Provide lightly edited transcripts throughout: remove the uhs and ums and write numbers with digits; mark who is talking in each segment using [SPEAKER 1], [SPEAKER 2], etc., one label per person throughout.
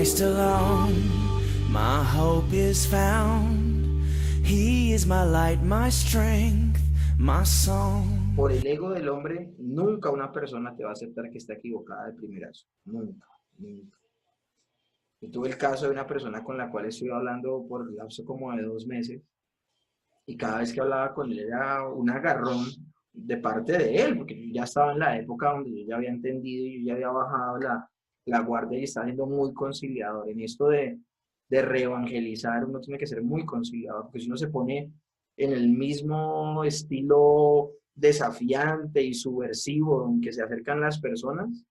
[SPEAKER 1] Christ alone, my hope is found. He is my light, my strength, my song.
[SPEAKER 2] Por el ego del hombre, nunca una persona te va a aceptar que está equivocada de primerazo. Nunca, nunca. Yo tuve el caso de una persona con la cual estuve hablando por el lapso como de 2 meses, y cada vez que hablaba con él era un agarrón de parte de él, porque yo ya estaba en la época donde yo ya había entendido y yo ya había bajado la guardia y estaba siendo muy conciliador. En esto de reevangelizar, uno tiene que ser muy conciliador, porque si uno se pone en el mismo estilo desafiante y subversivo en que se acercan las personas,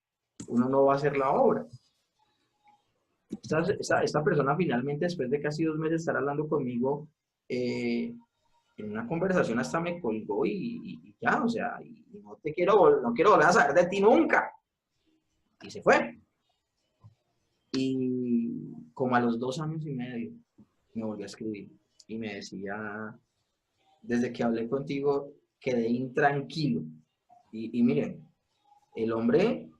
[SPEAKER 2] uno no va a hacer la obra. Esta persona finalmente, después de casi 2 meses de estar hablando conmigo, en una conversación hasta me colgó y ya, o sea, y no quiero volver a saber de ti nunca. Y se fue. Y como a los 2 años y medio me volvió a escribir y me decía, desde que hablé contigo quedé intranquilo. Y miren, el hombre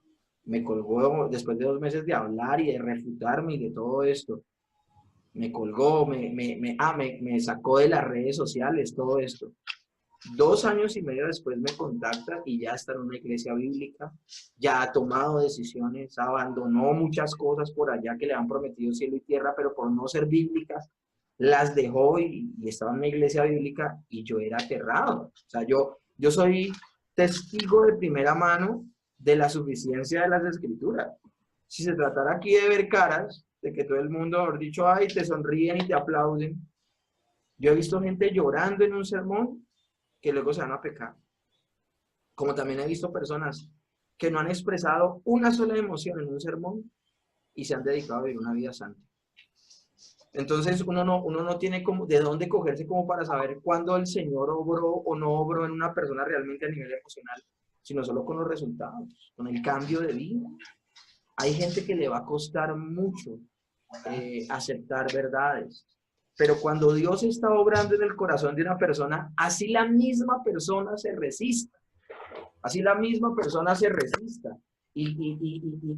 [SPEAKER 2] me colgó después de 2 meses de hablar y de refutarme y de todo esto. Me colgó, me sacó de las redes sociales, todo esto. 2 años y medio después me contacta y ya está en una iglesia bíblica, ya ha tomado decisiones, abandonó muchas cosas por allá que le han prometido cielo y tierra, pero por no ser bíblicas, las dejó y estaba en una iglesia bíblica y yo era aterrado. O sea, yo soy testigo de primera mano de la suficiencia de las escrituras. Si se tratara aquí de ver caras, de que todo el mundo, haber dicho, ay, te sonríen y te aplauden, yo he visto gente llorando en un sermón que luego se van a pecar. Como también he visto personas que no han expresado una sola emoción en un sermón y se han dedicado a vivir una vida santa. Entonces uno no tiene como de dónde cogerse como para saber cuándo el Señor obró o no obró en una persona realmente a nivel emocional, sino solo con los resultados, con el cambio de vida. Hay gente que le va a costar mucho aceptar verdades, pero cuando Dios está obrando en el corazón de una persona, así la misma persona se resista, así la misma persona se resista y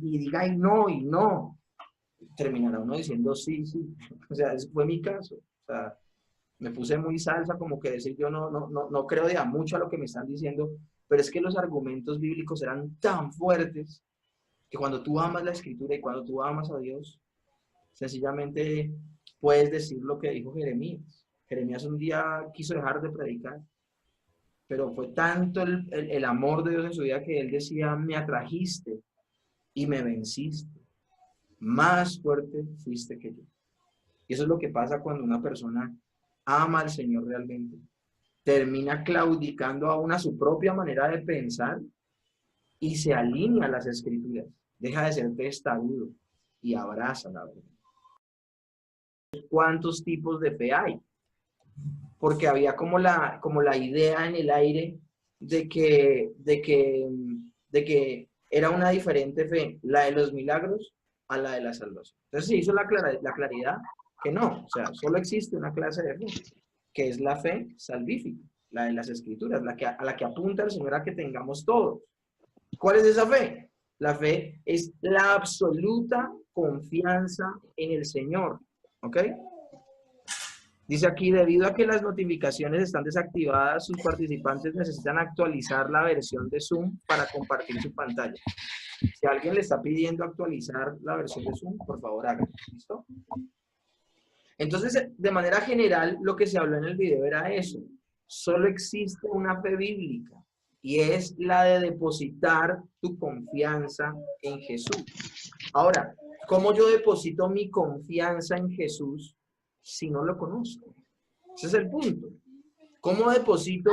[SPEAKER 2] diga y no, terminará uno diciendo sí, sí. O sea, ese fue mi caso. O sea, me puse muy salsa, como que decir yo no creo de a mucho a lo que me están diciendo, pero es que los argumentos bíblicos eran tan fuertes que cuando tú amas la escritura y cuando tú amas a Dios, sencillamente puedes decir lo que dijo Jeremías. Jeremías un día quiso dejar de predicar, pero fue tanto el amor de Dios en su vida que él decía, me atrajiste y me venciste. Más fuerte fuiste que yo. Y eso es lo que pasa cuando una persona ama al Señor realmente. Termina claudicando aún a su propia manera de pensar y se alinea a las escrituras. Deja de ser testarudo y abraza la verdad. ¿Cuántos tipos de fe hay? Porque había como la idea en el aire de que era una diferente fe, la de los milagros a la de la salvación. Entonces se hizo la claridad que no, o sea, solo existe una clase de fe, que es la fe salvífica, la de las escrituras, a la que apunta el Señor a que tengamos todos. ¿Cuál es esa fe? La fe es la absoluta confianza en el Señor, ¿ok? Dice aquí, debido a que las notificaciones están desactivadas, sus participantes necesitan actualizar la versión de Zoom para compartir su pantalla. Si alguien le está pidiendo actualizar la versión de Zoom, por favor háganlo. ¿Listo? Entonces, de manera general, lo que se habló en el video era eso. Solo existe una fe bíblica y es la de depositar tu confianza en Jesús. Ahora, ¿cómo yo deposito mi confianza en Jesús si no lo conozco? Ese es el punto. ¿Cómo deposito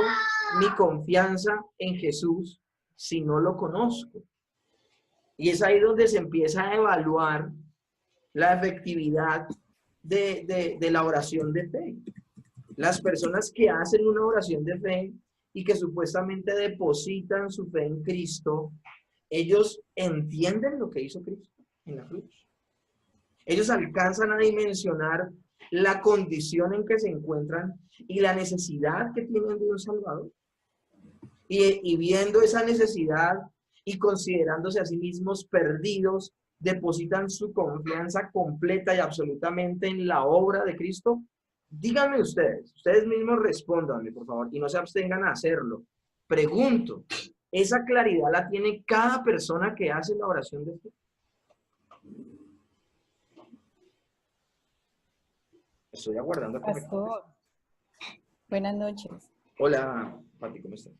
[SPEAKER 2] mi confianza en Jesús si no lo conozco? Y es ahí donde se empieza a evaluar la efectividad de la oración de fe. Las personas que hacen una oración de fe y que supuestamente depositan su fe en Cristo, ellos entienden lo que hizo Cristo en la cruz. Ellos alcanzan a dimensionar la condición en que se encuentran y la necesidad que tienen de un Salvador. Y viendo esa necesidad y considerándose a sí mismos perdidos, depositan su confianza completa y absolutamente en la obra de Cristo? Díganme ustedes mismos respóndanme, por favor, y no se abstengan a hacerlo. Pregunto, ¿esa claridad la tiene cada persona que hace la oración de fe? Estoy aguardando a que me conteste.
[SPEAKER 3] Pastor, buenas noches.
[SPEAKER 2] Hola, Pati, ¿cómo estás?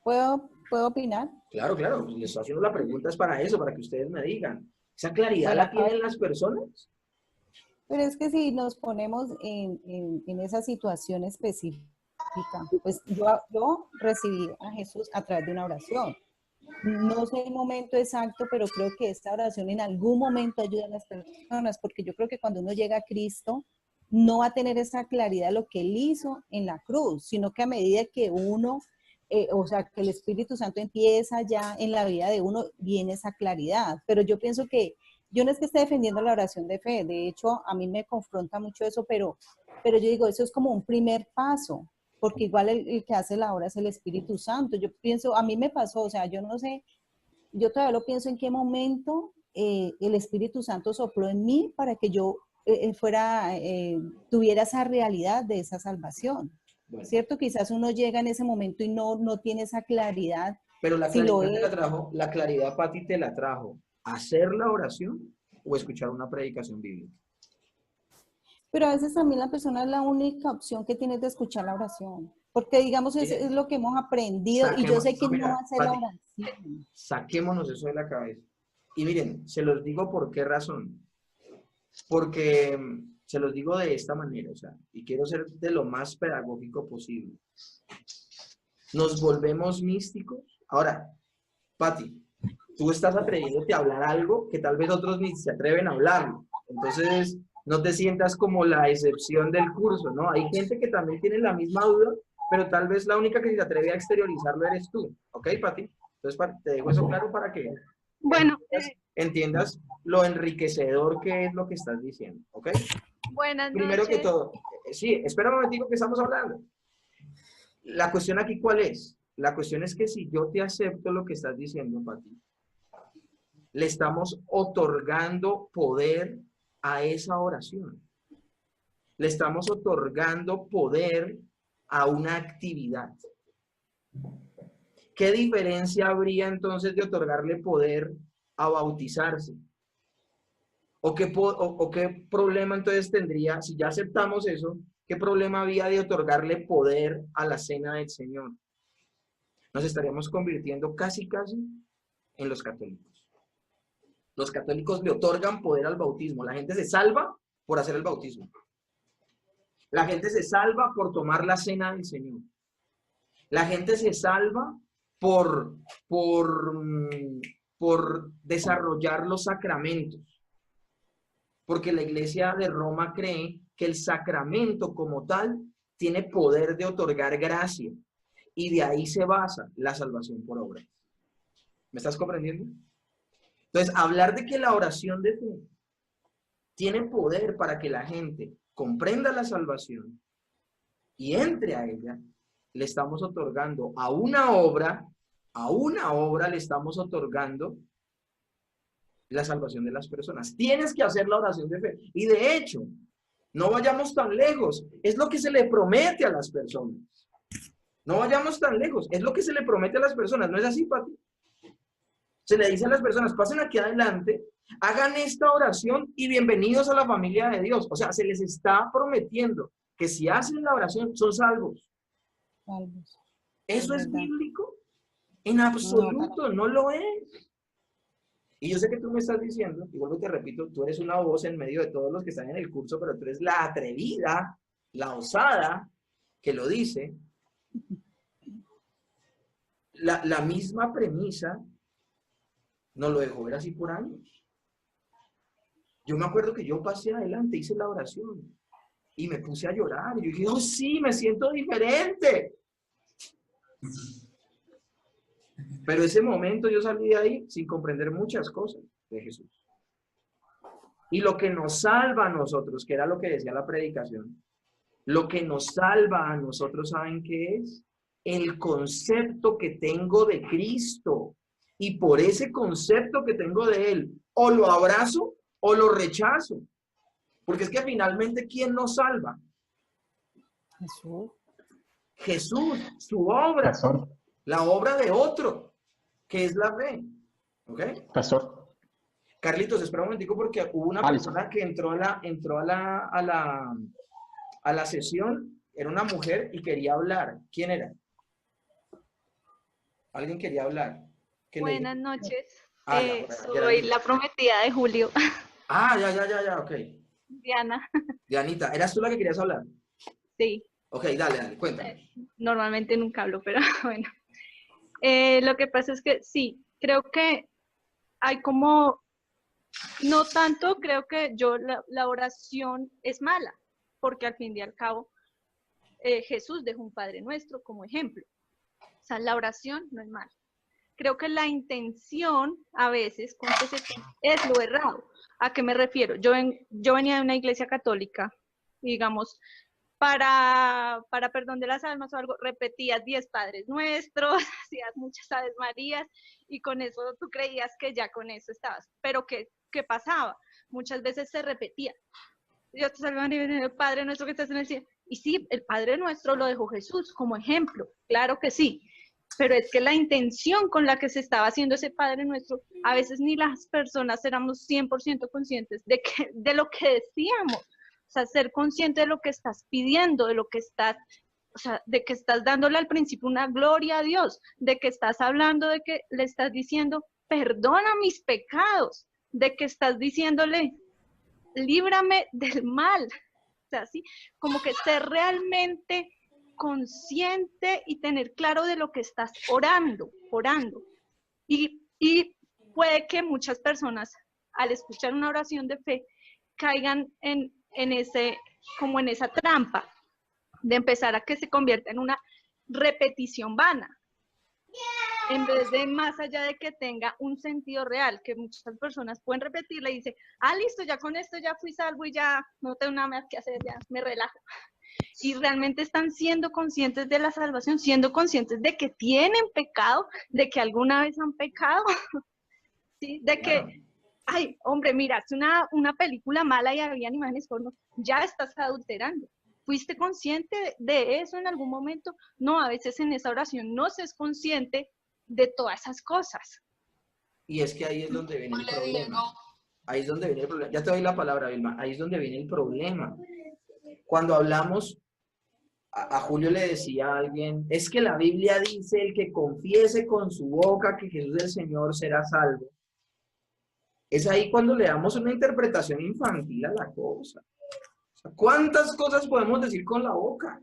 [SPEAKER 3] ¿Puedo opinar?
[SPEAKER 2] Claro, claro, pues les estoy haciendo la pregunta es para eso, para que ustedes me digan. ¿Esa claridad
[SPEAKER 3] Bueno,
[SPEAKER 2] la tienen las personas?
[SPEAKER 3] pero es que si nos ponemos en esa situación específica, pues yo recibí a Jesús a través de una oración. No sé el momento exacto, pero creo que esta oración en algún momento ayuda a las personas, porque yo creo que cuando uno llega a Cristo, no va a tener esa claridad de lo que Él hizo en la cruz, sino que a medida que uno, o sea, que el Espíritu Santo empieza ya en la vida de uno, viene esa claridad. Pero yo pienso que, yo no es que esté defendiendo la oración de fe, de hecho, a mí me confronta mucho eso, pero yo digo, eso es como un primer paso, porque igual el que hace la obra es el Espíritu Santo. Yo pienso, a mí me pasó, o sea, yo no sé, yo todavía lo pienso en qué momento el Espíritu Santo sopló en mí para que yo tuviera esa realidad de esa salvación.
[SPEAKER 2] Bueno,
[SPEAKER 3] ¿Cierto? Quizás uno llega en ese momento y no tiene esa claridad,
[SPEAKER 2] pero la
[SPEAKER 3] si lo
[SPEAKER 2] claridad te la
[SPEAKER 3] es,
[SPEAKER 2] trajo, la claridad, Pati, te la trajo. ¿Hacer la oración o escuchar una predicación bíblica?
[SPEAKER 3] pero a veces también la persona es la única opción que tiene de escuchar la oración. Porque digamos, es lo que hemos aprendido y yo sé que
[SPEAKER 2] No,
[SPEAKER 3] no va
[SPEAKER 2] mira,
[SPEAKER 3] a ser la
[SPEAKER 2] Pati,
[SPEAKER 3] oración.
[SPEAKER 2] saquémonos eso de la cabeza. Y miren, se los digo por qué razón. Porque se los digo de esta manera, o sea, y quiero ser de lo más pedagógico posible. Nos volvemos místicos. Ahora, Pati, tú estás atreviéndote a hablar algo que tal vez otros ni se atreven a hablarlo. Entonces, no te sientas como la excepción del curso, ¿no? Hay gente que también tiene la misma duda, pero tal vez la única que se atreve a exteriorizarlo eres tú. ¿Ok, Pati? Entonces, te dejo eso claro para que
[SPEAKER 4] Bueno,
[SPEAKER 2] entiendas lo enriquecedor que es lo que estás diciendo. ¿Ok?
[SPEAKER 4] buenas
[SPEAKER 2] Primero que
[SPEAKER 4] noches.
[SPEAKER 2] todo, sí, espera un momentico que estamos hablando. La cuestión aquí, ¿cuál es? La cuestión es que si yo te acepto lo que estás diciendo, Pati, le estamos otorgando poder a esa oración. Le estamos otorgando poder a una actividad. ¿Qué diferencia habría entonces de otorgarle poder a bautizarse? ¿O qué problema entonces tendría, si ya aceptamos eso, qué problema había de otorgarle poder a la cena del Señor? Nos estaríamos convirtiendo casi en los católicos. Los católicos le otorgan poder al bautismo. La gente se salva por hacer el bautismo. La gente se salva por tomar la cena del Señor. La gente se salva por, por desarrollar los sacramentos. Porque la Iglesia de Roma cree que el sacramento como tal tiene poder de otorgar gracia. Y de ahí se basa la salvación por obras. ¿Me estás comprendiendo? Entonces, hablar de que la oración de fe tiene poder para que la gente comprenda la salvación y entre a ella, le estamos otorgando a una obra le estamos otorgando la salvación de las personas. Tienes que hacer la oración de fe. Y de hecho, no vayamos tan lejos. Es lo que se le promete a las personas. No vayamos tan lejos. Es lo que se le promete a las personas. ¿No es así, Pati? Se le dice a las personas, pasen aquí adelante, hagan esta oración y bienvenidos a la familia de Dios. O sea, se les está prometiendo que si hacen la oración son salvos.
[SPEAKER 3] Salvos.
[SPEAKER 2] ¿Eso es
[SPEAKER 3] verdad.
[SPEAKER 2] bíblico? En absoluto, no lo es. Y yo sé que tú me estás diciendo, y vuelvo y te repito, tú eres una voz en medio de todos los que están en el curso, pero tú eres la atrevida, la osada, que lo dice. La misma premisa nos lo dejó ver así por años. Yo me acuerdo que yo pasé adelante, hice la oración, y me puse a llorar, y yo dije, oh sí, me siento diferente. Pero ese momento yo salí de ahí sin comprender muchas cosas de Jesús. Y lo que nos salva a nosotros, que era lo que decía la predicación, lo que nos salva a nosotros, ¿saben qué es? El concepto que tengo de Cristo. y por ese concepto que tengo de él, o lo abrazo o lo rechazo. Porque es que finalmente, ¿quién nos salva?
[SPEAKER 3] Jesús.
[SPEAKER 2] Jesús, su obra,
[SPEAKER 4] Pastor,
[SPEAKER 2] la obra de otro, que es la fe. ¿Ok?
[SPEAKER 4] pastor.
[SPEAKER 2] Carlitos, espera un momentico porque hubo una
[SPEAKER 4] Listo.
[SPEAKER 2] persona que entró a la sesión, era una mujer y quería hablar. ¿Quién era? Alguien quería hablar. ¿Qué le
[SPEAKER 5] Buenas
[SPEAKER 2] dije?
[SPEAKER 5] noches.
[SPEAKER 2] Ah, ya, bueno,
[SPEAKER 5] Soy
[SPEAKER 2] Geraldine.
[SPEAKER 5] la prometida de Julio,
[SPEAKER 2] Ah, ya, ok.
[SPEAKER 5] Diana.
[SPEAKER 2] Dianita, ¿eras tú la que querías hablar?
[SPEAKER 5] Sí,
[SPEAKER 2] Ok, dale, cuéntame.
[SPEAKER 5] normalmente nunca hablo, pero bueno. Lo que pasa es que sí, creo que hay como, no tanto creo que la oración es mala, porque al fin y al cabo Jesús dejó un Padre Nuestro como ejemplo. O sea, la oración no es mala. Creo que la intención a veces es lo errado. ¿A qué me refiero? Yo venía de una iglesia católica, digamos, para perdón de las almas o algo, repetías 10 Padres Nuestros, hacías muchas Aves Marías y con eso tú creías que ya con eso estabas. Pero ¿qué pasaba? Muchas veces se repetía. Dios te salve María, el Padre Nuestro que estás en el cielo. Y sí, el Padre Nuestro lo dejó Jesús como ejemplo, claro que sí. Pero es que la intención con la que se estaba haciendo ese Padre Nuestro, a veces ni las personas éramos 100% conscientes de lo que decíamos. O sea, ser consciente de lo que estás pidiendo, de lo que estás, o sea, de que estás dándole al principio una gloria a Dios, de que estás hablando, de que le estás diciendo, perdona mis pecados, de que estás diciéndole, líbrame del mal. O sea, ¿sí? Como que ser realmente consciente y tener claro de lo que estás orando. Y puede que muchas personas, al escuchar una oración de fe, caigan en esa trampa de empezar a que se convierta en una repetición vana, en vez de más allá de que tenga un sentido real, que muchas personas pueden repetirla y dicen, listo, ya con esto ya fui salvo y ya no tengo nada más que hacer, ya me relajo. Y realmente están siendo conscientes de la salvación, siendo conscientes de que tienen pecado, de que alguna vez han pecado, ¿sí? De que, ay, hombre, miraste una película mala y habían imágenes porno, ya estás adulterando. ¿Fuiste consciente de eso en algún momento? No, a veces en esa oración no se es consciente de todas esas cosas.
[SPEAKER 2] Y es que ahí es donde viene el problema. Ahí es donde viene el problema. Ya te doy la palabra, Vilma. Ahí es donde viene el problema. Cuando hablamos, a Julio le decía a alguien, es que la Biblia dice, el que confiese con su boca que Jesús es el Señor será salvo. Es ahí cuando le damos una interpretación infantil a la cosa. O sea, ¿cuántas cosas podemos decir con la boca?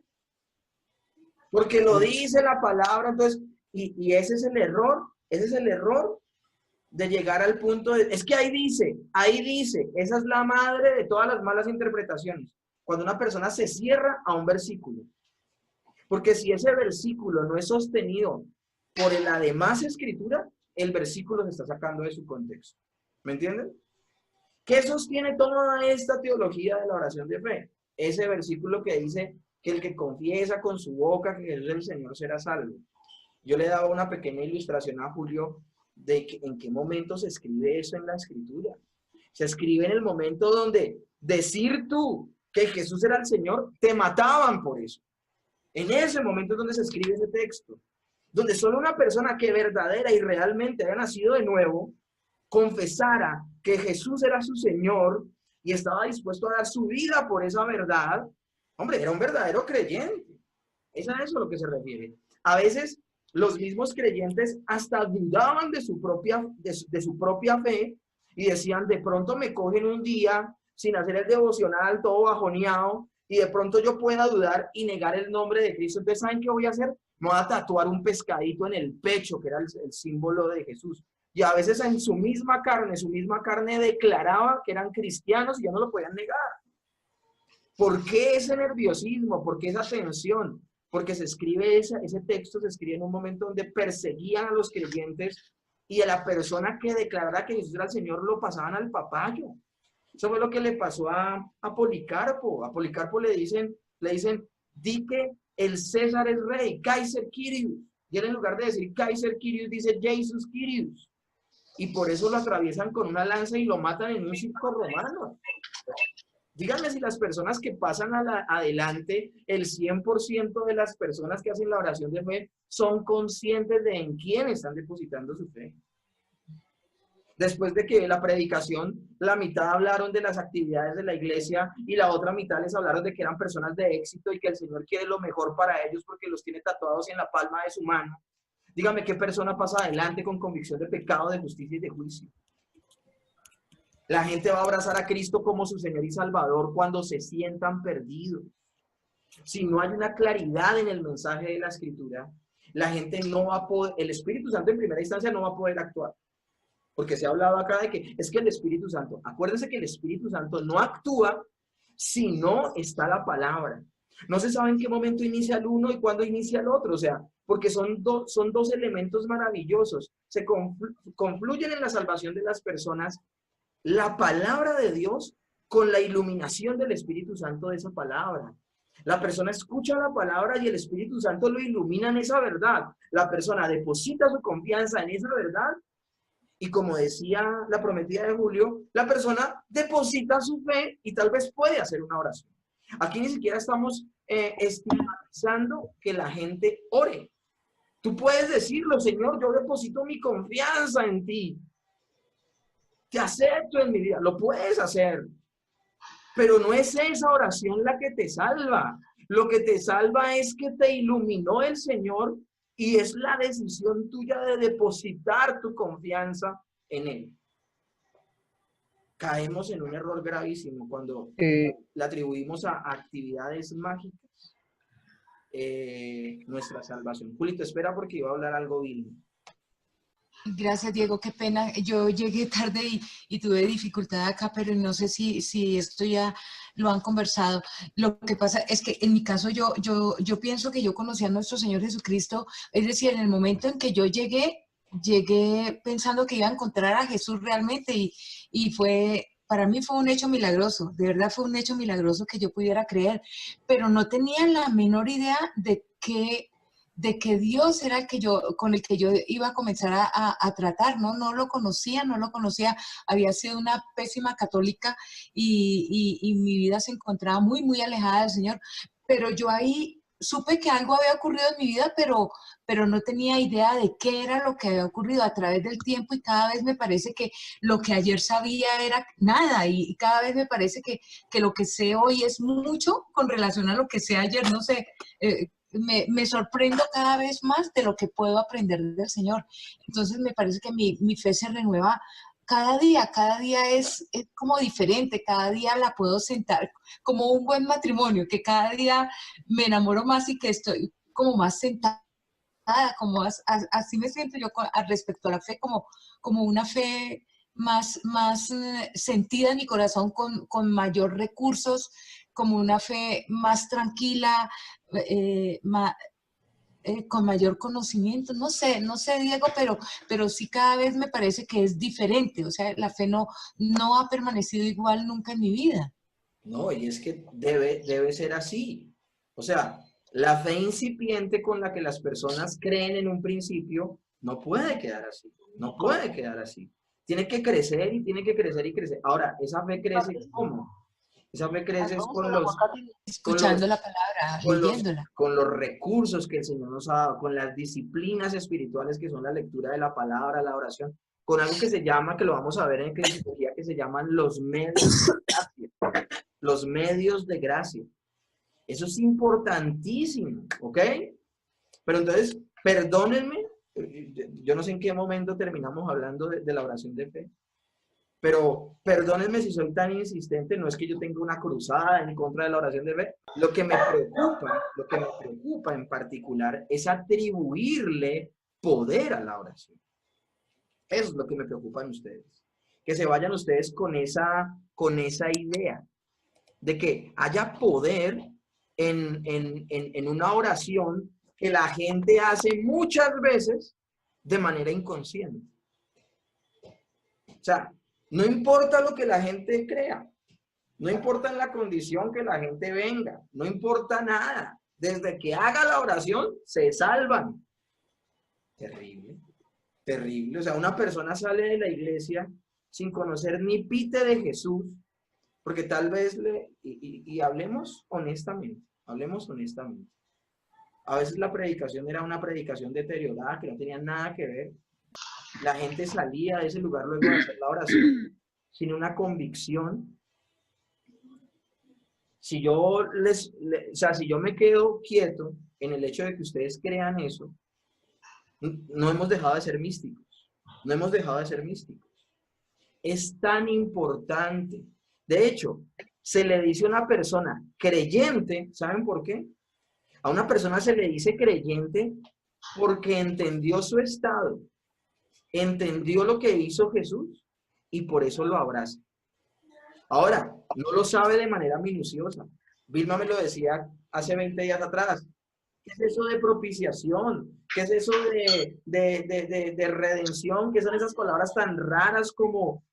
[SPEAKER 2] Porque lo dice la palabra, entonces, y ese es el error de llegar al punto de, es que ahí dice, esa es la madre de todas las malas interpretaciones. Cuando una persona se cierra a un versículo. Porque si ese versículo no es sostenido por la demás escritura, el versículo se está sacando de su contexto. ¿Me entienden? ¿Qué sostiene toda esta teología de la oración de fe? Ese versículo que dice que el que confiesa con su boca que Jesús es el Señor será salvo. Yo le daba una pequeña ilustración a Julio de que, en qué momento se escribe eso en la escritura. Se escribe en el momento donde decir tú que Jesús era el Señor, te mataban por eso. En ese momento es donde se escribe ese texto, donde solo una persona que verdadera y realmente había nacido de nuevo, confesara que Jesús era su Señor y estaba dispuesto a dar su vida por esa verdad, hombre, era un verdadero creyente. Es a eso a lo que se refiere. A veces los mismos creyentes hasta dudaban de su propia fe y decían, de pronto me cogen un día sin hacer el devocional, todo bajoneado, y de pronto yo pueda dudar y negar el nombre de Cristo. Entonces, ¿saben qué voy a hacer? Me voy a tatuar un pescadito en el pecho, que era el símbolo de Jesús. Y a veces en su misma carne declaraba que eran cristianos y ya no lo podían negar. ¿Por qué ese nerviosismo? ¿Por qué esa tensión? Porque se escribe ese texto, se escribe en un momento donde perseguían a los creyentes y a la persona que declarara que Jesús era el Señor lo pasaban al papayo. Eso fue lo que le pasó a Policarpo. A Policarpo le dicen, di que el César es rey, Kaiser Kyrios. Y él en lugar de decir Kaiser Kyrios dice Jesus Kyrios. Y por eso lo atraviesan con una lanza y lo matan en un circo romano. Díganme si las personas que pasan adelante, el 100% de las personas que hacen la oración de fe son conscientes de en quién están depositando su fe. Después de que la predicación, la mitad hablaron de las actividades de la iglesia y la otra mitad les hablaron de que eran personas de éxito y que el Señor quiere lo mejor para ellos porque los tiene tatuados en la palma de su mano. Dígame qué persona pasa adelante con convicción de pecado, de justicia y de juicio. La gente va a abrazar a Cristo como su Señor y Salvador cuando se sientan perdidos. Si no hay una claridad en el mensaje de la Escritura, la gente no va a poder, el Espíritu Santo en primera instancia no va a poder actuar. Porque se ha hablado acá de que es que el Espíritu Santo, acuérdense que el Espíritu Santo no actúa si no está la palabra. No se sabe en qué momento inicia el uno y cuándo inicia el otro, o sea, porque son dos elementos maravillosos. Se confluyen en la salvación de las personas la palabra de Dios con la iluminación del Espíritu Santo de esa palabra. La persona escucha la palabra y el Espíritu Santo lo ilumina en esa verdad. La persona deposita su confianza en esa verdad y como decía la prometida de Julio, la persona deposita su fe y tal vez puede hacer una oración. Aquí ni siquiera estamos estigmatizando que la gente ore. Tú puedes decirlo, Señor, yo deposito mi confianza en ti. Te acepto en mi vida, lo puedes hacer, pero no es esa oración la que te salva. Lo que te salva es que te iluminó el Señor y es la decisión tuya de depositar tu confianza en Él. Caemos en un error gravísimo cuando le atribuimos a actividades mágicas nuestra salvación. Julito, espera porque iba a hablar algo bien.
[SPEAKER 4] Gracias, Diego, qué pena. Yo llegué tarde y tuve dificultad acá, pero no sé si esto ya lo han conversado. Lo que pasa es que en mi caso yo pienso que yo conocí a nuestro Señor Jesucristo, es decir, en el momento en que yo llegué pensando que iba a encontrar a Jesús realmente y para mí fue un hecho milagroso, de verdad fue un hecho milagroso que yo pudiera creer, pero no tenía la menor idea de que Dios era el con el que yo iba a comenzar a tratar, ¿no? No lo conocía, había sido una pésima católica y mi vida se encontraba muy, muy alejada del Señor, pero yo ahí supe que algo había ocurrido en mi vida, pero no tenía idea de qué era lo que había ocurrido a través del tiempo y cada vez me parece que lo que ayer sabía era nada y cada vez me parece que lo que sé hoy es mucho con relación a lo que sé ayer, no sé, me sorprendo cada vez más de lo que puedo aprender del Señor. Entonces me parece que mi fe se renueva cada día es como diferente, cada día la puedo sentar como un buen matrimonio, que cada día me enamoro más y que estoy como más sentada, como así me siento yo respecto a la fe, como una fe más sentida en mi corazón con mayor recursos, como una fe más tranquila, con mayor conocimiento, no sé, Diego, pero sí cada vez me parece que es diferente, o sea, la fe no ha permanecido igual nunca en mi vida.
[SPEAKER 2] No, y es que debe ser así. O sea, la fe incipiente con la que las personas creen en un principio no puede quedar así, no puede quedar así. Tiene que crecer y tiene que crecer y crecer. Ahora, esa fe crece ¿cómo? Esa fe crece
[SPEAKER 4] escuchando la palabra, leyéndola.
[SPEAKER 2] Con los recursos que el Señor nos ha dado, con las disciplinas espirituales que son la lectura de la palabra, la oración, con algo que se llama, que lo vamos a ver en cristología, que se llaman los medios de gracia. Los medios de gracia. Eso es importantísimo, ¿ok? Pero entonces, perdónenme, yo no sé en qué momento terminamos hablando de la oración de fe, pero perdónenme si soy tan insistente, no es que yo tenga una cruzada en contra de la oración de fe. Lo que me preocupa en particular es atribuirle poder a la oración. Eso es lo que me preocupa en ustedes. Que se vayan ustedes con esa idea de que haya poder en una oración que la gente hace muchas veces de manera inconsciente. O sea, no importa lo que la gente crea, no importa en la condición que la gente venga, no importa nada. Desde que haga la oración, se salvan. Terrible, terrible. O sea, una persona sale de la iglesia sin conocer ni pite de Jesús, porque tal vez y hablemos honestamente, hablemos honestamente. A veces la predicación era una predicación deteriorada que no tenía nada que ver. La gente salía de ese lugar luego de hacer la oración sin una convicción. Si yo o sea, si yo me quedo quieto en el hecho de que ustedes crean eso, no hemos dejado de ser místicos. No hemos dejado de ser místicos. Es tan importante. De hecho, se le dice a una persona creyente, ¿saben por qué? A una persona se le dice creyente porque entendió su estado, entendió lo que hizo Jesús y por eso lo abraza. Ahora, no lo sabe de manera minuciosa. Vilma me lo decía hace 20 días atrás. ¿Qué es eso de propiciación? ¿Qué es eso de redención? ¿Qué son esas palabras tan raras como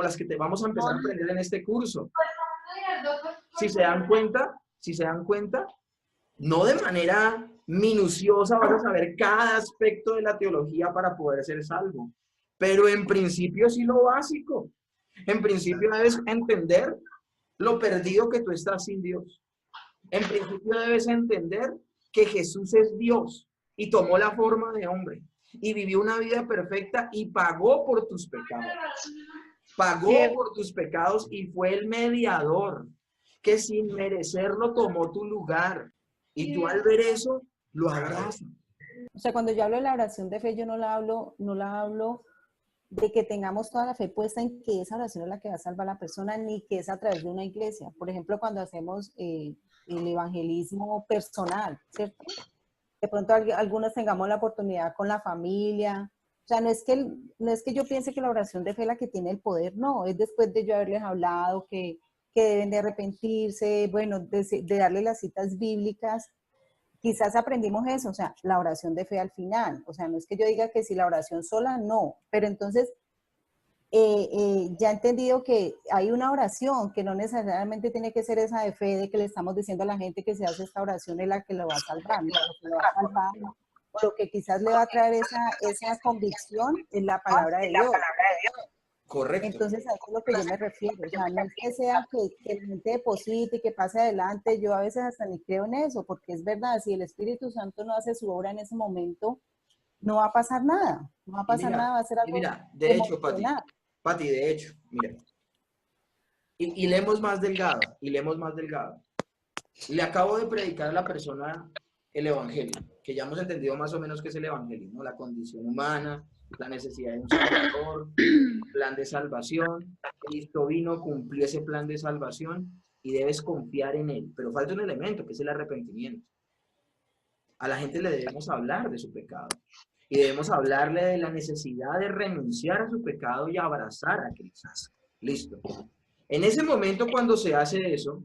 [SPEAKER 2] las que te vamos a empezar a aprender en este curso? Si se dan cuenta, no de manera minuciosa vas a saber cada aspecto de la teología para poder ser salvo, pero en principio sí lo básico. En principio debes entender lo perdido que tú estás sin Dios. En principio debes entender que Jesús es Dios y tomó la forma de hombre y vivió una vida perfecta y pagó por tus pecados. Pagó por tus pecados y fue el mediador que sin merecerlo tomó tu lugar. Y tú al ver eso, lo abrazas.
[SPEAKER 3] O sea, cuando yo hablo de la oración de fe, yo no la hablo de que tengamos toda la fe puesta en que esa oración es la que va a salvar a la persona, ni que es a través de una iglesia. Por ejemplo, cuando hacemos el evangelismo personal, ¿cierto? De pronto algunos tengamos la oportunidad con la familia. O sea, no es que yo piense que la oración de fe es la que tiene el poder, no, es después de yo haberles hablado que deben de arrepentirse, bueno, de darle las citas bíblicas. Quizás aprendimos eso, o sea, la oración de fe al final. O sea, no es que yo diga que si la oración sola, no. Pero entonces, ya he entendido que hay una oración que no necesariamente tiene que ser esa de fe, de que le estamos diciendo a la gente que se hace esta oración es la que lo va a salvar, ¿no? Lo que lo va a salvar, o lo que quizás le va a traer esa convicción es la palabra de Dios.
[SPEAKER 2] Correcto.
[SPEAKER 3] Entonces, a eso es lo que yo me refiero. O sea, no es que sea que la gente deposite y que pase adelante. Yo a veces hasta ni creo en eso, porque es verdad, si el Espíritu Santo no hace su obra en ese momento, no va a pasar nada. No va a pasar nada, va a ser algo.
[SPEAKER 2] Mira, de hecho, Pati, de hecho, mira. Y leemos más delgado, Le acabo de predicar a la persona el Evangelio, que ya hemos entendido más o menos qué es el Evangelio, ¿no? La condición humana, la necesidad de un Salvador, plan de salvación. Cristo vino, cumplió ese plan de salvación y debes confiar en él. Pero falta un elemento, que es el arrepentimiento. A la gente le debemos hablar de su pecado y debemos hablarle de la necesidad de renunciar a su pecado y abrazar a Cristo. Listo. En ese momento cuando se hace eso,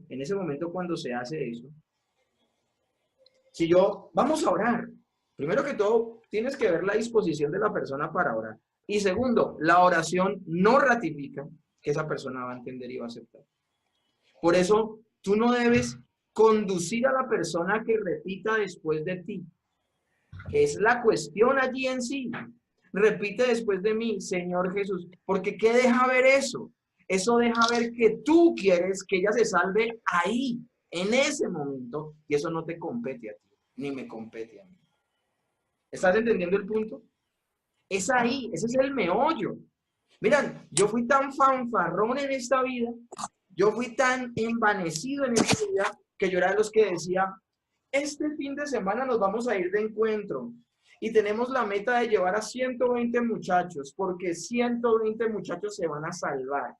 [SPEAKER 2] si yo, vamos a orar. Primero que todo, tienes que ver la disposición de la persona para orar. Y segundo, la oración no ratifica que esa persona va a entender y va a aceptar. Por eso, tú no debes conducir a la persona que repita después de ti. Es la cuestión allí en sí. Repite después de mí, Señor Jesús. Porque ¿qué deja ver eso? Eso deja ver que tú quieres que ella se salve ahí, en ese momento, y eso no te compete a ti, ni me compete a mí. ¿Estás entendiendo el punto? Es ahí, ese es el meollo. Miran, yo fui tan fanfarrón en esta vida, yo fui tan envanecido en esta vida, que yo era de los que decía, este fin de semana nos vamos a ir de encuentro y tenemos la meta de llevar a 120 muchachos, porque 120 muchachos se van a salvar.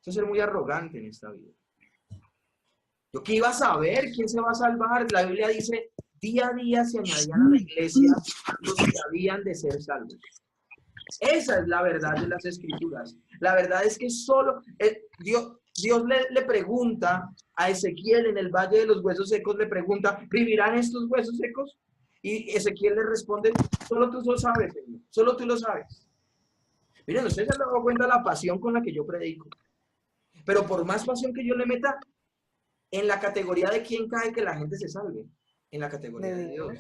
[SPEAKER 2] Eso es ser muy arrogante en esta vida. Yo que iba a saber quién se va a salvar. La Biblia dice, día a día se añadían a la iglesia los que habían de ser salvos. Esa es la verdad de las Escrituras. La verdad es que solo Dios le pregunta a Ezequiel en el Valle de los Huesos Secos, le pregunta, ¿vivirán estos huesos secos? Y Ezequiel le responde, solo tú lo sabes, Señor, solo tú lo sabes. Miren, ustedes se han dado cuenta de la pasión con la que yo predico. Pero por más pasión que yo le meta, en la categoría de quién cae que la gente se salve, en la categoría de Dios.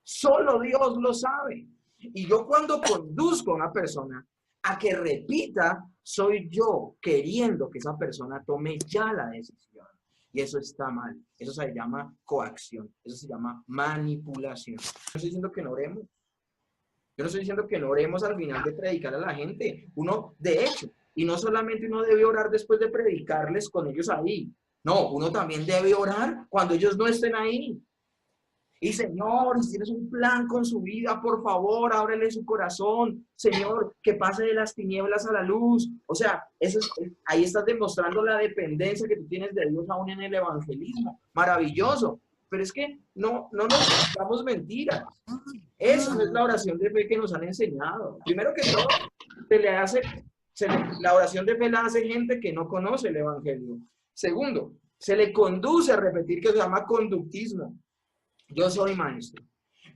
[SPEAKER 2] Solo Dios lo sabe. Y yo cuando conduzco a una persona a que repita, soy yo queriendo que esa persona tome ya la decisión. Y eso está mal. Eso se llama coacción. Eso se llama manipulación. No estoy diciendo que no oremos. Yo no estoy diciendo que no oremos al final de predicar a la gente. Uno, de hecho, y no solamente uno debe orar después de predicarles con ellos ahí. No, uno también debe orar cuando ellos no estén ahí. Y Señor, si tienes un plan con su vida, por favor, ábrele su corazón. Señor, que pase de las tinieblas a la luz. O sea, ahí estás demostrando la dependencia que tú tienes de Dios aún en el evangelismo. Maravilloso. Pero es que no nos damos mentiras. Esa no es la oración de fe que nos han enseñado. Primero que todo, la oración de fe la hace gente que no conoce el evangelio. Segundo, se le conduce a repetir, que se llama conductismo. Yo soy maestro.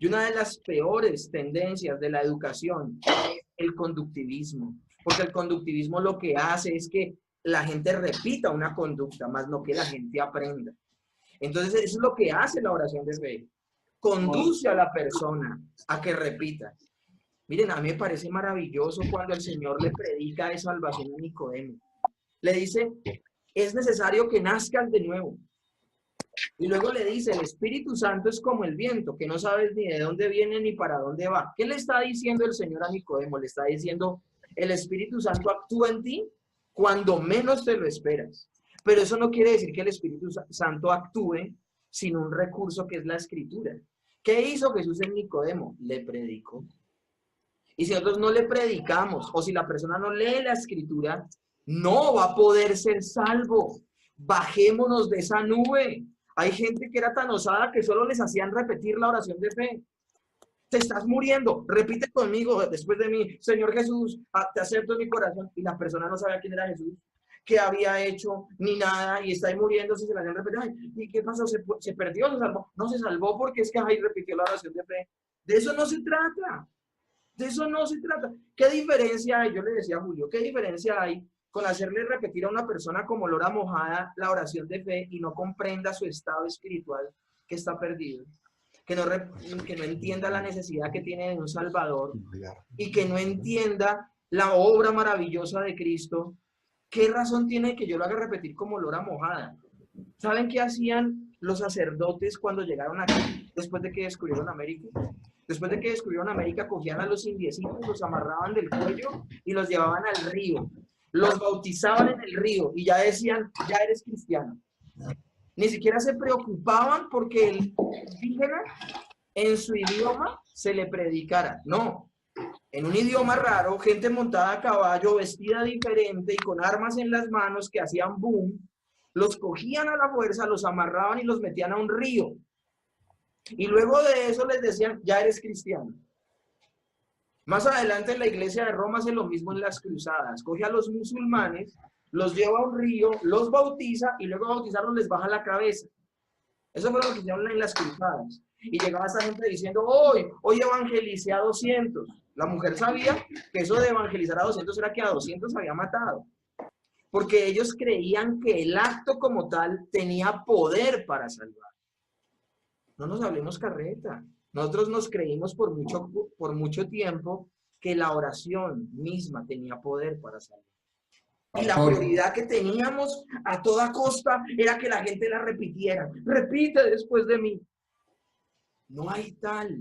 [SPEAKER 2] Y una de las peores tendencias de la educación es el conductivismo. Porque el conductivismo lo que hace es que la gente repita una conducta, más no que la gente aprenda. Entonces, eso es lo que hace la oración de fe. Conduce a la persona a que repita. Miren, a mí me parece maravilloso cuando el Señor le predica de salvación a Nicodemo. Le dice, es necesario que nazcas de nuevo. Y luego le dice, el Espíritu Santo es como el viento, que no sabes ni de dónde viene ni para dónde va. ¿Qué le está diciendo el Señor a Nicodemo? Le está diciendo, el Espíritu Santo actúa en ti cuando menos te lo esperas. Pero eso no quiere decir que el Espíritu Santo actúe sin un recurso que es la Escritura. ¿Qué hizo Jesús en Nicodemo? Le predicó. Y si nosotros no le predicamos, o si la persona no lee la Escritura, no va a poder ser salvo. Bajémonos de esa nube. Hay gente que era tan osada que solo les hacían repetir la oración de fe. Te estás muriendo, repite conmigo después de mí, Señor Jesús, te acepto en mi corazón. Y la persona no sabía quién era Jesús, qué había hecho, ni nada, y está ahí muriendo, si se la hacían repetir. Ay, ¿y qué pasó? ¿Se perdió? ¿Se salvó? No se salvó porque es que ahí repitió la oración de fe. De eso no se trata. De eso no se trata. ¿Qué diferencia hay? Yo le decía a Julio, ¿qué diferencia hay con hacerle repetir a una persona como lora mojada la oración de fe y no comprenda su estado espiritual, que está perdido, que no entienda la necesidad que tiene de un Salvador y que no entienda la obra maravillosa de Cristo? ¿Qué razón tiene que yo lo haga repetir como lora mojada? ¿Saben qué hacían los sacerdotes cuando llegaron aquí, después de que descubrieron América? Después de que descubrieron América, cogían a los indiecitos, los amarraban del cuello y los llevaban al río. Los bautizaban en el río y ya decían, ya eres cristiano. Ni siquiera se preocupaban porque el indígena en su idioma se le predicara. No, en un idioma raro, gente montada a caballo, vestida diferente y con armas en las manos que hacían boom, los cogían a la fuerza, los amarraban y los metían a un río. Y luego de eso les decían, ya eres cristiano. Más adelante la iglesia de Roma hace lo mismo en las cruzadas. Coge a los musulmanes, los lleva a un río, los bautiza y luego de bautizarlos les baja la cabeza. Eso fue lo que hicieron en las cruzadas. Y llegaba esta gente diciendo, hoy evangelicé a 200. La mujer sabía que eso de evangelizar a 200 era que a 200 había matado. Porque ellos creían que el acto como tal tenía poder para salvar. No nos hablemos carreta. Nosotros nos creímos por mucho tiempo que la oración misma tenía poder para salvar. Y la prioridad que teníamos a toda costa era que la gente la repitiera. Repite después de mí. No hay tal.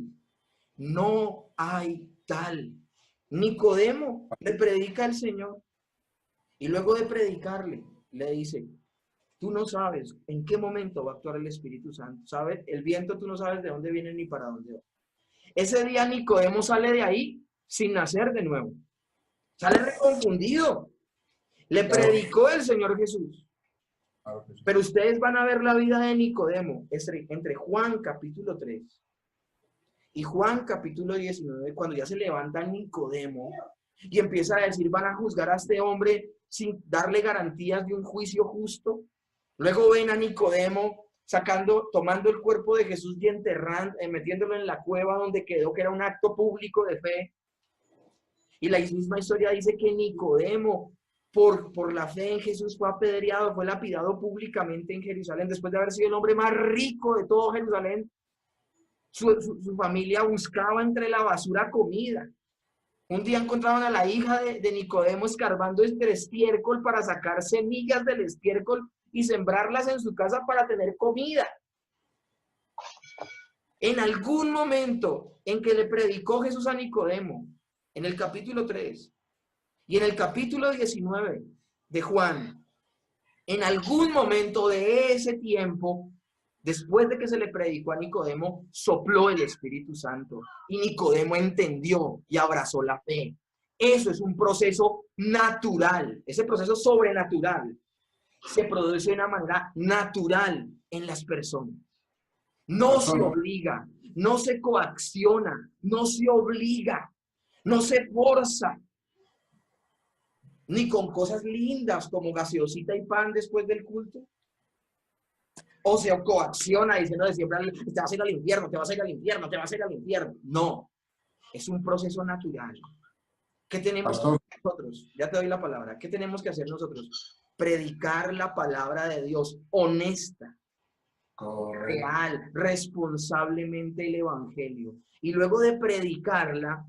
[SPEAKER 2] No hay tal. Nicodemo le predica al Señor. Y luego de predicarle, le dice, tú no sabes en qué momento va a actuar el Espíritu Santo. ¿Sabes? El viento tú no sabes de dónde viene ni para dónde va. Ese día Nicodemo sale de ahí sin nacer de nuevo. Sale reconfundido. Le predicó el Señor Jesús. Pero ustedes van a ver la vida de Nicodemo entre Juan capítulo 3 y Juan capítulo 19, cuando ya se levanta Nicodemo y empieza a decir, van a juzgar a este hombre sin darle garantías de un juicio justo. Luego ven a Nicodemo tomando el cuerpo de Jesús y metiéndolo en la cueva donde quedó, que era un acto público de fe. Y la misma historia dice que Nicodemo, por la fe en Jesús, fue apedreado, fue lapidado públicamente en Jerusalén, después de haber sido el hombre más rico de todo Jerusalén. Su familia buscaba entre la basura comida. Un día encontraron a la hija de Nicodemo escarbando entre estiércol para sacar semillas del estiércol y sembrarlas en su casa para tener comida. En algún momento en que le predicó Jesús a Nicodemo, en el capítulo 3 y en el capítulo 19 de Juan, en algún momento de ese tiempo, después de que se le predicó a Nicodemo, sopló el Espíritu Santo y Nicodemo entendió y abrazó la fe. Eso es un proceso natural, ese proceso sobrenatural se produce de una manera natural en las personas. No se obliga, no se coacciona, no se obliga, no se forza, ni con cosas lindas como gaseosita y pan después del culto. O se coacciona diciendo de siempre, te vas a ir al infierno, te vas a ir al infierno, te vas a ir al infierno. No, es un proceso natural. ¿Qué tenemos que hacer nosotros? Ya te doy la palabra. ¿Qué tenemos que hacer nosotros? Predicar la palabra de Dios honesta, real, responsablemente el evangelio. Y luego de predicarla,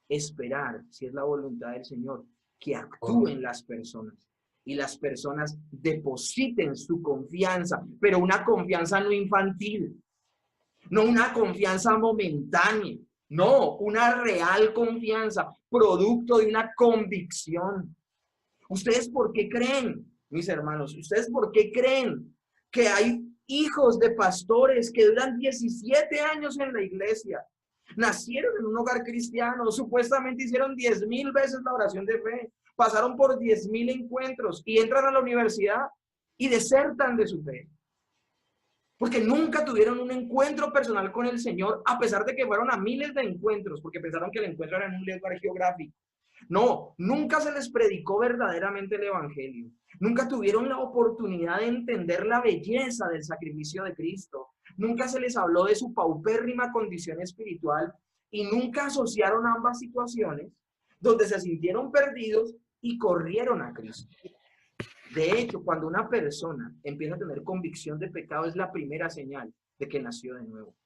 [SPEAKER 2] esperar, si es la voluntad del Señor, que actúen las personas. Y las personas depositen su confianza, pero una confianza no infantil, no una confianza momentánea, no, una real confianza, producto de una convicción. ¿Ustedes por qué creen, mis hermanos? ¿Ustedes por qué creen que hay hijos de pastores que duran 17 años en la iglesia? Nacieron en un hogar cristiano, supuestamente hicieron 10,000 veces la oración de fe, pasaron por 10,000 encuentros y entran a la universidad y desertan de su fe. Porque nunca tuvieron un encuentro personal con el Señor, a pesar de que fueron a miles de encuentros, porque pensaron que el encuentro era en un lugar geográfico. No, nunca se les predicó verdaderamente el evangelio. Nunca tuvieron la oportunidad de entender la belleza del sacrificio de Cristo. Nunca se les habló de su paupérrima condición espiritual y nunca asociaron ambas situaciones donde se sintieron perdidos y corrieron a Cristo. De hecho, cuando una persona empieza a tener convicción de pecado, es la primera señal de que nació de nuevo.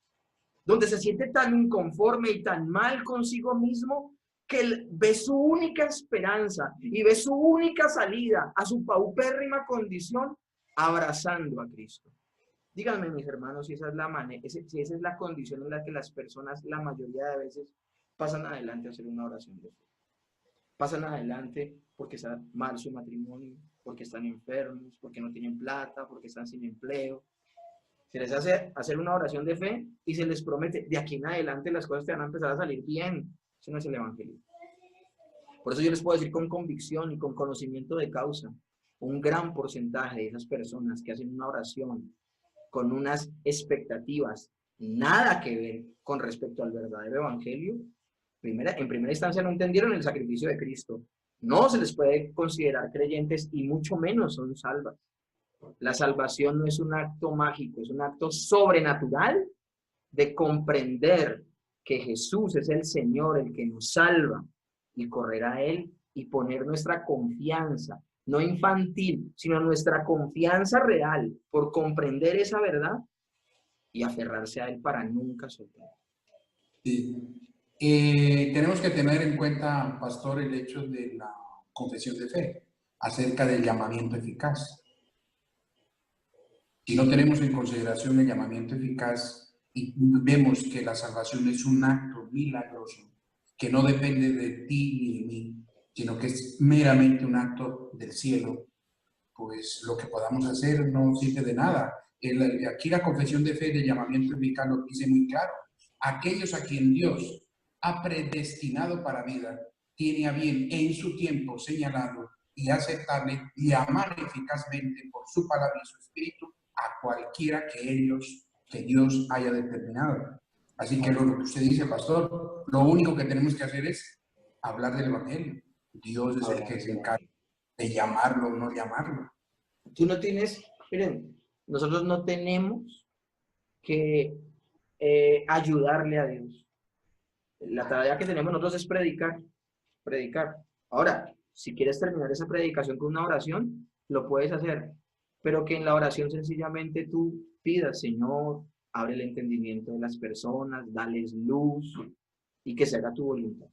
[SPEAKER 2] Donde se siente tan inconforme y tan mal consigo mismo que ve su única esperanza y ve su única salida a su paupérrima condición abrazando a Cristo. Díganme, mis hermanos, si esa es la manera, si esa es la condición en la que las personas la mayoría de veces pasan adelante a hacer una oración de fe. Pasan adelante porque está mal su matrimonio, porque están enfermos, porque no tienen plata, porque están sin empleo. Se les hace hacer una oración de fe y se les promete, de aquí en adelante las cosas te van a empezar a salir bien. Eso no es el evangelio. Por eso yo les puedo decir con convicción y con conocimiento de causa, un gran porcentaje de esas personas que hacen una oración con unas expectativas nada que ver con respecto al verdadero evangelio, en primera instancia no entendieron el sacrificio de Cristo. No se les puede considerar creyentes y mucho menos son salvas. La salvación no es un acto mágico, es un acto sobrenatural de comprender que Jesús es el Señor, el que nos salva, y correr a Él y poner nuestra confianza, no infantil, sino nuestra confianza real por comprender esa verdad y aferrarse a Él para nunca soltar.
[SPEAKER 6] Sí. Tenemos que tener en cuenta, pastor, el hecho de la confesión de fe acerca del llamamiento eficaz. Si no tenemos en consideración el llamamiento eficaz y vemos que la salvación es un acto milagroso, que no depende de ti ni de mí, sino que es meramente un acto del cielo, pues lo que podamos hacer no sirve de nada. Aquí la confesión de fe del llamamiento eficaz lo dice muy claro. Aquellos a quien Dios ha predestinado para vida, tiene a bien en su tiempo señalado y aceptarle, llamar eficazmente por su palabra y su espíritu a cualquiera que Dios haya determinado. Así que lo que usted dice, pastor, lo único que tenemos que hacer es hablar del evangelio. Dios es el que se encarga de llamarlo o no llamarlo.
[SPEAKER 2] Tú no tienes, miren, nosotros no tenemos que ayudarle a Dios. La tarea que tenemos nosotros es predicar. Ahora, si quieres terminar esa predicación con una oración, lo puedes hacer, pero que en la oración sencillamente tú pidas, Señor, abre el entendimiento de las personas, dales luz y que se haga tu voluntad.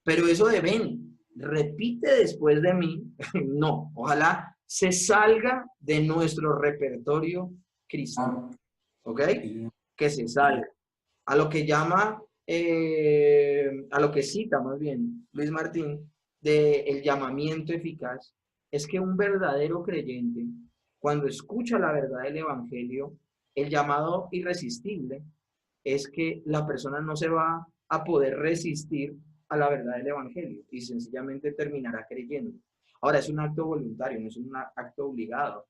[SPEAKER 2] Pero eso de ven, repite después de mí, no, ojalá se salga de nuestro repertorio cristiano, ¿ok? Que se salga. A lo que llama, a lo que cita más bien Luis Martín, del llamamiento eficaz, es que un verdadero creyente, cuando escucha la verdad del Evangelio, el llamado irresistible es que la persona no se va a poder resistir a la verdad del Evangelio y sencillamente terminará creyendo. Ahora, es un acto voluntario, no es un acto obligado.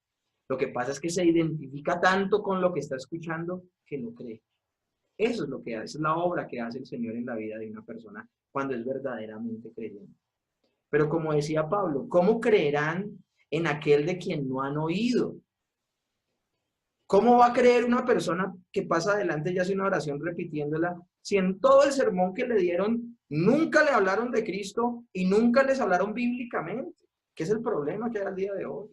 [SPEAKER 2] Lo que pasa es que se identifica tanto con lo que está escuchando que lo cree. Eso es lo que hace, es la obra que hace el Señor en la vida de una persona cuando es verdaderamente creyente. Pero como decía Pablo, ¿cómo creerán en aquel de quien no han oído? ¿Cómo va a creer una persona que pasa adelante y hace una oración repitiéndola si en todo el sermón que le dieron nunca le hablaron de Cristo y nunca les hablaron bíblicamente? Que es el problema que hay al día de hoy.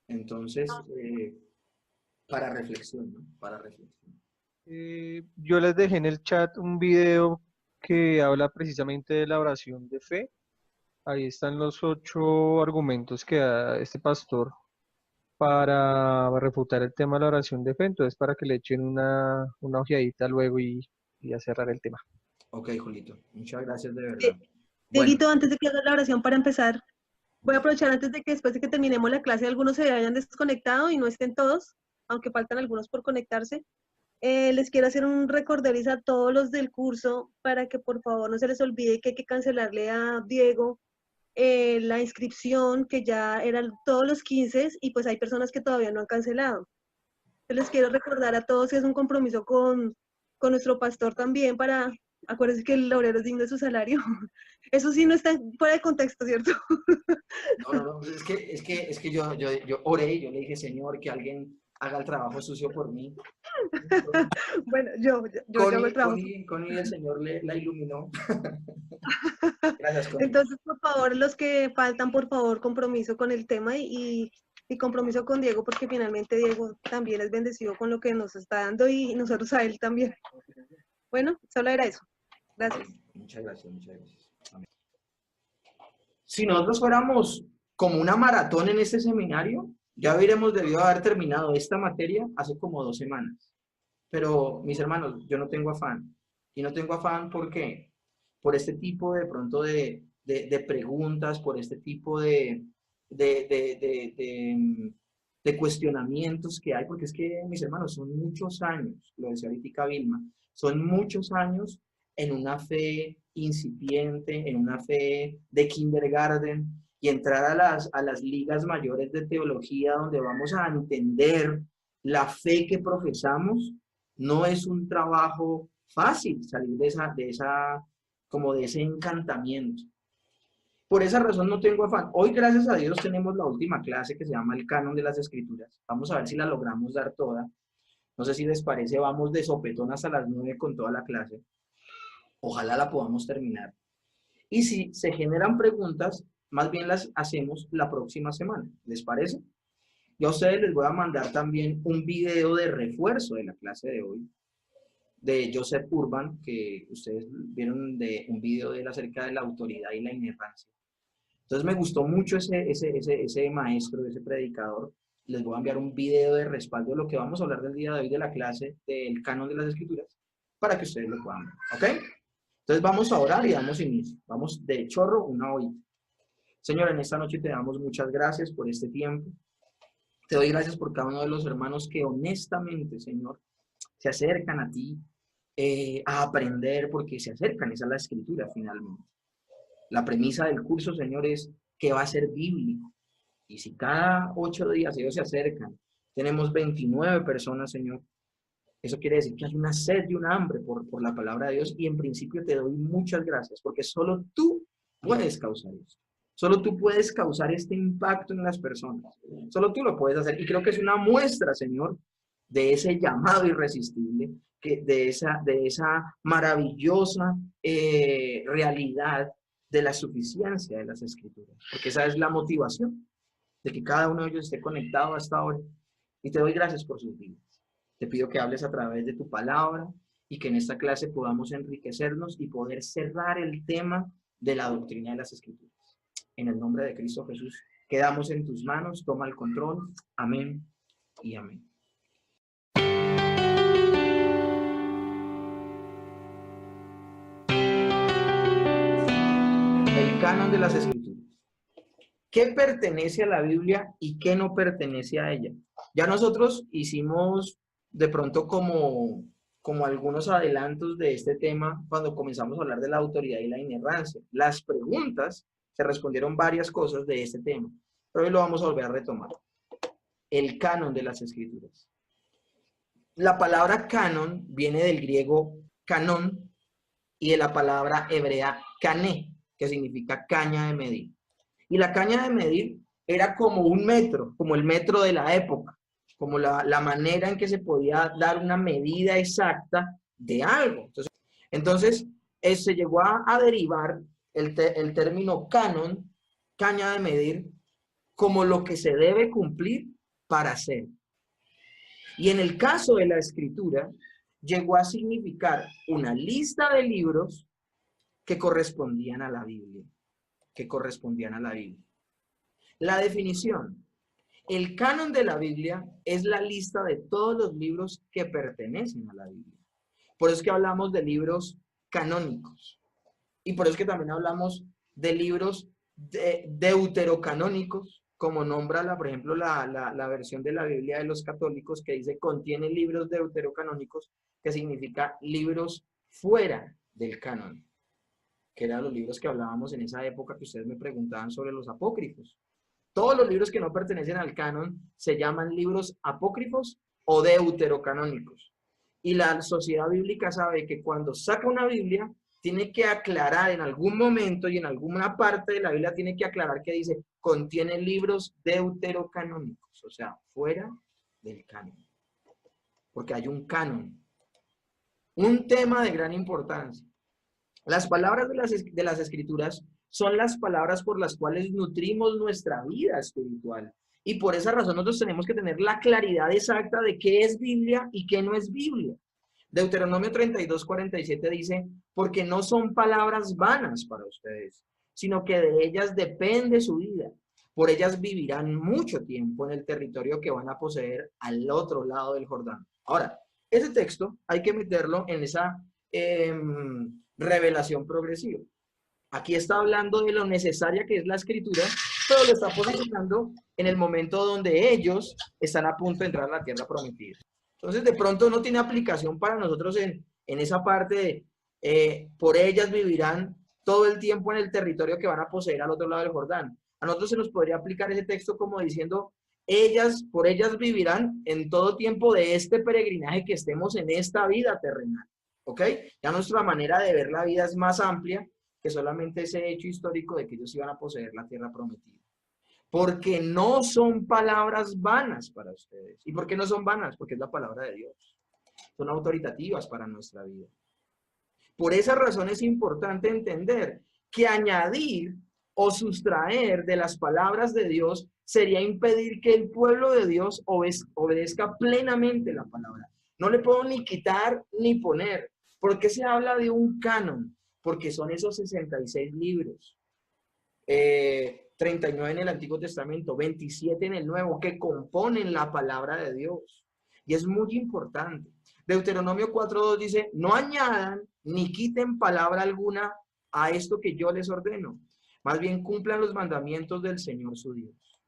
[SPEAKER 2] Entonces, para reflexión, ¿no? Para reflexión.
[SPEAKER 7] Yo les dejé en el chat un video que habla precisamente de la oración de fe. Ahí están los 8 argumentos que da este pastor para refutar el tema de la oración de fe. Entonces, para que le echen una ojeadita luego y a cerrar el tema.
[SPEAKER 2] Ok, Julito. Muchas gracias de verdad.
[SPEAKER 8] Dieguito, antes de que hagas la oración para empezar, voy a aprovechar antes de que después de que terminemos la clase algunos se hayan desconectado y no estén todos, aunque faltan algunos por conectarse. Les quiero hacer un recorderis a todos los del curso para que por favor no se les olvide que hay que cancelarle a Diego la inscripción, que ya eran todos los 15 y pues hay personas que todavía no han cancelado. Entonces les quiero recordar a todos que es un compromiso con nuestro pastor también para, acuérdense que el obrero es digno de su salario. Eso sí no está fuera de contexto, ¿cierto?
[SPEAKER 2] No, es que yo oré y yo le dije, Señor, que alguien haga el trabajo sucio por mí.
[SPEAKER 8] Bueno, yo hago el trabajo.
[SPEAKER 2] Connie el Señor la iluminó. Gracias, Connie.
[SPEAKER 8] Entonces, por favor, los que faltan, por favor, compromiso con el tema y compromiso con Diego, porque finalmente Diego también es bendecido con lo que nos está dando y nosotros a él también. Bueno, solo era eso. Gracias.
[SPEAKER 2] Muchas gracias, muchas gracias. Amén. Si nosotros fuéramos como una maratón en este seminario, ya hubiéramos debido haber terminado esta materia hace como 2 semanas. Pero, mis hermanos, yo no tengo afán. Y no tengo afán porque por este tipo de pronto de preguntas, por este tipo de cuestionamientos que hay, porque es que, mis hermanos, son muchos años, lo decía ahorita Vilma, son muchos años en una fe incipiente, en una fe de kindergarten, y entrar a las ligas mayores de teología, donde vamos a entender la fe que profesamos, no es un trabajo fácil salir de ese encantamiento. Por esa razón no tengo afán. Hoy, gracias a Dios, tenemos la última clase que se llama el Canon de las Escrituras. Vamos a ver si la logramos dar toda. No sé si les parece, vamos de sopetón hasta las 9 con toda la clase. Ojalá la podamos terminar. Y si se generan preguntas, más bien las hacemos la próxima semana. ¿Les parece? Yo a ustedes les voy a mandar también un video de refuerzo de la clase de hoy, de Joseph Urban, que ustedes vieron de un video de él acerca de la autoridad y la inerrancia. Entonces me gustó mucho ese maestro, ese predicador. Les voy a enviar un video de respaldo de lo que vamos a hablar del día de hoy de la clase del Canon de las Escrituras, para que ustedes lo puedan ver. ¿Ok? Entonces vamos a orar y damos inicio. Vamos de chorro una horita. Señor, en esta noche te damos muchas gracias por este tiempo. Te doy gracias por cada uno de los hermanos que honestamente, Señor, se acercan a ti a aprender, porque se acercan, esa es la escritura finalmente. La premisa del curso, Señor, es que va a ser bíblico. Y si cada 8 días ellos se acercan, tenemos 29 personas, Señor, eso quiere decir que hay una sed y un hambre por la palabra de Dios, y en principio te doy muchas gracias, porque solo tú puedes causar eso. Solo tú puedes causar este impacto en las personas. Solo tú lo puedes hacer. Y creo que es una muestra, Señor, de ese llamado irresistible, de esa maravillosa realidad de la suficiencia de las Escrituras. Porque esa es la motivación de que cada uno de ellos esté conectado hasta ahora. Y te doy gracias por sus vidas. Te pido que hables a través de tu palabra y que en esta clase podamos enriquecernos y poder cerrar el tema de la doctrina de las Escrituras. En el nombre de Cristo Jesús, quedamos en tus manos, toma el control. Amén y amén. El canon de las Escrituras. ¿Qué pertenece a la Biblia y qué no pertenece a ella? Ya nosotros hicimos de pronto como algunos adelantos de este tema cuando comenzamos a hablar de la autoridad y la inerrancia. Las preguntas se respondieron varias cosas de este tema, pero hoy lo vamos a volver a retomar. El canon de las Escrituras. La palabra canon viene del griego canón y de la palabra hebrea cané, que significa caña de medir. Y la caña de medir era como un metro, como el metro de la época, como la manera en que se podía dar una medida exacta de algo. Entonces se llegó a derivar el término canon, caña de medir, como lo que se debe cumplir para hacer. Y en el caso de la Escritura, llegó a significar una lista de libros que correspondían a la Biblia. La definición. El canon de la Biblia es la lista de todos los libros que pertenecen a la Biblia. Por eso es que hablamos de libros canónicos. Y por eso es que también hablamos de libros deuterocanónicos, como nombra, por ejemplo, la versión de la Biblia de los católicos que dice contiene libros deuterocanónicos, que significa libros fuera del canon, que eran los libros que hablábamos en esa época que ustedes me preguntaban sobre los apócrifos. Todos los libros que no pertenecen al canon se llaman libros apócrifos o deuterocanónicos. Y la sociedad bíblica sabe que cuando saca una Biblia, tiene que aclarar en algún momento y en alguna parte de la Biblia tiene que aclarar que dice, contiene libros deuterocanónicos, o sea, fuera del canon. Porque hay un canon. Un tema de gran importancia. Las palabras de las Escrituras son las palabras por las cuales nutrimos nuestra vida espiritual. Y por esa razón nosotros tenemos que tener la claridad exacta de qué es Biblia y qué no es Biblia. Deuteronomio 32:47 dice, porque no son palabras vanas para ustedes, sino que de ellas depende su vida. Por ellas vivirán mucho tiempo en el territorio que van a poseer al otro lado del Jordán. Ahora, ese texto hay que meterlo en esa revelación progresiva. Aquí está hablando de lo necesaria que es la Escritura, pero lo está posicionando en el momento donde ellos están a punto de entrar a la tierra prometida. Entonces, de pronto no tiene aplicación para nosotros en esa parte de por ellas vivirán todo el tiempo en el territorio que van a poseer al otro lado del Jordán. A nosotros se nos podría aplicar ese texto como diciendo, por ellas vivirán en todo tiempo de este peregrinaje que estemos en esta vida terrenal. ¿Ok? Ya nuestra manera de ver la vida es más amplia que solamente ese hecho histórico de que ellos iban a poseer la tierra prometida. Porque no son palabras vanas para ustedes. ¿Y por qué no son vanas? Porque es la palabra de Dios. Son autoritativas para nuestra vida. Por esa razón es importante entender que añadir o sustraer de las palabras de Dios sería impedir que el pueblo de Dios obedezca plenamente la palabra. No le puedo ni quitar ni poner. ¿Por qué se habla de un canon? Porque son esos 66 libros. 39 en el Antiguo Testamento, 27 en el Nuevo, que componen la palabra de Dios. Y es muy importante. Deuteronomio 4:2 dice, no añadan ni quiten palabra alguna a esto que yo les ordeno. Más bien cumplan los mandamientos del Señor su Dios.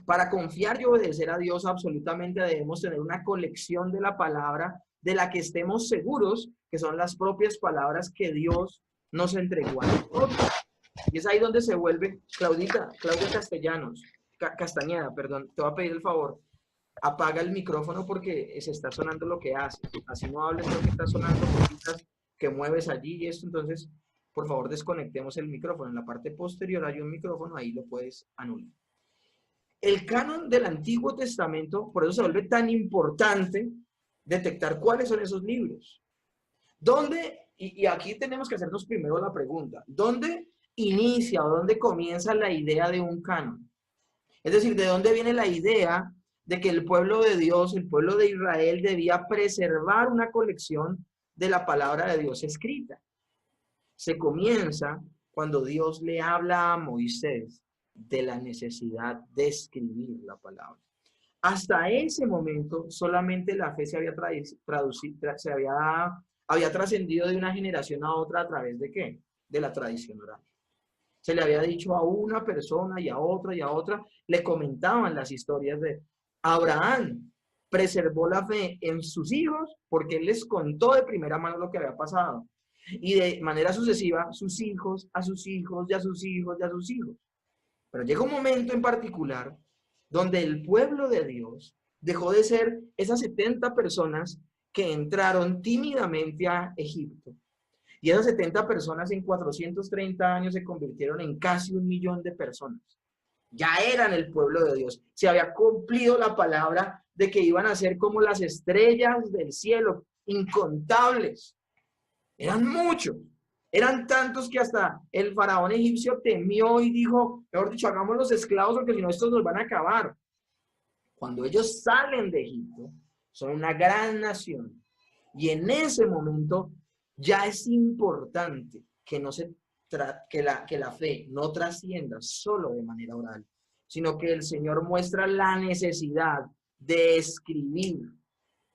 [SPEAKER 2] Para confiar y obedecer a Dios absolutamente debemos tener una colección de la palabra de la que estemos seguros que son las propias palabras que Dios nos entregó a nosotros. Y es ahí donde se vuelve, Claudia Castañeda, perdón, te voy a pedir el favor, apaga el micrófono porque se está sonando lo que haces. Así no hables porque está sonando cositas que mueves allí y esto, entonces, por favor, desconectemos el micrófono. En la parte posterior hay un micrófono, ahí lo puedes anular. El canon del Antiguo Testamento, por eso se vuelve tan importante detectar cuáles son esos libros. ¿Dónde? Y aquí tenemos que hacernos primero la pregunta, ¿dónde inicia o dónde comienza la idea de un canon? Es decir, ¿de dónde viene la idea de que el pueblo de Dios, el pueblo de Israel, debía preservar una colección de la palabra de Dios escrita. Se comienza cuando Dios le habla a Moisés de la necesidad de escribir la palabra. Hasta ese momento solamente la fe se había había trascendido de una generación a otra a través de ¿qué? De la tradición oral. Se le había dicho a una persona y a otra, le comentaban las historias de Abraham. Preservó la fe en sus hijos porque él les contó de primera mano lo que había pasado. Y de manera sucesiva, sus hijos, a sus hijos, y a sus hijos, y a sus hijos. Pero llega un momento en particular donde el pueblo de Dios dejó de ser esas 70 personas que entraron tímidamente a Egipto. Y esas 70 personas en 430 años se convirtieron en casi 1 millón de personas. Ya eran el pueblo de Dios. Se había cumplido la palabra de que iban a ser como las estrellas del cielo, incontables. Eran muchos. Eran tantos que hasta el faraón egipcio temió y dijo, mejor dicho, hagamos los esclavos porque si no estos nos van a acabar. Cuando ellos salen de Egipto, son una gran nación. Y en ese momento ya es importante que, que la fe no trascienda solo de manera oral, sino que el Señor muestra la necesidad de escribir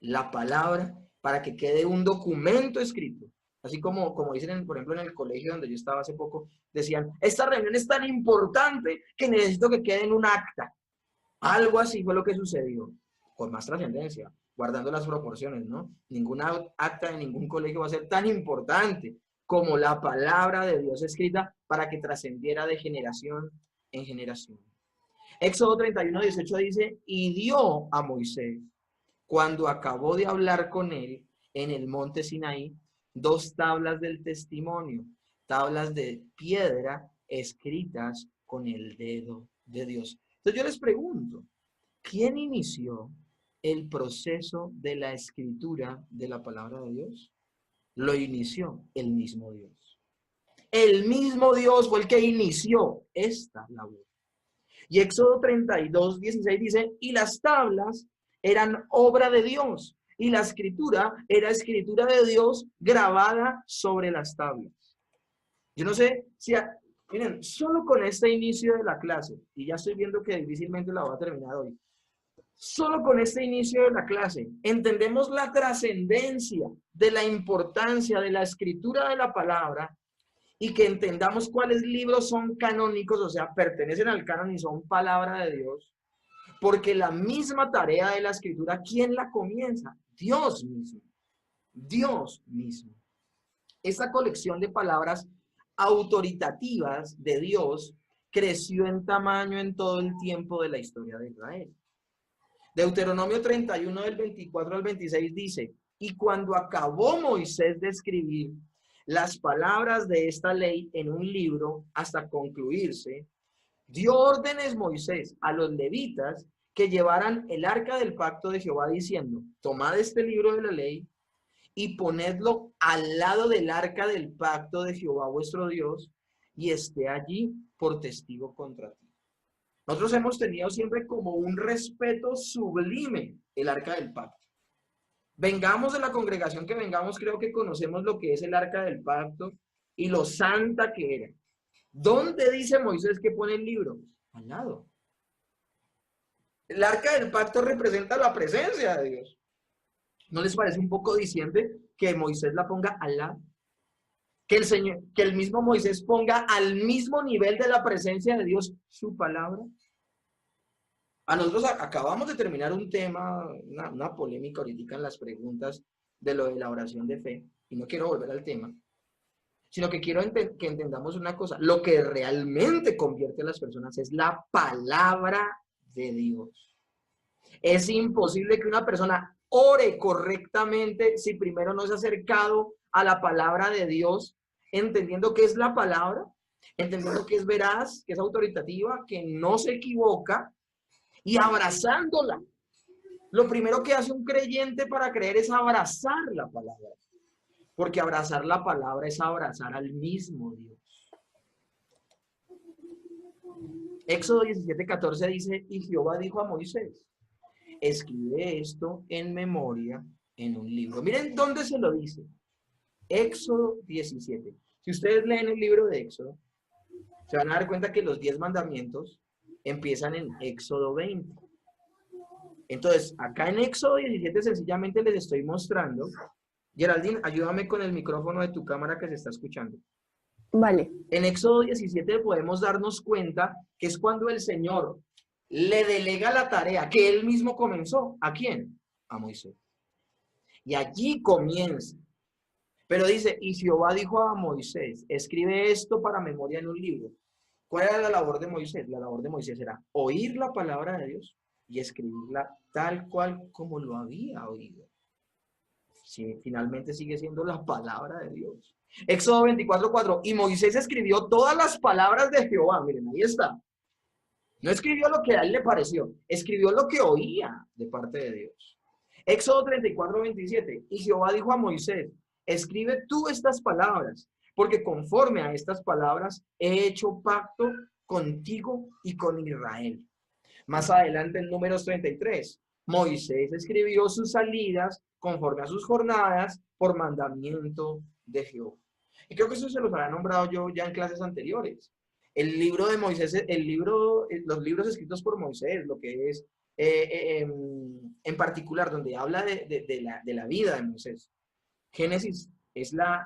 [SPEAKER 2] la palabra para que quede un documento escrito. Así como dicen, por ejemplo, en el colegio donde yo estaba hace poco, decían, esta reunión es tan importante que necesito que quede en un acta. Algo así fue lo que sucedió, con más trascendencia, guardando las proporciones, ¿no? Ninguna acta de ningún colegio va a ser tan importante como la palabra de Dios escrita para que trascendiera de generación en generación. Éxodo 31:18 dice, y dio a Moisés, cuando acabó de hablar con él en el monte Sinaí, 2 tablas del testimonio, tablas de piedra escritas con el dedo de Dios. Entonces yo les pregunto, ¿quién inició el proceso de la escritura de la palabra de Dios? Lo inició el mismo Dios. El mismo Dios fue el que inició esta labor. Y Éxodo 32:16 dice, y las tablas eran obra de Dios, y la escritura era escritura de Dios grabada sobre las tablas. Yo no sé si, miren, solo con este inicio de la clase, y ya estoy viendo que difícilmente la voy a terminar hoy, solo con este inicio de la clase, entendemos la trascendencia de la importancia de la escritura de la palabra y que entendamos cuáles libros son canónicos, o sea, pertenecen al canon y son palabra de Dios, porque la misma tarea de la escritura, ¿quién la comienza? Dios mismo. Dios mismo. Esta colección de palabras autoritativas de Dios creció en tamaño en todo el tiempo de la historia de Israel. Deuteronomio 31 del 24 al 26 dice, y cuando acabó Moisés de escribir las palabras de esta ley en un libro hasta concluirse, dio órdenes Moisés a los levitas que llevaran el arca del pacto de Jehová diciendo, tomad este libro de la ley y ponedlo al lado del arca del pacto de Jehová vuestro Dios y esté allí por testigo contra ti. Nosotros hemos tenido siempre como un respeto sublime el arca del pacto. Vengamos de la congregación que vengamos, creo que conocemos lo que es el arca del pacto y lo santa que era. ¿Dónde dice Moisés que pone el libro? Al lado. El arca del pacto representa la presencia de Dios. ¿No les parece un poco diciente que Moisés la ponga al lado? Que el mismo Moisés ponga al mismo nivel de la presencia de Dios su palabra. A nosotros acabamos de terminar un tema, una polémica ahorita en las preguntas de lo de la oración de fe, y no quiero volver al tema, sino que quiero que entendamos una cosa, lo que realmente convierte a las personas es la palabra de Dios. Es imposible que una persona ore correctamente si primero no se ha acercado a la palabra de Dios, entendiendo que es la palabra, entendiendo que es veraz, que es autoritativa, que no se equivoca, y abrazándola. Lo primero que hace un creyente para creer es abrazar la palabra, porque abrazar la palabra es abrazar al mismo Dios. Éxodo 17:14 dice, y Jehová dijo a Moisés, escribe esto en memoria en un libro. Miren dónde se lo dice. Éxodo 17. Si ustedes leen el libro de Éxodo, se van a dar cuenta que los 10 mandamientos empiezan en Éxodo 20. Entonces, acá en Éxodo 17 sencillamente les estoy mostrando. Geraldine, ayúdame con el micrófono de tu cámara que se está escuchando.
[SPEAKER 9] Vale.
[SPEAKER 2] En Éxodo 17 podemos darnos cuenta que es cuando el Señor le delega la tarea que él mismo comenzó. ¿A quién? A Moisés. Y allí comienza. Pero dice, y Jehová dijo a Moisés, escribe esto para memoria en un libro. ¿Cuál era la labor de Moisés? La labor de Moisés era oír la palabra de Dios y escribirla tal cual como lo había oído. Sí, finalmente sigue siendo la palabra de Dios. Éxodo 24:4. Y Moisés escribió todas las palabras de Jehová. Miren, ahí está. No escribió lo que a él le pareció, escribió lo que oía de parte de Dios. Éxodo 34:27. Y Jehová dijo a Moisés, escribe tú estas palabras, porque conforme a estas palabras he hecho pacto contigo y con Israel. Más adelante en Números 33, Moisés escribió sus salidas conforme a sus jornadas por mandamiento de Jehová. Y creo que eso se los había nombrado yo ya en clases anteriores. El libro de Moisés, los libros escritos por Moisés, lo que es en particular, donde habla de la vida de Moisés. Génesis es la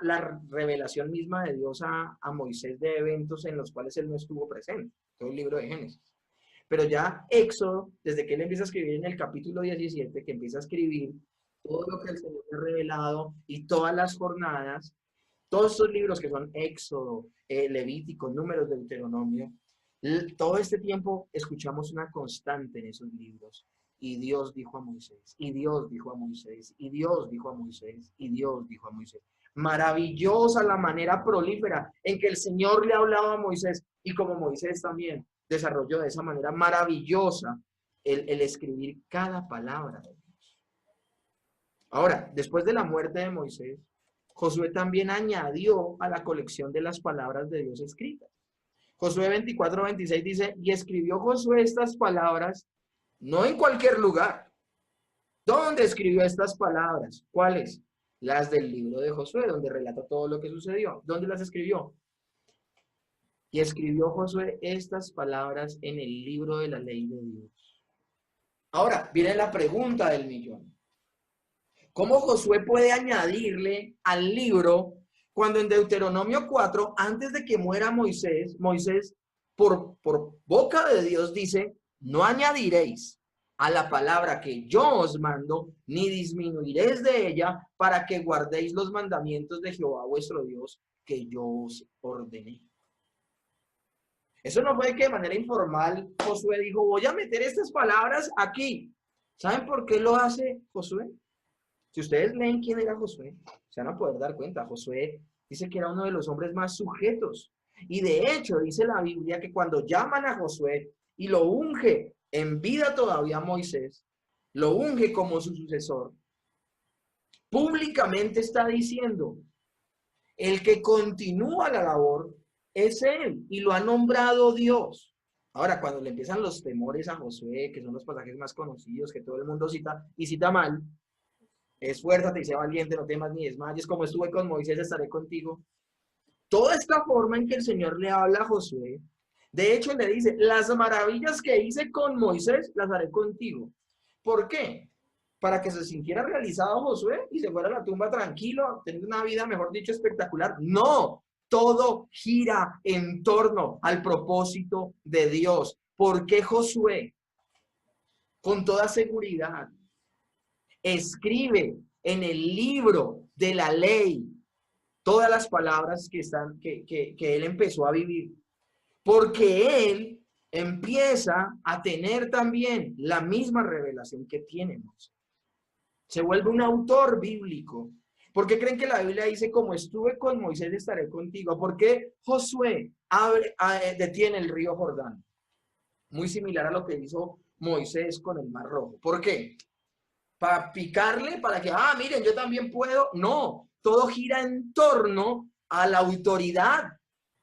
[SPEAKER 2] revelación misma de Dios a Moisés de eventos en los cuales él no estuvo presente. Todo el libro de Génesis. Pero ya Éxodo, desde que él empieza a escribir en el capítulo 17, que empieza a escribir todo lo que el Señor ha revelado y todas las jornadas, todos estos libros que son Éxodo, Levítico, Números, Deuteronomio, todo este tiempo escuchamos una constante en esos libros. Y Dios dijo a Moisés, y Dios dijo a Moisés, y Dios dijo a Moisés, y Dios dijo a Moisés. Maravillosa la manera prolífera en que el Señor le hablaba a Moisés, y como Moisés también desarrolló de esa manera maravillosa el escribir cada palabra de Dios. Ahora, después de la muerte de Moisés, Josué también añadió a la colección de las palabras de Dios escritas. Josué 24:26 dice, y escribió Josué estas palabras, no en cualquier lugar. ¿Dónde escribió estas palabras? ¿Cuáles? Las del libro de Josué, donde relata todo lo que sucedió. ¿Dónde las escribió? Y escribió Josué estas palabras en el libro de la ley de Dios. Ahora, viene la pregunta del millón. ¿Cómo Josué puede añadirle al libro cuando en Deuteronomio 4, antes de que muera Moisés, por boca de Dios dice, no añadiréis a la palabra que yo os mando, ni disminuiréis de ella, para que guardéis los mandamientos de Jehová vuestro Dios, que yo os ordené? Eso no fue que de manera informal Josué dijo, voy a meter estas palabras aquí. ¿Saben por qué lo hace Josué? Si ustedes leen quién era Josué, se van a poder dar cuenta. Josué dice que era uno de los hombres más sujetos. Y de hecho dice la Biblia que cuando llaman a Josué y lo unge en vida todavía Moisés, lo unge como su sucesor, públicamente está diciendo, el que continúa la labor es él y lo ha nombrado Dios. Ahora, cuando le empiezan los temores a Josué, que son los pasajes más conocidos, que todo el mundo cita y cita mal, esfuérzate y sé valiente, no temas ni desmayes, como estuve con Moisés, estaré contigo. Toda esta forma en que el Señor le habla a Josué, de hecho le dice, las maravillas que hice con Moisés, las haré contigo. ¿Por qué? Para que se sintiera realizado Josué y se fuera a la tumba tranquilo, teniendo una vida, mejor dicho, espectacular. No, todo gira en torno al propósito de Dios. ¿Por qué Josué? Con toda seguridad, escribe en el libro de la ley todas las palabras que él empezó a vivir. Porque él empieza a tener también la misma revelación que tiene Moisés. Se vuelve un autor bíblico. ¿Por qué creen que la Biblia dice, como estuve con Moisés, estaré contigo? ¿Por qué Josué detiene el río Jordán? Muy similar a lo que hizo Moisés con el Mar Rojo. ¿Por qué? ¿Para picarle? ¿Para que, miren, yo también puedo? No, todo gira en torno a la autoridad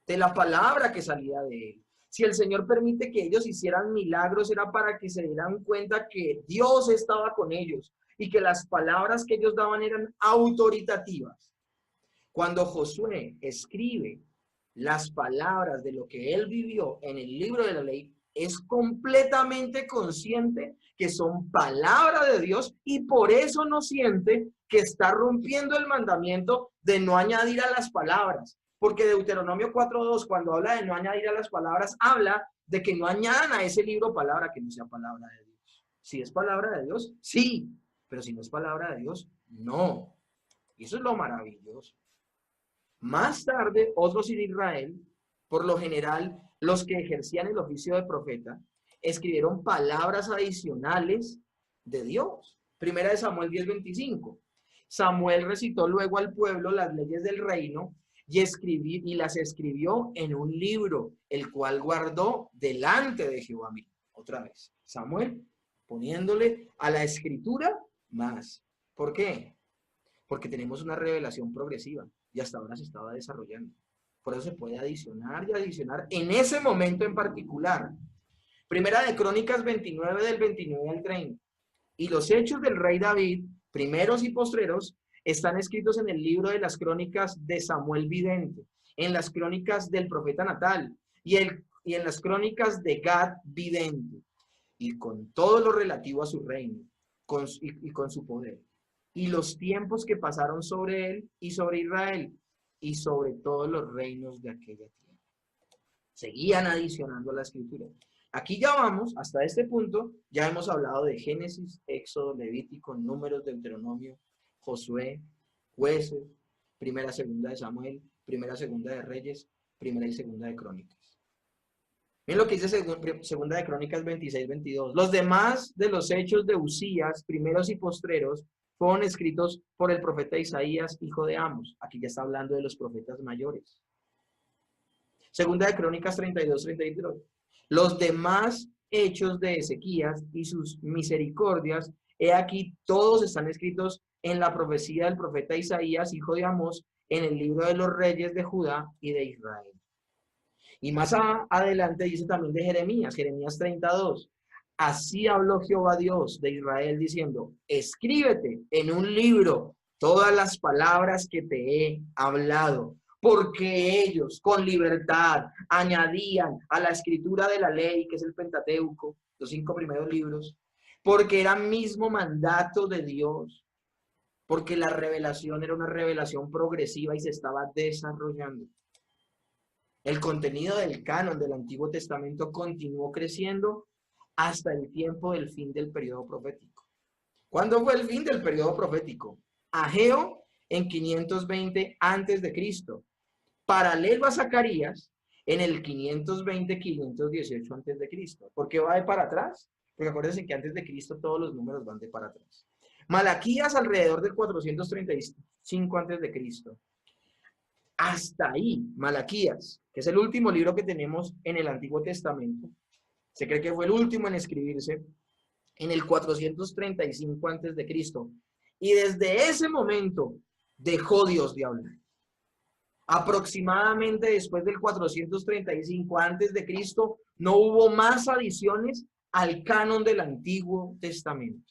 [SPEAKER 2] de la palabra que salía de él. Si el Señor permite que ellos hicieran milagros, era para que se dieran cuenta que Dios estaba con ellos y que las palabras que ellos daban eran autoritativas. Cuando Josué escribe las palabras de lo que él vivió en el libro de la ley, es completamente consciente que son palabra de Dios y por eso no siente que está rompiendo el mandamiento de no añadir a las palabras. Porque Deuteronomio 4:2, cuando habla de no añadir a las palabras, habla de que no añadan a ese libro palabra que no sea palabra de Dios. Si es palabra de Dios, sí, pero si no es palabra de Dios, no. Y eso es lo maravilloso. Más tarde, otros en Israel, por lo general, los que ejercían el oficio de profeta, escribieron palabras adicionales de Dios. Primera de Samuel 10:25. Samuel recitó luego al pueblo las leyes del reino y las escribió en un libro, el cual guardó delante de Jehová. Otra vez, Samuel poniéndole a la escritura más. ¿Por qué? Porque tenemos una revelación progresiva y hasta ahora se estaba desarrollando. Por eso se puede adicionar y adicionar en ese momento en particular. Primera de Crónicas 29, del 29 al 30. Y los hechos del rey David, primeros y postreros, están escritos en el libro de las crónicas de Samuel Vidente, en las crónicas del profeta Natal y en las crónicas de Gad Vidente, y con todo lo relativo a su reino y con su poder, y los tiempos que pasaron sobre él y sobre Israel, y sobre todos los reinos de aquella tierra. Seguían adicionando a la escritura. Aquí ya vamos, hasta este punto, ya hemos hablado de Génesis, Éxodo, Levítico, Números, Deuteronomio, Josué, Jueces, Primera, Segunda de Samuel, Primera, Segunda de Reyes, Primera y Segunda de Crónicas. Miren lo que dice Segunda de Crónicas 26-22. Los demás de los hechos de Usías, primeros y postreros, fueron escritos por el profeta Isaías, hijo de Amos. Aquí ya está hablando de los profetas mayores. Segunda de Crónicas 32-32. Los demás hechos de Ezequías y sus misericordias, he aquí, todos están escritos en la profecía del profeta Isaías, hijo de Amós, en el libro de los reyes de Judá y de Israel. Y más adelante dice también de Jeremías 32. Así habló Jehová Dios de Israel diciendo, escríbete en un libro todas las palabras que te he hablado, porque ellos con libertad añadían a la escritura de la ley, que es el Pentateuco, los 5 primeros libros, porque era mismo mandato de Dios, porque la revelación era una revelación progresiva y se estaba desarrollando. El contenido del canon del Antiguo Testamento continuó creciendo hasta el tiempo del fin del periodo profético. ¿Cuándo fue el fin del periodo profético? Ageo en 520 a.C., paralelo a Zacarías en el 520-518 a.C. ¿Por qué va de para atrás? Porque acuérdense que antes de Cristo todos los números van de para atrás. Malaquías alrededor del 435 a.C. Hasta ahí, Malaquías, que es el último libro que tenemos en el Antiguo Testamento, se cree que fue el último en escribirse en el 435 a.C. Y desde ese momento dejó Dios de hablar. Aproximadamente después del 435 a.C. no hubo más adiciones al canon del Antiguo Testamento.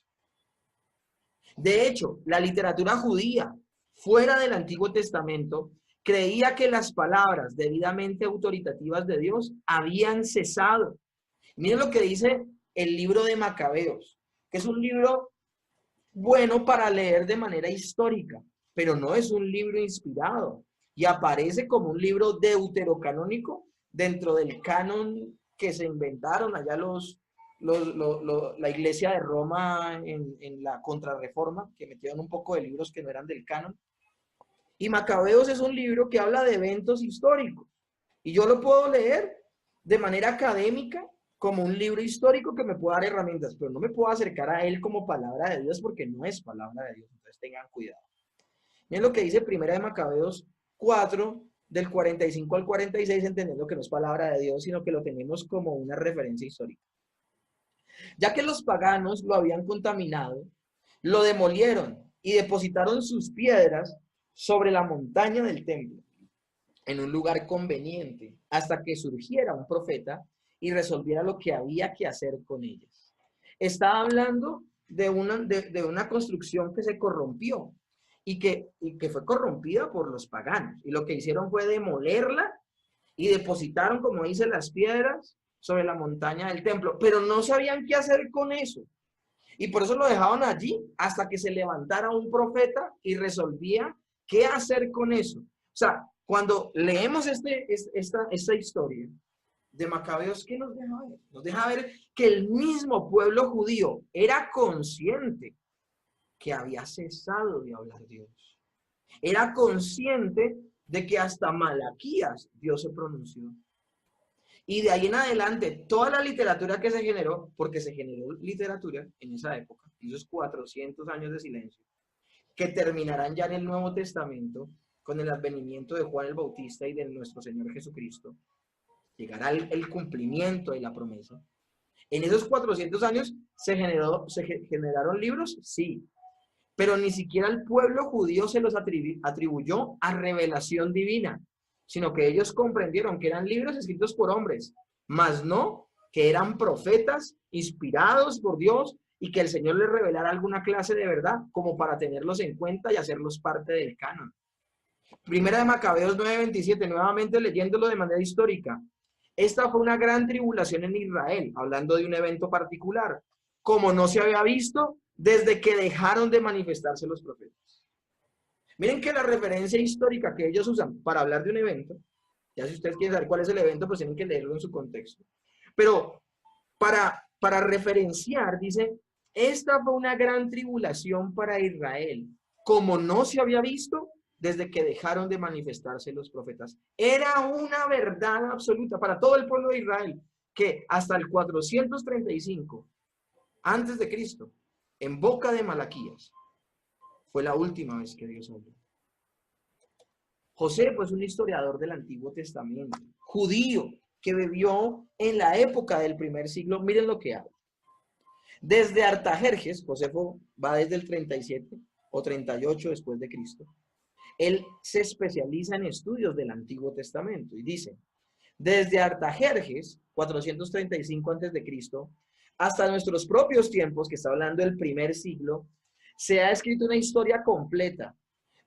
[SPEAKER 2] De hecho, la literatura judía fuera del Antiguo Testamento creía que las palabras debidamente autoritativas de Dios habían cesado. Miren lo que dice el libro de Macabeos, que es un libro bueno para leer de manera histórica, pero no es un libro inspirado y aparece como un libro deuterocanónico dentro del canon que se inventaron allá la iglesia de Roma en la Contrarreforma, que metieron un poco de libros que no eran del canon. Y Macabeos es un libro que habla de eventos históricos. Y yo lo puedo leer de manera académica como un libro histórico que me pueda dar herramientas, pero no me puedo acercar a él como palabra de Dios porque no es palabra de Dios. Entonces tengan cuidado. Miren lo que dice Primera de Macabeos 4, del 45 al 46, entendiendo que no es palabra de Dios, sino que lo tenemos como una referencia histórica. Ya que los paganos lo habían contaminado, lo demolieron y depositaron sus piedras sobre la montaña del templo. en un lugar conveniente hasta que surgiera un profeta y resolviera lo que había que hacer con ellas. Está hablando de una construcción que se corrompió y que fue corrompida por los paganos. Y lo que hicieron fue demolerla y depositaron, como dice, las piedras sobre la montaña del templo, pero no sabían qué hacer con eso. Y por eso lo dejaban allí hasta que se levantara un profeta y resolvía qué hacer con eso. O sea, cuando leemos esta historia de Macabeos, ¿qué nos deja ver? Nos deja ver que el mismo pueblo judío era consciente que había cesado de hablar Dios. Era consciente de que hasta Malaquías Dios se pronunció. Y de ahí en adelante, toda la literatura que se generó, porque se generó literatura en esa época, esos 400 años de silencio, que terminarán ya en el Nuevo Testamento, con el advenimiento de Juan el Bautista y de nuestro Señor Jesucristo, llegará el cumplimiento de la promesa. En esos 400 años se generaron libros, sí, pero ni siquiera el pueblo judío se los atribuyó a revelación divina, sino que ellos comprendieron que eran libros escritos por hombres, mas no que eran profetas inspirados por Dios y que el Señor les revelara alguna clase de verdad como para tenerlos en cuenta y hacerlos parte del canon. Primera de Macabeos 9:27, nuevamente leyéndolo de manera histórica. Esta fue una gran tribulación en Israel, hablando de un evento particular, como no se había visto desde que dejaron de manifestarse los profetas. Miren que la referencia histórica que ellos usan para hablar de un evento, ya si ustedes quieren saber cuál es el evento, pues tienen que leerlo en su contexto. Pero para referenciar, dice, esta fue una gran tribulación para Israel, como no se había visto desde que dejaron de manifestarse los profetas. Era una verdad absoluta para todo el pueblo de Israel, que hasta el 435 antes de Cristo, en boca de Malaquías, fue la última vez que Dios habló. José, pues, un historiador del Antiguo Testamento, judío, que vivió en la época del primer siglo. Miren lo que habla. Desde Artajerjes, Josefo va desde el 37 o 38 después de Cristo. Él se especializa en estudios del Antiguo Testamento y dice, desde Artajerjes, 435 antes de Cristo, hasta nuestros propios tiempos, que está hablando del primer siglo, se ha escrito una historia completa,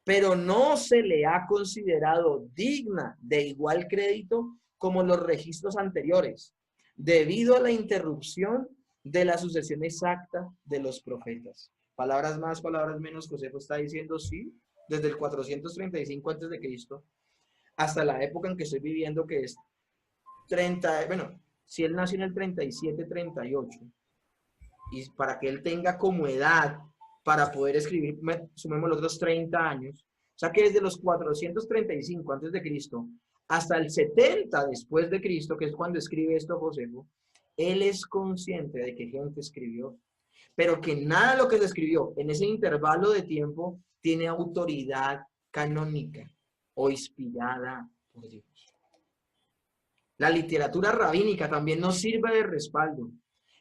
[SPEAKER 2] pero no se le ha considerado digna de igual crédito como los registros anteriores, debido a la interrupción de la sucesión exacta de los profetas. Palabras más, palabras menos, Josefo está diciendo, sí, desde el 435 antes de Cristo hasta la época en que estoy viviendo, que es 30, bueno, si él nació en el 37, 38, y para que él tenga como edad para poder escribir, sumemos los otros 30 años, o sea que desde los 435 antes de Cristo hasta el 70 después de Cristo, que es cuando escribe esto Josefo, él es consciente de que gente escribió, pero que nada de lo que se escribió en ese intervalo de tiempo tiene autoridad canónica o inspirada por Dios. La literatura rabínica también nos sirve de respaldo.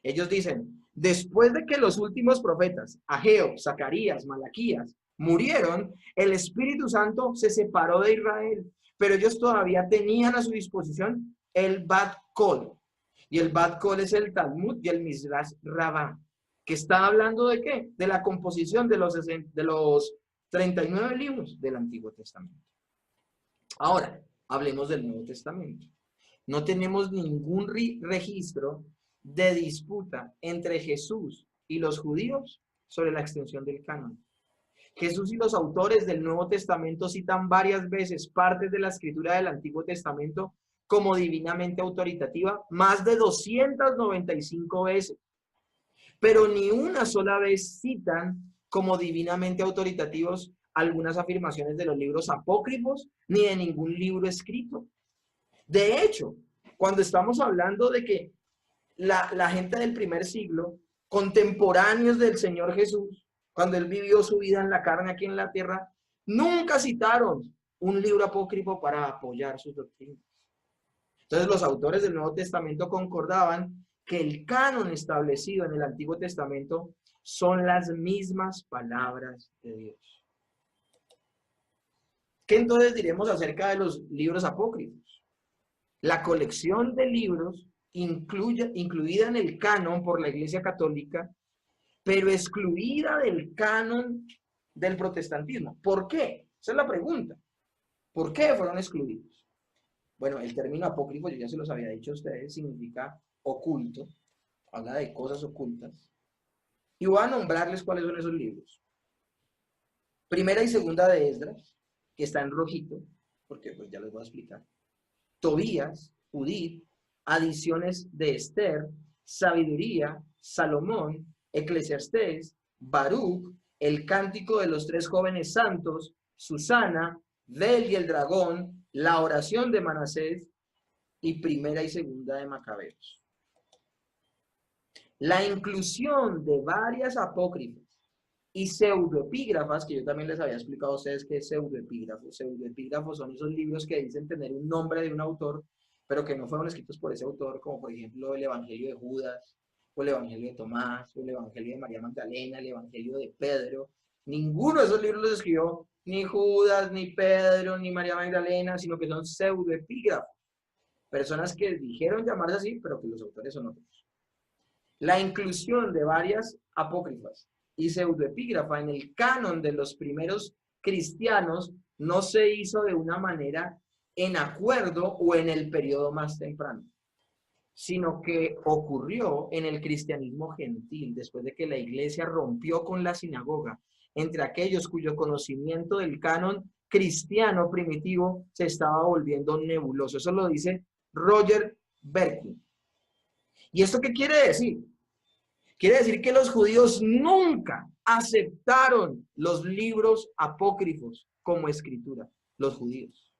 [SPEAKER 2] Ellos dicen, después de que los últimos profetas, Ageo, Zacarías, Malaquías, murieron, el Espíritu Santo se separó de Israel, pero ellos todavía tenían a su disposición el Bat Kol. Y el Bat Kol es el Talmud y el Midrash Rabbah, que está hablando de ¿qué? De la composición de los 39 libros del Antiguo Testamento. Ahora, hablemos del Nuevo Testamento. No tenemos ningún registro de disputa entre Jesús y los judíos sobre la extensión del canon. Jesús y los autores del Nuevo Testamento citan varias veces partes de la escritura del Antiguo Testamento como divinamente autoritativa, más de 295 veces. Pero ni una sola vez citan como divinamente autoritativos algunas afirmaciones de los libros apócrifos ni de ningún libro escrito. De hecho, cuando estamos hablando de que la gente del primer siglo, contemporáneos del Señor Jesús, cuando él vivió su vida en la carne aquí en la tierra, nunca citaron un libro apócrifo para apoyar sus doctrinas. Entonces los autores del Nuevo Testamento concordaban que el canon establecido en el Antiguo Testamento son las mismas palabras de Dios. ¿Qué entonces diremos acerca de los libros apócrifos? La colección de libros incluida en el canon por la Iglesia Católica, pero excluida del canon del protestantismo. ¿Por qué? Esa es la pregunta. ¿Por qué fueron excluidos? Bueno, el término apócrifo, yo ya se los había dicho a ustedes, significa oculto, habla de cosas ocultas. Y voy a nombrarles cuáles son esos libros. Primera y segunda de Esdras, que está en rojito, porque pues ya les voy a explicar. Tobías, Judith, adiciones de Esther, Sabiduría, Salomón, Eclesiastés, Baruch, el cántico de los tres jóvenes santos, Susana, Bel y el dragón, la oración de Manasés y primera y segunda de Macabeos. La inclusión de varias apócrifas y pseudoepígrafas, que yo también les había explicado a ustedes qué es pseudoepígrafo. Pseudoepígrafos son esos libros que dicen tener un nombre de un autor, pero que no fueron escritos por ese autor, como por ejemplo el Evangelio de Judas, o el Evangelio de Tomás, o el Evangelio de María Magdalena, el Evangelio de Pedro. Ninguno de esos libros los escribió ni Judas, ni Pedro, ni María Magdalena, sino que son pseudoepígrafos. Personas que dijeron llamarse así, pero que los autores son otros. La inclusión de varias apócrifas y pseudoepígrafa en el canon de los primeros cristianos no se hizo de una manera en acuerdo o en el periodo más temprano, sino que ocurrió en el cristianismo gentil, después de que la iglesia rompió con la sinagoga, entre aquellos cuyo conocimiento del canon cristiano primitivo se estaba volviendo nebuloso. Eso lo dice Roger Berkun. ¿Y esto qué quiere decir? Quiere decir que los judíos nunca aceptaron los libros apócrifos como escritura. Los judíos.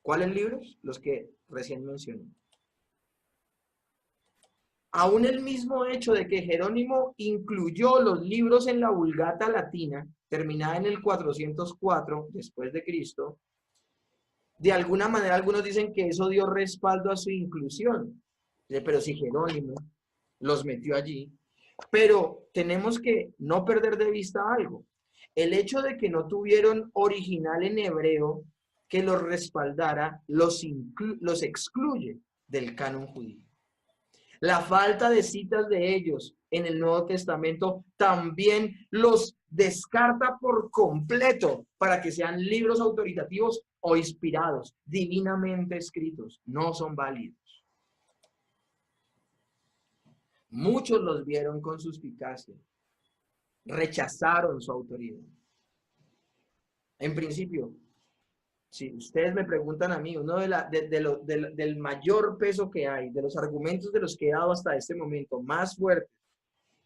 [SPEAKER 2] ¿Cuáles libros? Los que recién mencioné. Aún el mismo hecho de que Jerónimo incluyó los libros en la Vulgata latina, terminada en el 404 después de Cristo, de alguna manera algunos dicen que eso dio respaldo a su inclusión. Pero si Jerónimo los metió allí. Pero tenemos que no perder de vista algo. El hecho de que no tuvieron original en hebreo que los respaldara, los excluye del canon judío. La falta de citas de ellos en el Nuevo Testamento también los descarta por completo para que sean libros autoritativos o inspirados, divinamente escritos. No son válidos. Muchos los vieron con suspicacia, rechazaron su autoridad. En principio, si ustedes me preguntan a mí, uno del mayor peso que hay, de los argumentos de los que he dado hasta este momento, más fuertes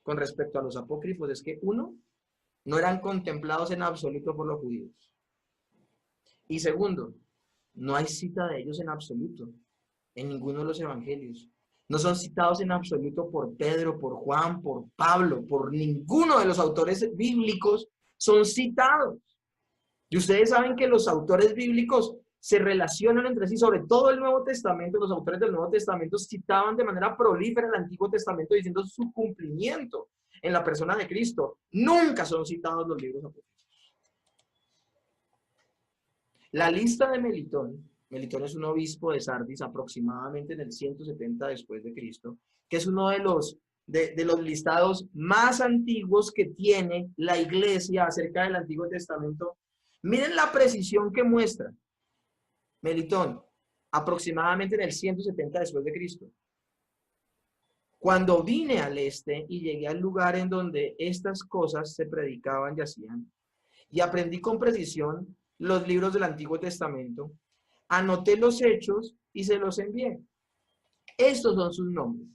[SPEAKER 2] con respecto a los apócrifos, es que uno, no eran contemplados en absoluto por los judíos. Y segundo, no hay cita de ellos en absoluto en ninguno de los evangelios. No son citados en absoluto por Pedro, por Juan, por Pablo, por ninguno de los autores bíblicos son citados. Y ustedes saben que los autores bíblicos se relacionan entre sí, sobre todo el Nuevo Testamento. Los autores del Nuevo Testamento citaban de manera prolífera el Antiguo Testamento diciendo su cumplimiento en la persona de Cristo. Nunca son citados los libros apócrifos. La lista de Melitón. Melitón es un obispo de Sardis aproximadamente en el 170 después de Cristo, que es uno de los listados más antiguos que tiene la iglesia acerca del Antiguo Testamento. Miren la precisión que muestra Melitón, aproximadamente en el 170 después de Cristo. Cuando vine al este y llegué al lugar en donde estas cosas se predicaban y hacían, y aprendí con precisión los libros del Antiguo Testamento, anoté los hechos y se los envié. Estos son sus nombres.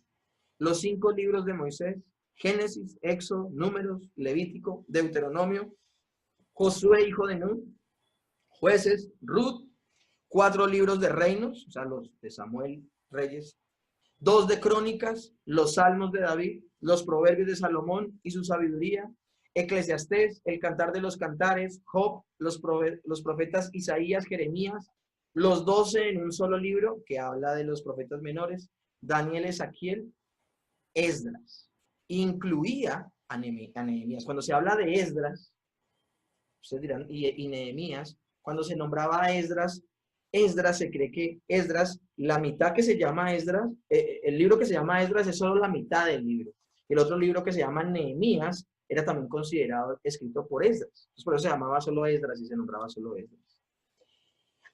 [SPEAKER 2] Los 5 libros de Moisés: Génesis, Éxodo, Números, Levítico, Deuteronomio, Josué, hijo de Nun, Jueces, Ruth, 4 libros de reinos, o sea, los de Samuel, Reyes, 2 de crónicas, los salmos de David, los proverbios de Salomón y su sabiduría, Eclesiastés, el cantar de los cantares, Job, los profetas Isaías, Jeremías, los 12 en un solo libro, que habla de los profetas menores, Daniel, Ezequiel, Esdras. Incluía a Nehemías. Cuando se habla de Esdras, ustedes dirán, y Nehemías, cuando se nombraba a Esdras, Esdras se cree que Esdras, la mitad que se llama Esdras, el libro que se llama Esdras es solo la mitad del libro. El otro libro que se llama Nehemías era también considerado escrito por Esdras. Entonces, por eso se llamaba solo Esdras y se nombraba solo Esdras.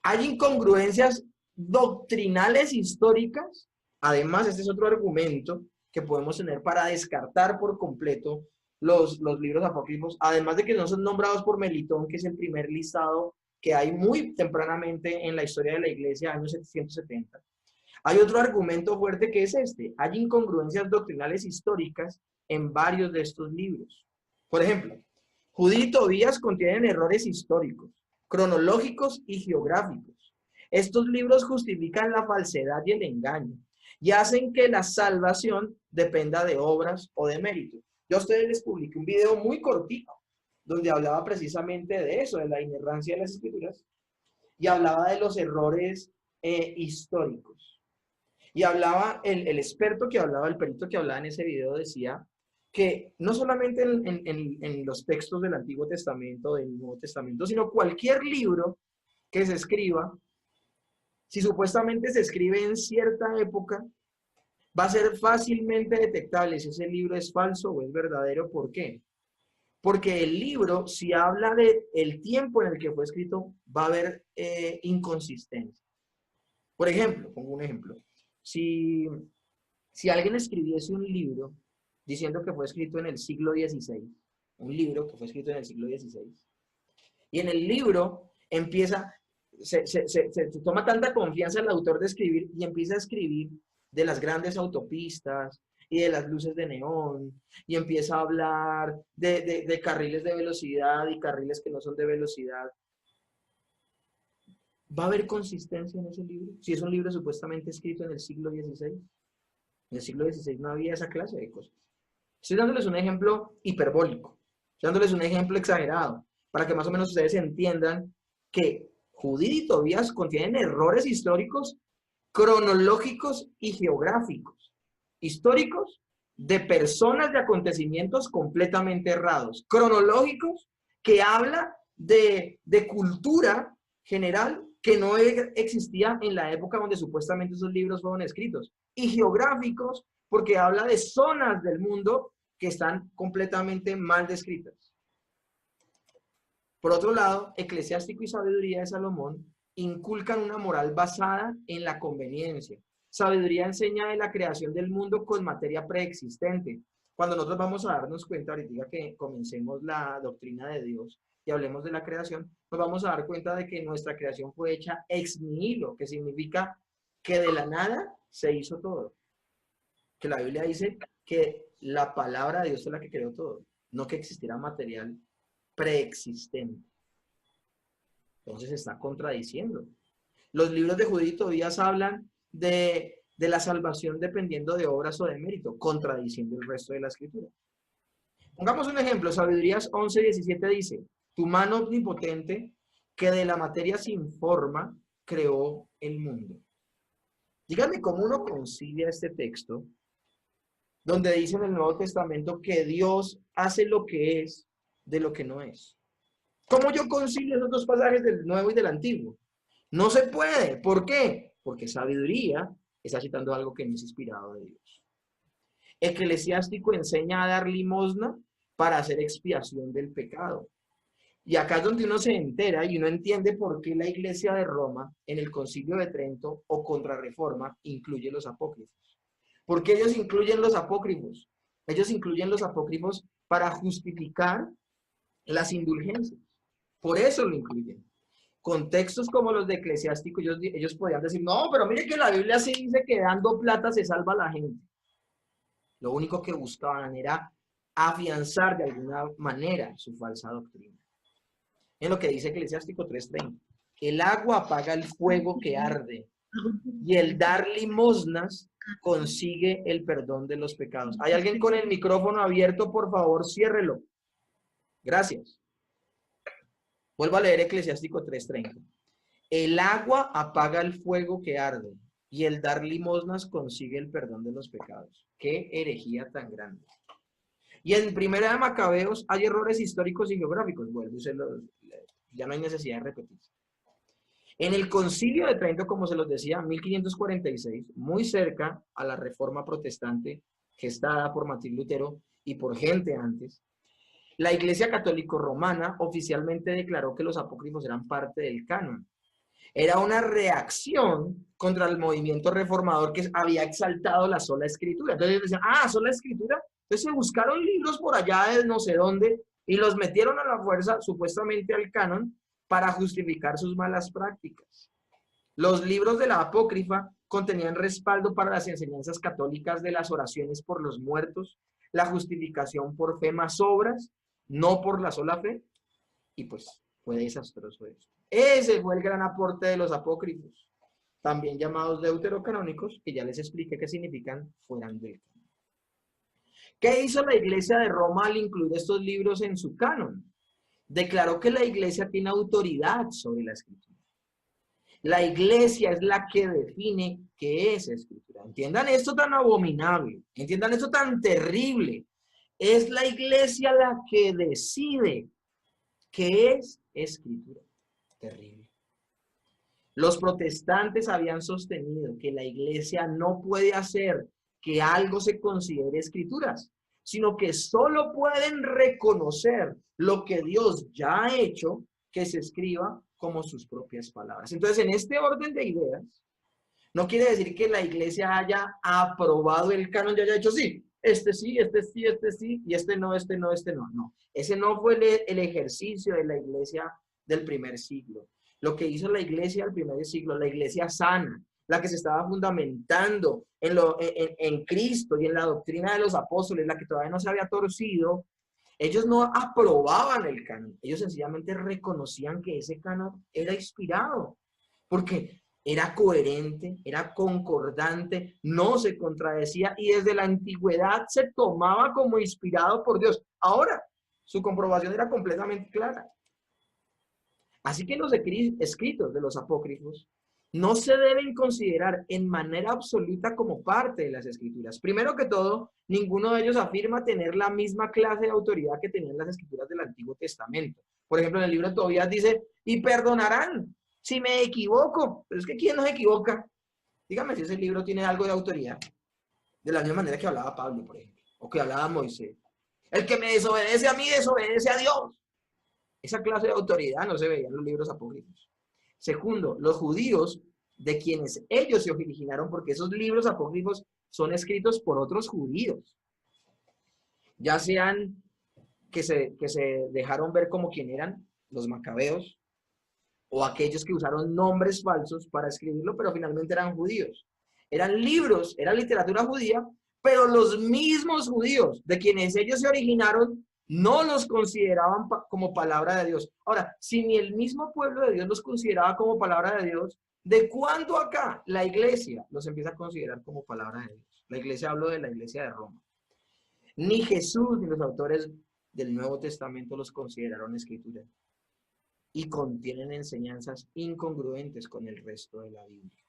[SPEAKER 2] Hay incongruencias doctrinales históricas. Además, este es otro argumento que podemos tener para descartar por completo los libros apócrifos, además de que no son nombrados por Melitón, que es el primer listado que hay muy tempranamente en la historia de la iglesia, años 770. Hay otro argumento fuerte que es este: hay incongruencias doctrinales históricas en varios de estos libros. Por ejemplo, Judith y Tobías contienen errores históricos, cronológicos y geográficos. Estos libros justifican la falsedad y el engaño y hacen que la salvación dependa de obras o de méritos. Yo a ustedes les publiqué un video muy cortito donde hablaba precisamente de eso, de la inerrancia de las escrituras, y hablaba de los errores históricos. Y hablaba, el experto que hablaba, el perito que hablaba en ese video decía que no solamente en los textos del Antiguo Testamento, del Nuevo Testamento, sino cualquier libro que se escriba, si supuestamente se escribe en cierta época, va a ser fácilmente detectable si ese libro es falso o es verdadero. ¿Por qué? Porque el libro, si habla del tiempo en el que fue escrito, va a haber inconsistencia. Por ejemplo, pongo un ejemplo. Si alguien escribiese un libro diciendo que fue escrito en el siglo XVI, un libro que fue escrito en el siglo XVI, y en el libro empieza, se toma tanta confianza el autor de escribir y empieza a escribir de las grandes autopistas y de las luces de neón, y empieza a hablar de carriles de velocidad y carriles que no son de velocidad. ¿Va a haber consistencia en ese libro? Si es un libro supuestamente escrito en el siglo XVI. En el siglo XVI no había esa clase de cosas. Estoy dándoles un ejemplo hiperbólico, estoy dándoles un ejemplo exagerado, para que más o menos ustedes entiendan que Judith y Tobías contienen errores históricos, cronológicos y geográficos. Históricos, de personas, de acontecimientos completamente errados. Cronológicos, que habla de cultura general que no existía en la época donde supuestamente esos libros fueron escritos. Y geográficos, porque habla de zonas del mundo que están completamente mal descritas. Por otro lado, Eclesiástico y Sabiduría de Salomón inculcan una moral basada en la conveniencia. Sabiduría enseña de la creación del mundo con materia preexistente. Cuando nosotros vamos a darnos cuenta, ahorita que comencemos la doctrina de Dios y hablemos de la creación, nos vamos a dar cuenta de que nuestra creación fue hecha ex nihilo, que significa que de la nada se hizo todo. Que la Biblia dice que la palabra de Dios es la que creó todo, no que existiera material preexistente. Entonces se está contradiciendo. Los libros de Judith y Tobías hablan de la salvación dependiendo de obras o de mérito, contradiciendo el resto de la escritura. Pongamos un ejemplo. Sabidurías 11:17 dice: tu mano omnipotente, que de la materia sin forma, creó el mundo. Díganme cómo uno concilia este texto, donde dice en el Nuevo Testamento que Dios hace lo que es de lo que no es. ¿Cómo yo concilio esos dos pasajes del Nuevo y del Antiguo? No se puede. ¿Por qué? Porque sabiduría está citando algo que no es inspirado de Dios. Eclesiástico enseña a dar limosna para hacer expiación del pecado. Y acá es donde uno se entera y uno entiende por qué la Iglesia de Roma, en el Concilio de Trento o Contrarreforma, incluye los apócrifos. ¿Por qué ellos incluyen los apócrifos? Ellos incluyen los apócrifos para justificar las indulgencias. Por eso lo incluyen. Con textos como los de Eclesiástico, ellos podían decir: no, pero mire que la Biblia sí dice que dando plata se salva a la gente. Lo único que buscaban era afianzar de alguna manera su falsa doctrina. En lo que dice Eclesiástico 3:30. El agua apaga el fuego que arde, y el dar limosnas consigue el perdón de los pecados. ¿Hay alguien con el micrófono abierto? Por favor, ciérrelo. Gracias. Vuelvo a leer Eclesiástico 3:30. El agua apaga el fuego que arde, y el dar limosnas consigue el perdón de los pecados. ¡Qué herejía tan grande! Y en Primera de Macabeos hay errores históricos y geográficos. Vuelvo, ya no hay necesidad de repetir. En el Concilio de Trento, como se los decía, 1546, muy cerca a la Reforma Protestante gestada por Martín Lutero y por gente antes, la Iglesia Católica Romana oficialmente declaró que los apócrifos eran parte del canon. Era una reacción contra el movimiento reformador que había exaltado la sola escritura. Entonces ellos decían, sola escritura. Entonces se buscaron libros por allá de no sé dónde y los metieron a la fuerza, supuestamente al canon, para justificar sus malas prácticas. Los libros de la apócrifa contenían respaldo para las enseñanzas católicas de las oraciones por los muertos, la justificación por fe más obras, no por la sola fe, y pues fue desastroso eso. Ese fue el gran aporte de los apócrifos, también llamados deuterocanónicos, que ya les expliqué qué significan fuera del canon. ¿Qué hizo la Iglesia de Roma al incluir estos libros en su canon? Declaró que la Iglesia tiene autoridad sobre la Escritura. La Iglesia es la que define qué es Escritura. Entiendan esto tan abominable, entiendan esto tan terrible. Es la Iglesia la que decide qué es Escritura. Terrible. Los protestantes habían sostenido que la Iglesia no puede hacer que algo se considere Escrituras, sino que solo pueden reconocer lo que Dios ya ha hecho, que se escriba como sus propias palabras. Entonces, en este orden de ideas, no quiere decir que la Iglesia haya aprobado el canon y haya dicho sí, este sí, este sí, este sí, y este no, este no, este no. No, ese no fue el ejercicio de la Iglesia del primer siglo. Lo que hizo la Iglesia del primer siglo, la Iglesia sana, la que se estaba fundamentando en Cristo y en la doctrina de los apóstoles, la que todavía no se había torcido, ellos no aprobaban el canon, ellos sencillamente reconocían que ese canon era inspirado, porque era coherente, era concordante, no se contradecía y desde la antigüedad se tomaba como inspirado por Dios. Ahora, su comprobación era completamente clara. Así que los escritos de los apócrifos no se deben considerar en manera absoluta como parte de las Escrituras. Primero que todo, ninguno de ellos afirma tener la misma clase de autoridad que tenían las Escrituras del Antiguo Testamento. Por ejemplo, en el libro de Tobías dice, y perdonarán si me equivoco. Pero es que ¿quién no se equivoca? Dígame si ese libro tiene algo de autoridad. De la misma manera que hablaba Pablo, por ejemplo, o que hablaba Moisés. El que me desobedece a mí, desobedece a Dios. Esa clase de autoridad no se veía en los libros apócrifos. Segundo, los judíos, de quienes ellos se originaron, porque esos libros apócrifos son escritos por otros judíos, ya sean que se dejaron ver como quien eran, los macabeos, o aquellos que usaron nombres falsos para escribirlo, pero finalmente eran judíos. Eran libros, era literatura judía, pero los mismos judíos, de quienes ellos se originaron, no los consideraban como palabra de Dios. Ahora, si ni el mismo pueblo de Dios los consideraba como palabra de Dios, ¿de cuándo acá la Iglesia los empieza a considerar como palabra de Dios? La Iglesia, hablo de la Iglesia de Roma. Ni Jesús ni los autores del Nuevo Testamento los consideraron escritura y contienen enseñanzas incongruentes con el resto de la Biblia.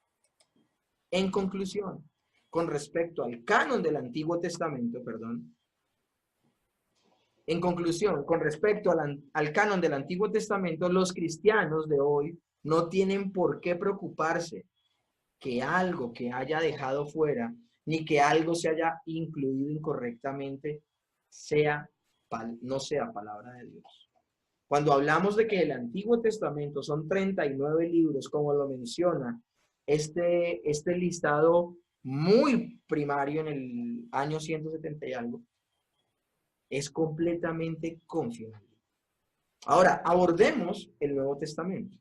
[SPEAKER 2] En conclusión, con respecto al canon del Antiguo Testamento, al canon del Antiguo Testamento, los cristianos de hoy no tienen por qué preocuparse que algo que haya dejado fuera, ni que algo se haya incluido incorrectamente, no sea palabra de Dios. Cuando hablamos de que el Antiguo Testamento son 39 libros, como lo menciona este listado muy primario en el año 170 y algo, es completamente confiable. Ahora, abordemos el Nuevo Testamento.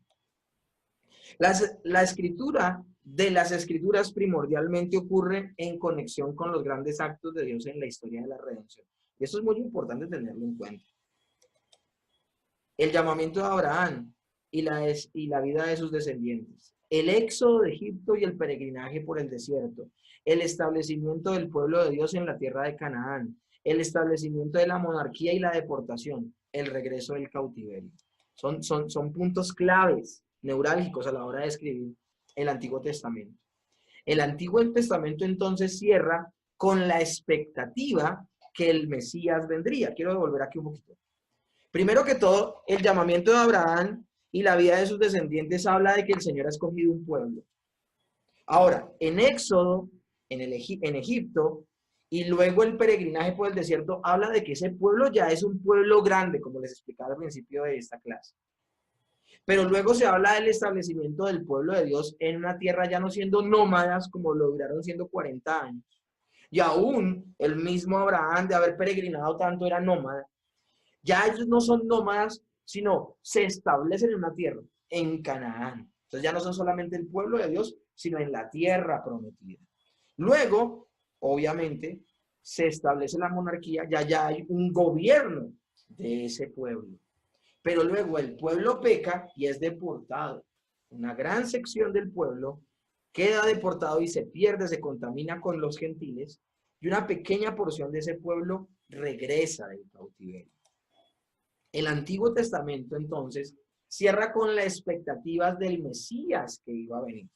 [SPEAKER 2] La escritura de las Escrituras primordialmente ocurre en conexión con los grandes actos de Dios en la historia de la redención. Y eso es muy importante tenerlo en cuenta. El llamamiento de Abraham y la vida de sus descendientes, el éxodo de Egipto y el peregrinaje por el desierto, el establecimiento del pueblo de Dios en la tierra de Canaán, el establecimiento de la monarquía y la deportación, el regreso del cautiverio. Son puntos claves, neurálgicos a la hora de escribir el Antiguo Testamento. El Antiguo Testamento entonces cierra con la expectativa que el Mesías vendría. Quiero devolver aquí un poquito. Primero que todo, el llamamiento de Abraham y la vida de sus descendientes habla de que el Señor ha escogido un pueblo. Ahora, en Éxodo, en Egipto, y luego el peregrinaje por el desierto, habla de que ese pueblo ya es un pueblo grande, como les explicaba al principio de esta clase. Pero luego se habla del establecimiento del pueblo de Dios en una tierra ya no siendo nómadas, como lo duraron siendo 40 años. Y aún el mismo Abraham, de haber peregrinado tanto, era nómada. Ya ellos no son nómadas, sino se establecen en una tierra, en Canaán. Entonces ya no son solamente el pueblo de Dios, sino en la tierra prometida. Luego, obviamente, se establece la monarquía, ya hay un gobierno de ese pueblo. Pero luego el pueblo peca y es deportado. Una gran sección del pueblo queda deportado y se pierde, se contamina con los gentiles, y una pequeña porción de ese pueblo regresa del cautiverio. El Antiguo Testamento, entonces, cierra con las expectativas del Mesías que iba a venir.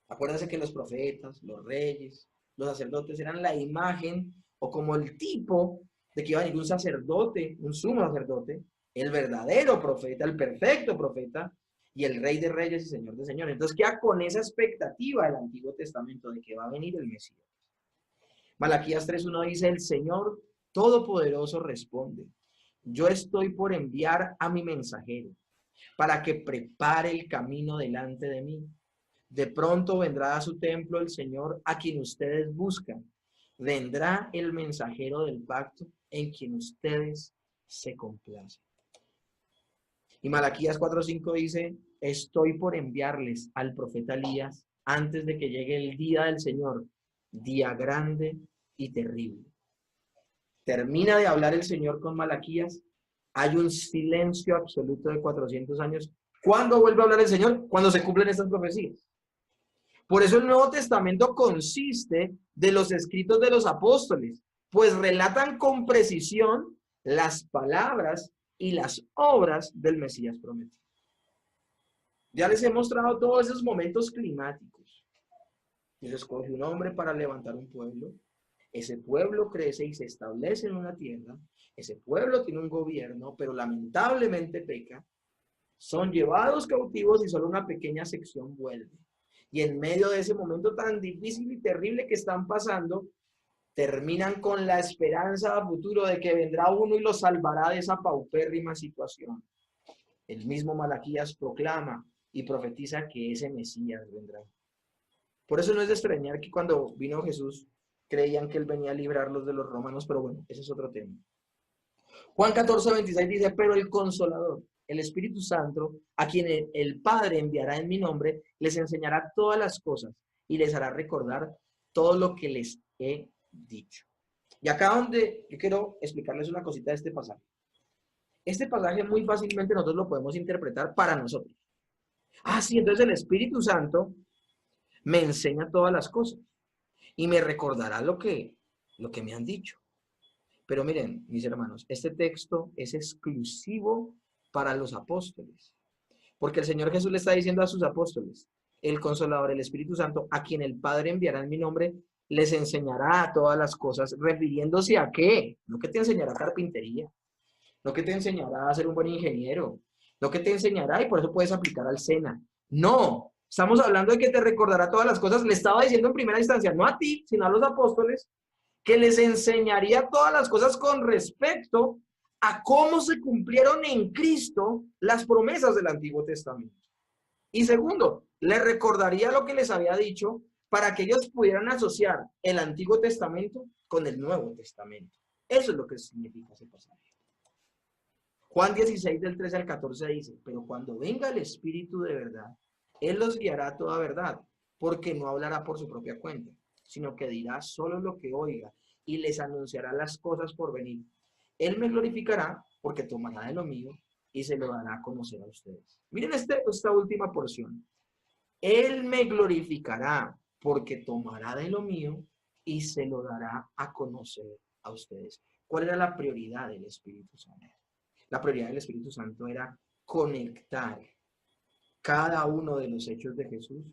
[SPEAKER 2] Acuérdense que los profetas, los reyes, los sacerdotes eran la imagen o como el tipo de que iba a venir un sacerdote, un sumo sacerdote, el verdadero profeta, el perfecto profeta, y el Rey de Reyes y Señor de Señores. Entonces queda con esa expectativa del Antiguo Testamento de que va a venir el Mesías. Malaquías 3:1 dice, el Señor Todopoderoso responde, yo estoy por enviar a mi mensajero para que prepare el camino delante de mí. De pronto vendrá a su templo el Señor a quien ustedes buscan. Vendrá el mensajero del pacto en quien ustedes se complacen. Y Malaquías 4:5 dice, estoy por enviarles al profeta Elías antes de que llegue el día del Señor, día grande y terrible. Termina de hablar el Señor con Malaquías, hay un silencio absoluto de 400 años. ¿Cuándo vuelve a hablar el Señor? Cuando se cumplen estas profecías. Por eso el Nuevo Testamento consiste de los escritos de los apóstoles, pues relatan con precisión las palabras y las obras del Mesías prometido. Ya les he mostrado todos esos momentos climáticos. Dios escoge un hombre para levantar un pueblo. Ese pueblo crece y se establece en una tierra. Ese pueblo tiene un gobierno, pero lamentablemente peca. Son llevados cautivos y solo una pequeña sección vuelve. Y en medio de ese momento tan difícil y terrible que están pasando, terminan con la esperanza a futuro de que vendrá uno y los salvará de esa paupérrima situación. El mismo Malaquías proclama y profetiza que ese Mesías vendrá. Por eso no es de extrañar que cuando vino Jesús creían que él venía a librarlos de los romanos, pero bueno, ese es otro tema. Juan 14:26 dice, pero el Consolador, el Espíritu Santo, a quien el Padre enviará en mi nombre, les enseñará todas las cosas y les hará recordar todo lo que les he dicho. Y acá donde yo quiero explicarles una cosita de este pasaje. Este pasaje muy fácilmente nosotros lo podemos interpretar para nosotros. Ah, sí, entonces el Espíritu Santo me enseña todas las cosas y me recordará lo que me han dicho. Pero miren, mis hermanos, este texto es exclusivo para los apóstoles. Porque el Señor Jesús le está diciendo a sus apóstoles, el Consolador, el Espíritu Santo, a quien el Padre enviará en mi nombre, les enseñará todas las cosas, refiriéndose a qué. No que te enseñará carpintería, no que te enseñará a ser un buen ingeniero, no que te enseñará y por eso puedes aplicar al SENA. No, estamos hablando de que te recordará todas las cosas. Le estaba diciendo en primera instancia, no a ti, sino a los apóstoles, que les enseñaría todas las cosas con respecto a cómo se cumplieron en Cristo las promesas del Antiguo Testamento. Y segundo, les recordaría lo que les había dicho para que ellos pudieran asociar el Antiguo Testamento con el Nuevo Testamento. Eso es lo que significa ese pasaje. Juan 16, del 13 al 14 dice, pero cuando venga el Espíritu de verdad, Él los guiará a toda verdad, porque no hablará por su propia cuenta, sino que dirá solo lo que oiga y les anunciará las cosas por venir. Él me glorificará porque tomará de lo mío y se lo dará a conocer a ustedes. Miren esta última porción. Él me glorificará porque tomará de lo mío y se lo dará a conocer a ustedes. ¿Cuál era la prioridad del Espíritu Santo? La prioridad del Espíritu Santo era conectar cada uno de los hechos de Jesús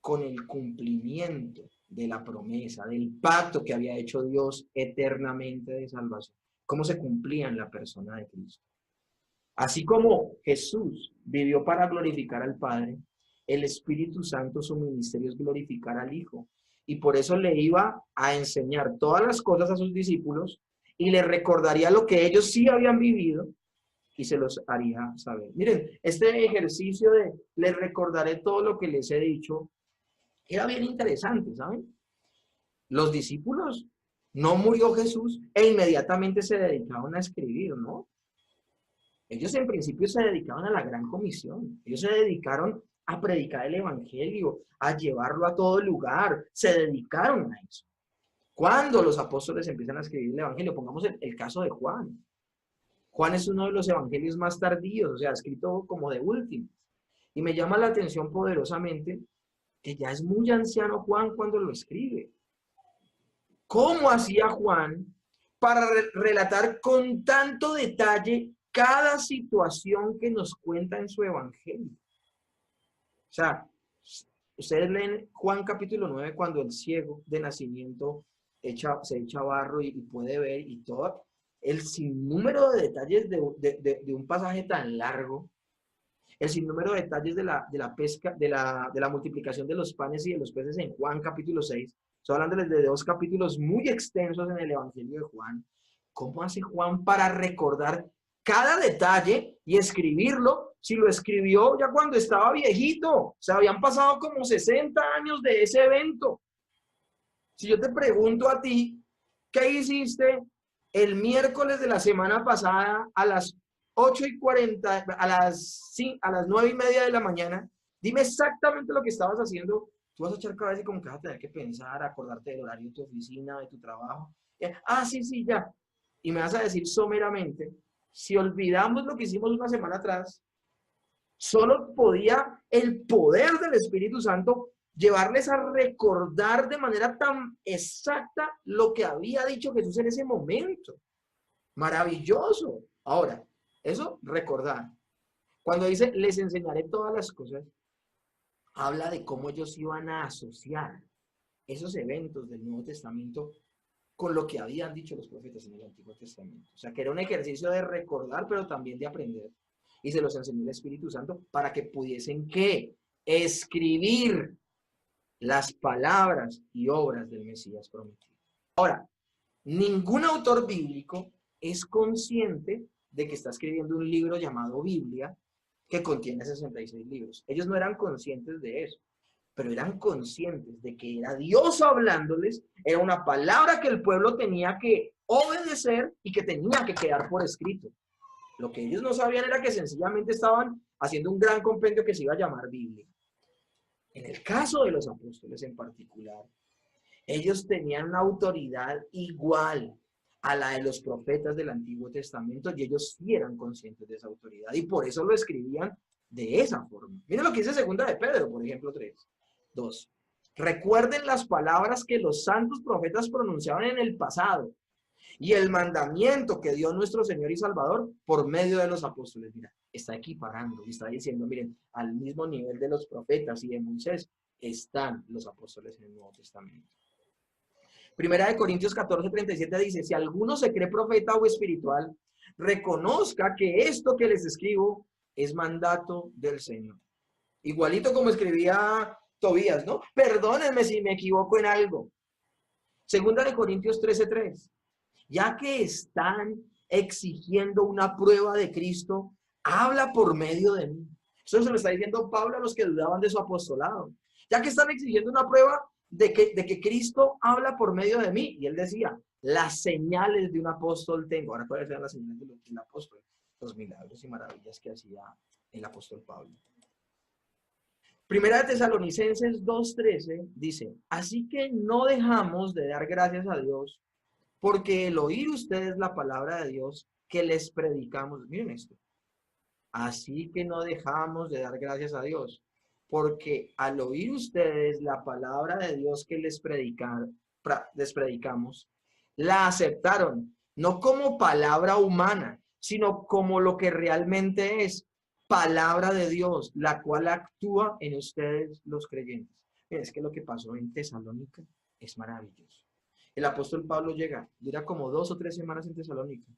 [SPEAKER 2] con el cumplimiento de la promesa, del pacto que había hecho Dios eternamente de salvación. Cómo se cumplía en la persona de Cristo. Así como Jesús vivió para glorificar al Padre, el Espíritu Santo, su ministerio es glorificar al Hijo. Y por eso le iba a enseñar todas las cosas a sus discípulos y le recordaría lo que ellos sí habían vivido y se los haría saber. Miren, este ejercicio de les recordaré todo lo que les he dicho era bien interesante, ¿saben? Los discípulos, no murió Jesús e inmediatamente se dedicaron a escribir, ¿no? Ellos en principio se dedicaban a la gran comisión. Ellos se dedicaron a predicar el evangelio, a llevarlo a todo lugar. Se dedicaron a eso. Cuando los apóstoles empiezan a escribir el evangelio, pongamos el caso de Juan. Juan es uno de los evangelios más tardíos, o sea, escrito como de último. Y me llama la atención poderosamente que ya es muy anciano Juan cuando lo escribe. ¿Cómo hacía Juan para relatar con tanto detalle cada situación que nos cuenta en su evangelio? O sea, ustedes leen Juan capítulo 9 cuando el ciego de nacimiento se echa barro y puede ver y todo. El sinnúmero de detalles de un pasaje tan largo, el sinnúmero de detalles de la pesca, de la multiplicación de los panes y de los peces en Juan capítulo 6. Estoy hablándoles de 2 capítulos muy extensos en el Evangelio de Juan. ¿Cómo hace Juan para recordar cada detalle y escribirlo? Si lo escribió ya cuando estaba viejito, o sea, habían pasado como 60 años de ese evento. Si yo te pregunto a ti, ¿qué hiciste el miércoles de la semana pasada a las 8:40, a las 9:30 de la mañana? Dime exactamente lo que estabas haciendo. Tú vas a echar cabeza y como que vas a tener que pensar, acordarte del horario de tu oficina, de tu trabajo. Sí, ya. Y me vas a decir someramente, si olvidamos lo que hicimos una semana atrás, solo podía el poder del Espíritu Santo llevarles a recordar de manera tan exacta lo que había dicho Jesús en ese momento. Maravilloso. Ahora, eso, recordar. Cuando dice, les enseñaré todas las cosas, habla de cómo ellos iban a asociar esos eventos del Nuevo Testamento con lo que habían dicho los profetas en el Antiguo Testamento. O sea, que era un ejercicio de recordar, pero también de aprender. Y se los enseñó el Espíritu Santo para que pudiesen, ¿qué? Escribir las palabras y obras del Mesías prometido. Ahora, ningún autor bíblico es consciente de que está escribiendo un libro llamado Biblia, que contiene 66 libros. Ellos no eran conscientes de eso, pero eran conscientes de que era Dios hablándoles, era una palabra que el pueblo tenía que obedecer y que tenía que quedar por escrito. Lo que ellos no sabían era que sencillamente estaban haciendo un gran compendio que se iba a llamar Biblia. En el caso de los apóstoles en particular, ellos tenían una autoridad igual a la de los profetas del Antiguo Testamento y ellos sí eran conscientes de esa autoridad y por eso lo escribían de esa forma. Miren lo que dice segunda de Pedro, por ejemplo, 3:2. Recuerden las palabras que los santos profetas pronunciaban en el pasado y el mandamiento que dio nuestro Señor y Salvador por medio de los apóstoles. Mira, está equiparando y está diciendo, miren, al mismo nivel de los profetas y de Moisés están los apóstoles en el Nuevo Testamento. Primera de Corintios 14:37 dice, si alguno se cree profeta o espiritual, reconozca que esto que les escribo es mandato del Señor. Igualito como escribía Tobías, ¿no? Perdónenme si me equivoco en algo. Segunda de Corintios 13:3. Ya que están exigiendo una prueba de Cristo, habla por medio de mí. Eso se lo está diciendo Pablo a los que dudaban de su apostolado. Ya que están exigiendo una prueba de que Cristo habla por medio de mí. Y él decía, las señales de un apóstol tengo. Ahora, ¿cuáles eran las señales del apóstol? Los milagros y maravillas que hacía el apóstol Pablo. Primera de Tesalonicenses 2:13 dice, así que no dejamos de dar gracias a Dios, porque el oír ustedes la palabra de Dios que les predicamos, miren esto, así que no dejamos de dar gracias a Dios, porque al oír ustedes la palabra de Dios que les predicamos, la aceptaron, no como palabra humana, sino como lo que realmente es, palabra de Dios, la cual actúa en ustedes los creyentes. Miren, es que lo que pasó en Tesalónica es maravilloso. El apóstol Pablo dura como 2 o 3 semanas en Tesalónica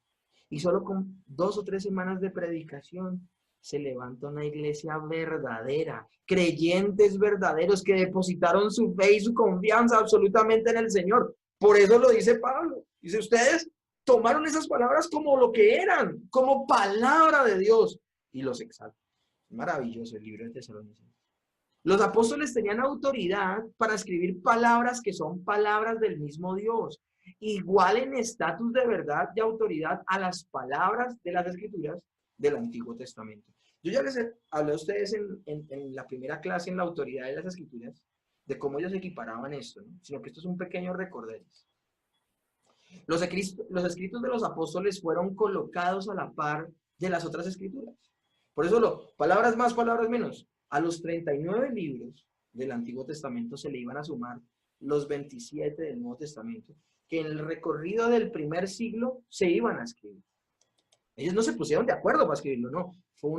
[SPEAKER 2] Y solo con 2 o 3 semanas de predicación se levanta una iglesia verdadera, creyentes verdaderos que depositaron su fe y su confianza absolutamente en el Señor. Por eso lo dice Pablo. Dice, ustedes tomaron esas palabras como lo que eran, como palabra de Dios, y los exaltan. Maravilloso el libro de Tesalonicenses. Los apóstoles tenían autoridad para escribir palabras que son palabras del mismo Dios, igual en estatus de verdad y autoridad a las palabras de las Escrituras del Antiguo Testamento. Yo ya les hablé a ustedes en la primera clase en la autoridad de las Escrituras, de cómo ellos equiparaban esto, ¿no? Sino que esto es un pequeño recorderis. Los escritos de los apóstoles fueron colocados a la par de las otras escrituras. Por eso, palabras más, palabras menos. A los 39 libros del Antiguo Testamento se le iban a sumar los 27 del Nuevo Testamento, que en el recorrido del primer siglo se iban a escribir. Ellos no se pusieron de acuerdo para escribirlo, no. Fue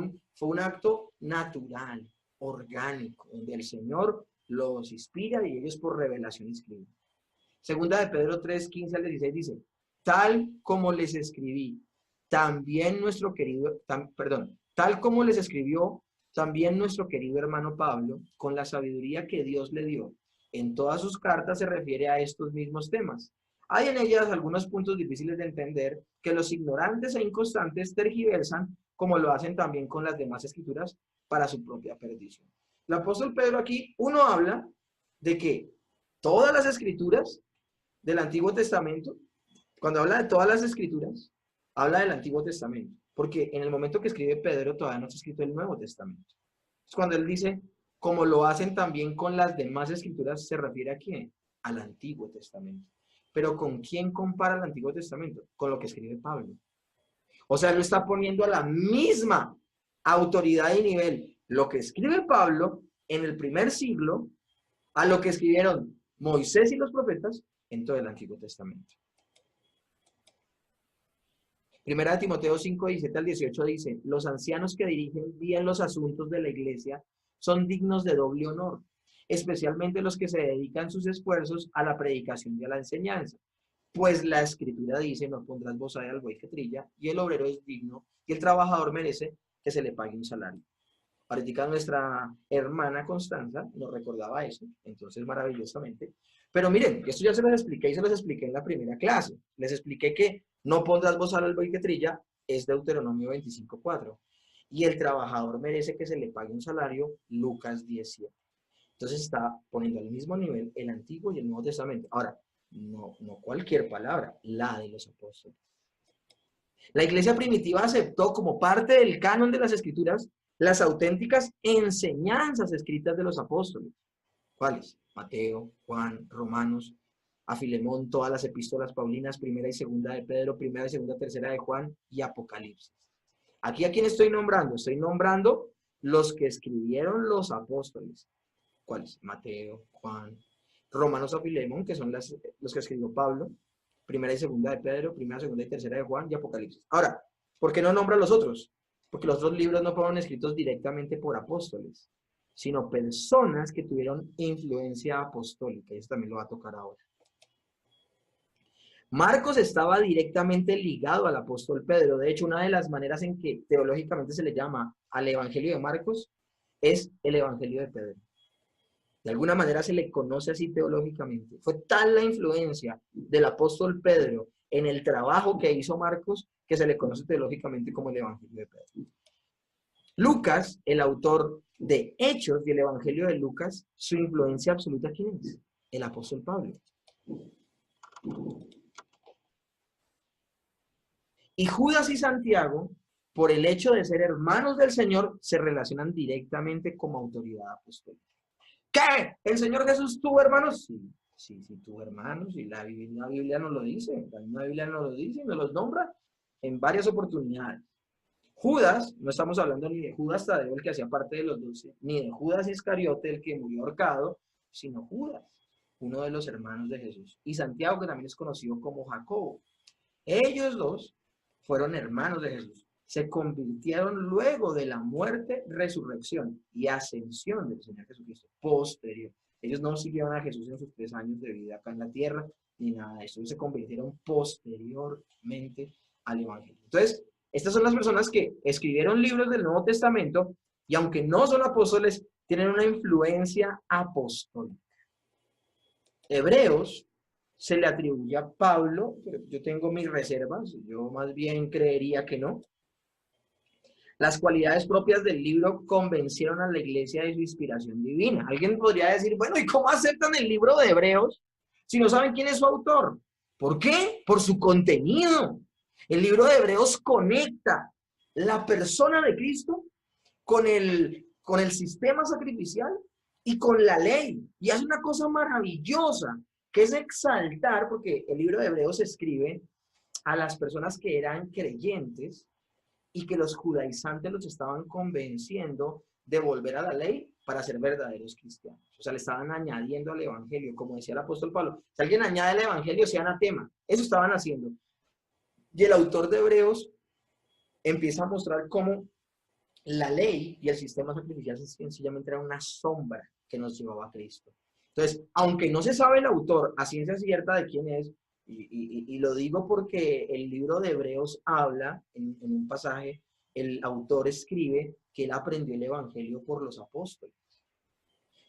[SPEAKER 2] un acto natural, orgánico, donde el Señor los inspira y ellos por revelación escriben. Segunda de Pedro 3, 15 al 16 dice, tal como les escribí, también nuestro querido, tal como les escribió también nuestro querido hermano Pablo, con la sabiduría que Dios le dio, en todas sus cartas se refiere a estos mismos temas. Hay en ellas algunos puntos difíciles de entender que los ignorantes e inconstantes tergiversan, como lo hacen también con las demás escrituras, para su propia perdición. El apóstol Pedro aquí, uno habla de que todas las escrituras del Antiguo Testamento, cuando habla de todas las escrituras, habla del Antiguo Testamento, porque en el momento que escribe Pedro todavía no está escrito el Nuevo Testamento. Es cuando él dice, como lo hacen también con las demás escrituras, se refiere a quién? Al Antiguo Testamento. Pero ¿con quién compara el Antiguo Testamento? Con lo que escribe Pablo. O sea, lo está poniendo a la misma autoridad y nivel lo que escribe Pablo en el primer siglo a lo que escribieron Moisés y los profetas en todo el Antiguo Testamento. Primera de Timoteo 5, 17 al 18 dice, los ancianos que dirigen bien los asuntos de la iglesia son dignos de doble honor, especialmente los que se dedican sus esfuerzos a la predicación y a la enseñanza. Pues la Escritura dice, no pondrás bozal al buey que trilla, y el obrero es digno, y el trabajador merece que se le pague un salario. Ahorita nuestra hermana Constanza nos recordaba eso, entonces maravillosamente. Pero miren, esto ya se los expliqué y se los expliqué en la primera clase. Les expliqué que no pondrás bozal al buey que trilla, es Deuteronomio 25:4. Y el trabajador merece que se le pague un salario, Lucas 10:7. Entonces está poniendo al mismo nivel el Antiguo y el Nuevo Testamento. Ahora, no cualquier palabra, la de los apóstoles. La iglesia primitiva aceptó como parte del canon de las Escrituras las auténticas enseñanzas escritas de los apóstoles. ¿Cuáles? Mateo, Juan, Romanos, a Filemón, todas las epístolas paulinas, primera y segunda de Pedro, primera y segunda, tercera de Juan y Apocalipsis. Aquí a quién estoy nombrando? Estoy nombrando los que escribieron los apóstoles. ¿Cuáles? Mateo, Juan, Romanos a Filemón, que son los que escribió Pablo, primera y segunda de Pedro, primera, segunda y tercera de Juan y Apocalipsis. Ahora, ¿por qué no nombra los otros? Porque los otros libros no fueron escritos directamente por apóstoles, sino personas que tuvieron influencia apostólica, y eso también lo va a tocar ahora. Marcos estaba directamente ligado al apóstol Pedro. De hecho, una de las maneras en que teológicamente se le llama al evangelio de Marcos es el evangelio de Pedro. De alguna manera se le conoce así teológicamente. Fue tal la influencia del apóstol Pedro en el trabajo que hizo Marcos que se le conoce teológicamente como el evangelio de Pedro. Lucas, el autor de Hechos y el evangelio de Lucas, su influencia absoluta, ¿quién es? El apóstol Pablo. Y Judas y Santiago, por el hecho de ser hermanos del Señor, se relacionan directamente como autoridad apostólica. ¿Qué? ¿El Señor Jesús tuvo hermanos? Sí, tuvo hermanos, y la Biblia nos lo dice, la misma Biblia nos lo dice, nos los nombra en varias oportunidades. Judas, no estamos hablando ni de Judas Tadeo, el que hacía parte de los 12, ni de Judas Iscariote, el que murió ahorcado, sino Judas, uno de los hermanos de Jesús. Y Santiago, que también es conocido como Jacobo. Ellos dos fueron hermanos de Jesús. Se convirtieron luego de la muerte, resurrección y ascensión del Señor Jesucristo, posterior. Ellos no siguieron a Jesús en sus 3 años de vida acá en la tierra, ni nada de eso. Ellos se convirtieron posteriormente al Evangelio. Entonces, estas son las personas que escribieron libros del Nuevo Testamento y aunque no son apóstoles, tienen una influencia apostólica. Hebreos se le atribuye a Pablo, pero yo tengo mis reservas, yo más bien creería que no. Las cualidades propias del libro convencieron a la iglesia de su inspiración divina. Alguien podría decir, bueno, ¿y cómo aceptan el libro de Hebreos si no saben quién es su autor? ¿Por qué? Por su contenido. El libro de Hebreos conecta la persona de Cristo con el sistema sacrificial y con la ley. Y hace una cosa maravillosa, que es exaltar, porque el libro de Hebreos escribe a las personas que eran creyentes y que los judaizantes los estaban convenciendo de volver a la ley para ser verdaderos cristianos. O sea, le estaban añadiendo al evangelio, como decía el apóstol Pablo. Si alguien añade al evangelio, sea anatema. Eso estaban haciendo. Y el autor de Hebreos empieza a mostrar cómo la ley y el sistema sacrificial sencillamente era una sombra que nos llevaba a Cristo. Entonces, aunque no se sabe el autor a ciencia cierta de quién es, y lo digo porque el libro de Hebreos habla, en un pasaje, el autor escribe que él aprendió el evangelio por los apóstoles.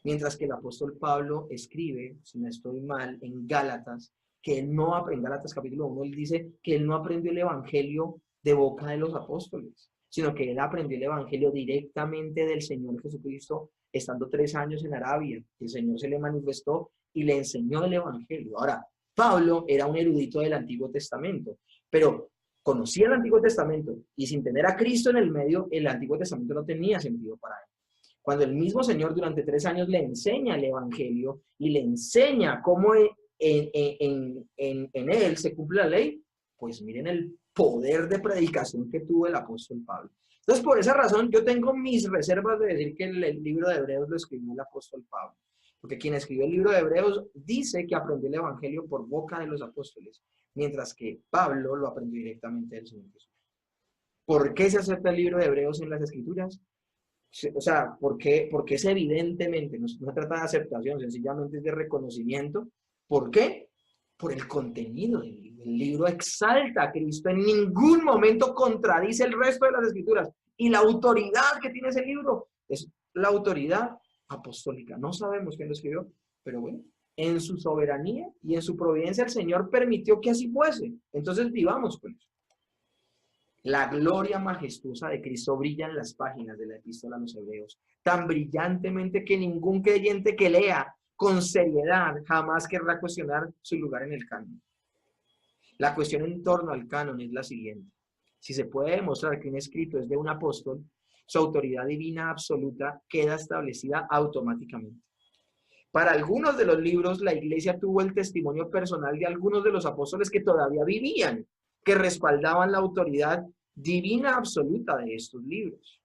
[SPEAKER 2] Mientras que el apóstol Pablo escribe, si no estoy mal, en Gálatas, que él no, en Gálatas capítulo 1, él dice que él no aprendió el evangelio de boca de los apóstoles, sino que él aprendió el evangelio directamente del Señor Jesucristo, estando 3 años en Arabia. El Señor se le manifestó y le enseñó el evangelio. Ahora, Pablo era un erudito del Antiguo Testamento, pero conocía el Antiguo Testamento y sin tener a Cristo en el medio, el Antiguo Testamento no tenía sentido para él. Cuando el mismo Señor durante 3 años le enseña el evangelio y le enseña cómo en él se cumple la ley, pues miren el poder de predicación que tuvo el apóstol Pablo. Entonces, por esa razón, yo tengo mis reservas de decir que el libro de Hebreos lo escribió el apóstol Pablo. Porque quien escribió el libro de Hebreos dice que aprendió el evangelio por boca de los apóstoles, mientras que Pablo lo aprendió directamente del Señor Jesús. ¿Por qué se acepta el libro de Hebreos en las Escrituras? O sea, porque es evidentemente, no se trata de aceptación, sencillamente es de reconocimiento. ¿Por qué? Por el contenido del libro. El libro exalta a Cristo, en ningún momento contradice el resto de las Escrituras. Y la autoridad que tiene ese libro es la autoridad apostólica. No sabemos quién lo escribió, pero bueno, en su soberanía y en su providencia el Señor permitió que así fuese. Entonces vivamos con eso. La gloria majestuosa de Cristo brilla en las páginas de la epístola a los Hebreos, tan brillantemente que ningún creyente que lea con seriedad jamás querrá cuestionar su lugar en el canon. La cuestión en torno al canon es la siguiente. Si se puede demostrar que un escrito es de un apóstol, su autoridad divina absoluta queda establecida automáticamente. Para algunos de los libros, la iglesia tuvo el testimonio personal de algunos de los apóstoles que todavía vivían, que respaldaban la autoridad divina absoluta de estos libros.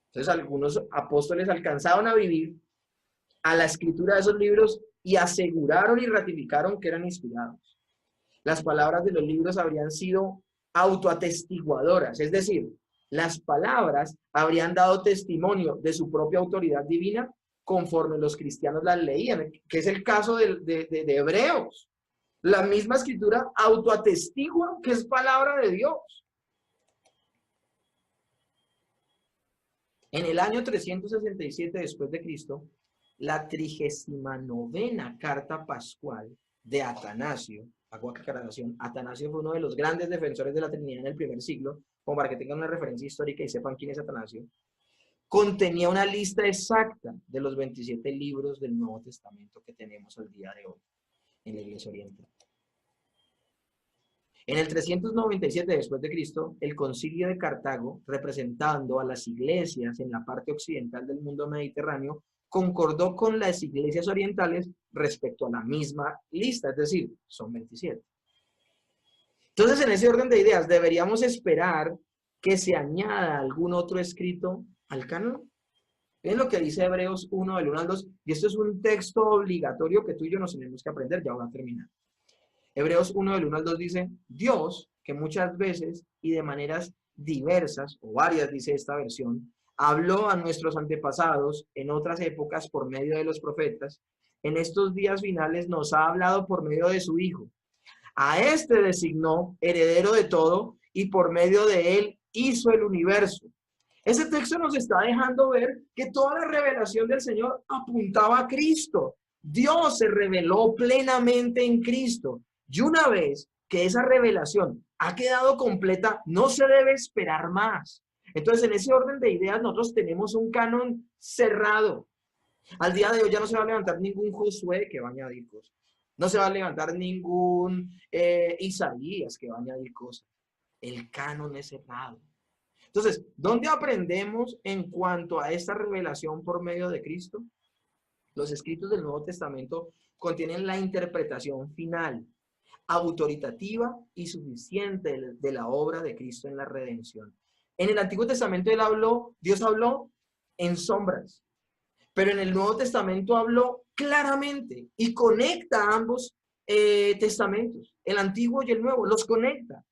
[SPEAKER 2] Entonces, algunos apóstoles alcanzaron a vivir a la escritura de esos libros y aseguraron y ratificaron que eran inspirados. Las palabras de los libros habrían sido autoatestiguadoras, es decir, las palabras habrían dado testimonio de su propia autoridad divina conforme los cristianos las leían, que es el caso de Hebreos. La misma escritura autoatestigua que es palabra de Dios. En el año 367 después de Cristo, la 39ª carta pascual de Atanasio, hago aclaración, Atanasio fue uno de los grandes defensores de la Trinidad en el primer siglo, como para que tengan una referencia histórica y sepan quién es Atanasio, contenía una lista exacta de los 27 libros del Nuevo Testamento que tenemos al día de hoy en la Iglesia Oriental. En el 397 después de Cristo, el Concilio de Cartago, representando a las iglesias en la parte occidental del mundo mediterráneo, concordó con las iglesias orientales respecto a la misma lista, es decir, son 27. Entonces, en ese orden de ideas, ¿deberíamos esperar que se añada algún otro escrito al canon? Es lo que dice Hebreos 1, del 1 al 2, y esto es un texto obligatorio que tú y yo nos tenemos que aprender, ya voy a terminar. Hebreos 1, del 1 al 2 dice, Dios, que muchas veces y de maneras diversas, o varias dice esta versión, habló a nuestros antepasados en otras épocas por medio de los profetas, en estos días finales nos ha hablado por medio de su Hijo, A este designó heredero de todo y por medio de él hizo el universo. Ese texto nos está dejando ver que toda la revelación del Señor apuntaba a Cristo. Dios se reveló plenamente en Cristo. Y una vez que esa revelación ha quedado completa, no se debe esperar más. Entonces, en ese orden de ideas, nosotros tenemos un canon cerrado. Al día de hoy ya no se va a levantar ningún Josué que va a añadir cosas. No se va a levantar ningún Isaías que va a añadir cosas. El canon es cerrado. Entonces, ¿dónde aprendemos en cuanto a esta revelación por medio de Cristo? Los escritos del Nuevo Testamento contienen la interpretación final, autoritativa y suficiente de la obra de Cristo en la redención. En el Antiguo Testamento Dios habló en sombras, pero en el Nuevo Testamento habló claramente y conecta ambos testamentos, el Antiguo y el Nuevo, los conecta.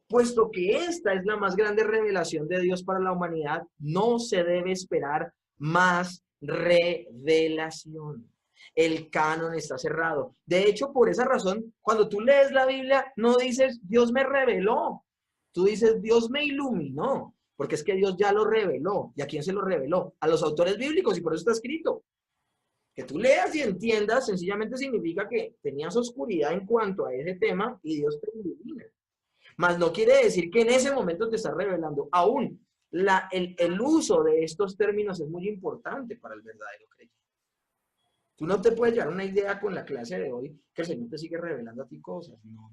[SPEAKER 2] Puesto que esta es la más grande revelación de Dios para la humanidad, no se debe esperar más revelación. El canon está cerrado. De hecho, por esa razón, cuando tú lees la Biblia, no dices, Dios me reveló. Tú dices, Dios me iluminó. Porque es que Dios ya lo reveló. ¿Y a quién se lo reveló? A los autores bíblicos, y por eso está escrito. Que tú leas y entiendas, sencillamente significa que tenías oscuridad en cuanto a ese tema y Dios te ilumina. Mas no quiere decir que en ese momento te está revelando. Aún el uso de estos términos es muy importante para el verdadero creyente. Tú no te puedes llevar una idea con la clase de hoy que el Señor te sigue revelando a ti cosas. No.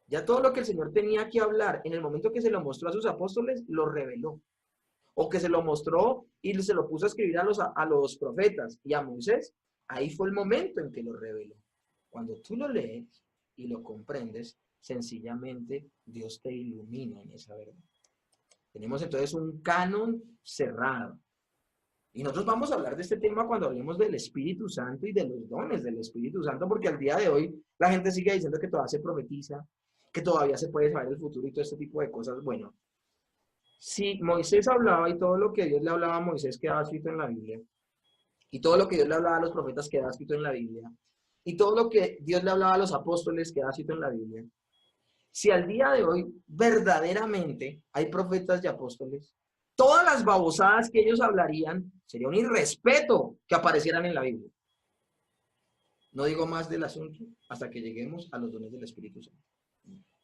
[SPEAKER 2] Ya todo lo que el Señor tenía que hablar en el momento que se lo mostró a sus apóstoles, lo reveló. O que se lo mostró y se lo puso a escribir a los profetas y a Moisés. Ahí fue el momento en que lo reveló. Cuando tú lo lees y lo comprendes, sencillamente Dios te ilumina en esa verdad. Tenemos entonces un canon cerrado. Y nosotros vamos a hablar de este tema cuando hablemos del Espíritu Santo y de los dones del Espíritu Santo, porque al día de hoy la gente sigue diciendo que todavía se profetiza, que todavía se puede saber el futuro y todo este tipo de cosas. Bueno, si Moisés hablaba y todo lo que Dios le hablaba a Moisés quedaba escrito en la Biblia, y todo lo que Dios le hablaba a los profetas quedaba escrito en la Biblia, y todo lo que Dios le hablaba a los apóstoles quedaba escrito en la Biblia, si al día de hoy verdaderamente hay profetas y apóstoles, todas las babosadas que ellos hablarían sería un irrespeto que aparecieran en la Biblia. No digo más del asunto hasta que lleguemos a los dones del Espíritu Santo.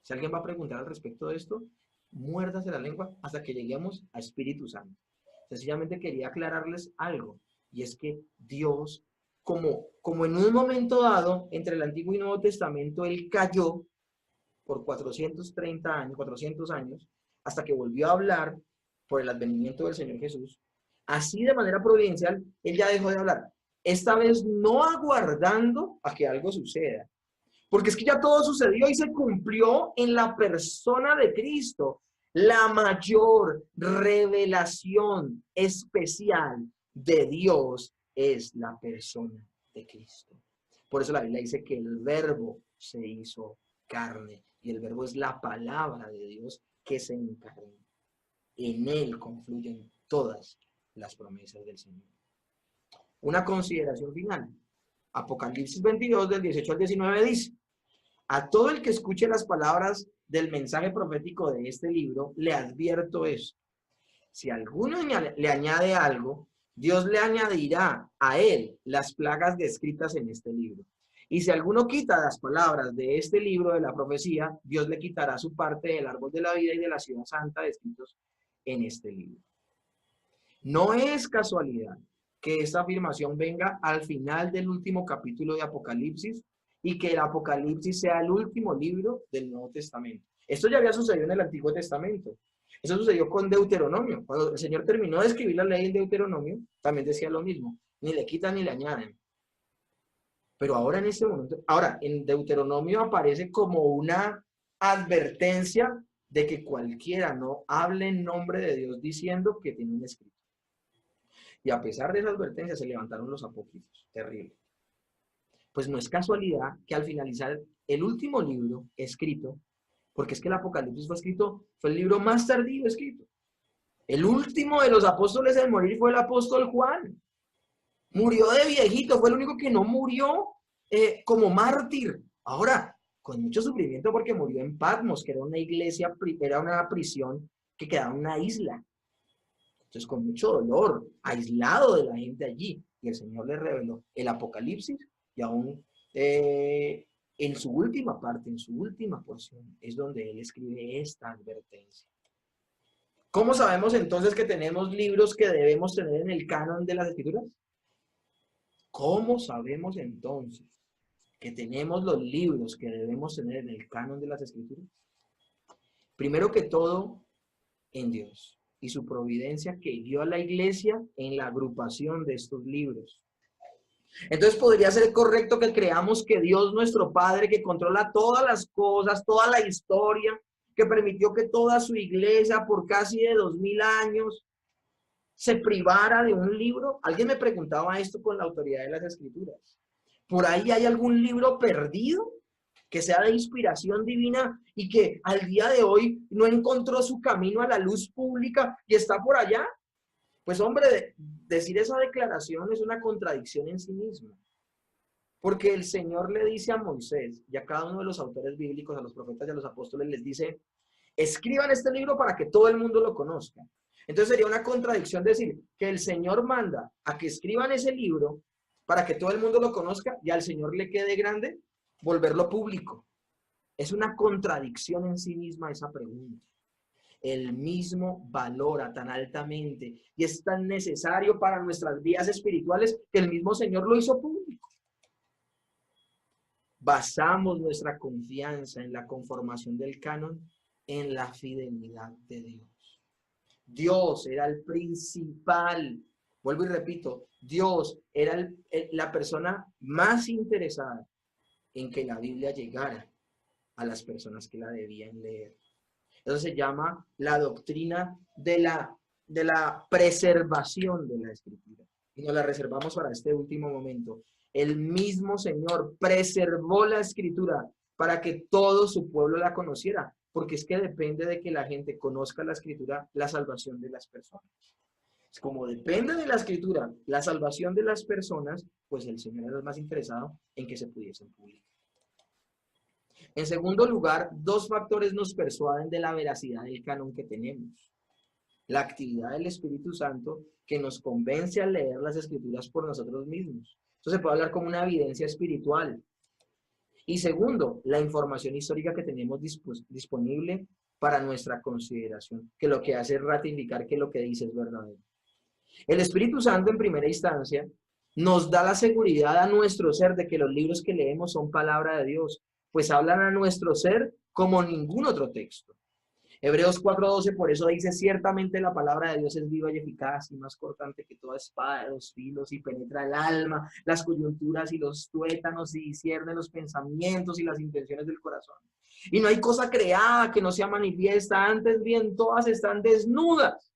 [SPEAKER 2] Si alguien va a preguntar al respecto de esto, muérdase la lengua hasta que lleguemos a Espíritu Santo. Sencillamente quería aclararles algo, y es que Dios, como en un momento dado, entre el Antiguo y Nuevo Testamento, Él cayó por 400 años, hasta que volvió a hablar por el advenimiento del Señor Jesús. Así de manera providencial, Él ya dejó de hablar. Esta vez no aguardando a que algo suceda, porque es que ya todo sucedió y se cumplió en la persona de Cristo. La mayor revelación especial de Dios es la persona de Cristo. Por eso la Biblia dice que el Verbo se hizo carne, y el Verbo es la palabra de Dios que se encarnó. En Él confluyen todas las promesas del Señor. Una consideración final. Apocalipsis 22, del 18 al 19 dice: a todo el que escuche las palabras del mensaje profético de este libro, le advierto esto. Si alguno le añade algo, Dios le añadirá a él las plagas descritas en este libro. Y si alguno quita las palabras de este libro de la profecía, Dios le quitará su parte del árbol de la vida y de la ciudad santa descritos en este libro. No es casualidad que esta afirmación venga al final del último capítulo de Apocalipsis y que el Apocalipsis sea el último libro del Nuevo Testamento. Esto ya había sucedido en el Antiguo Testamento. Eso sucedió con Deuteronomio. Cuando el Señor terminó de escribir la ley en Deuteronomio, también decía lo mismo. Ni le quitan ni le añaden. Pero ahora en este momento, en Deuteronomio aparece como una advertencia de que cualquiera no hable en nombre de Dios diciendo que tiene un escrito. Y a pesar de esa advertencia se levantaron los apócrifos. Terrible. Pues no es casualidad que al finalizar el último libro escrito, porque es que el Apocalipsis fue el libro más tardío escrito. El último de los apóstoles en morir fue el apóstol Juan. Murió de viejito, fue el único que no murió como mártir. Ahora, con mucho sufrimiento porque murió en Patmos, que era una iglesia, era una prisión que quedaba en una isla. Entonces, con mucho dolor, aislado de la gente allí, y el Señor le reveló el Apocalipsis, y aún en su última parte, en su última porción, es donde él escribe esta advertencia. ¿Cómo sabemos entonces que tenemos libros que debemos tener en el canon de las Escrituras? ¿Cómo sabemos entonces que tenemos los libros que debemos tener en el canon de las Escrituras? Primero que todo, en Dios y su providencia que guió a la iglesia en la agrupación de estos libros. Entonces podría ser correcto que creamos que Dios, nuestro Padre, que controla todas las cosas, toda la historia, que permitió que toda su iglesia por casi de 2000 años se privara de un libro. Alguien me preguntaba esto con la autoridad de las Escrituras. ¿Por ahí hay algún libro perdido que sea de inspiración divina y que al día de hoy no encontró su camino a la luz pública y está por allá? Pues hombre, decir esa declaración es una contradicción en sí misma. Porque el Señor le dice a Moisés y a cada uno de los autores bíblicos, a los profetas y a los apóstoles, les dice, escriban este libro para que todo el mundo lo conozca. Entonces sería una contradicción decir que el Señor manda a que escriban ese libro para que todo el mundo lo conozca y al Señor le quede grande volverlo público. Es una contradicción en sí misma esa pregunta. El mismo valora tan altamente y es tan necesario para nuestras vidas espirituales que el mismo Señor lo hizo público. Basamos nuestra confianza en la conformación del canon en la fidelidad de Dios. Dios era el principal, vuelvo y repito, Dios era la persona más interesada en que la Biblia llegara a las personas que la debían leer. Eso se llama la doctrina de la preservación de la Escritura. Y nos la reservamos para este último momento. El mismo Señor preservó la Escritura para que todo su pueblo la conociera, porque es que depende de que la gente conozca la Escritura, la salvación de las personas. Como depende de la Escritura, la salvación de las personas, pues el Señor era el más interesado en que se pudiesen publicar. En segundo lugar, dos factores nos persuaden de la veracidad del canon que tenemos. La actividad del Espíritu Santo que nos convence a leer las Escrituras por nosotros mismos. Esto se puede hablar como una evidencia espiritual. Y segundo, la información histórica que tenemos disponible para nuestra consideración, que lo que hace es ratificar que lo que dice es verdadero. El Espíritu Santo, en primera instancia, nos da la seguridad a nuestro ser de que los libros que leemos son palabra de Dios, pues hablan a nuestro ser como ningún otro texto. Hebreos 4:12 por eso dice, ciertamente la palabra de Dios es viva y eficaz y más cortante que toda espada de dos filos y penetra el alma, las coyunturas y los tuétanos y discierne los pensamientos y las intenciones del corazón. Y no hay cosa creada que no sea manifiesta, antes bien todas están desnudas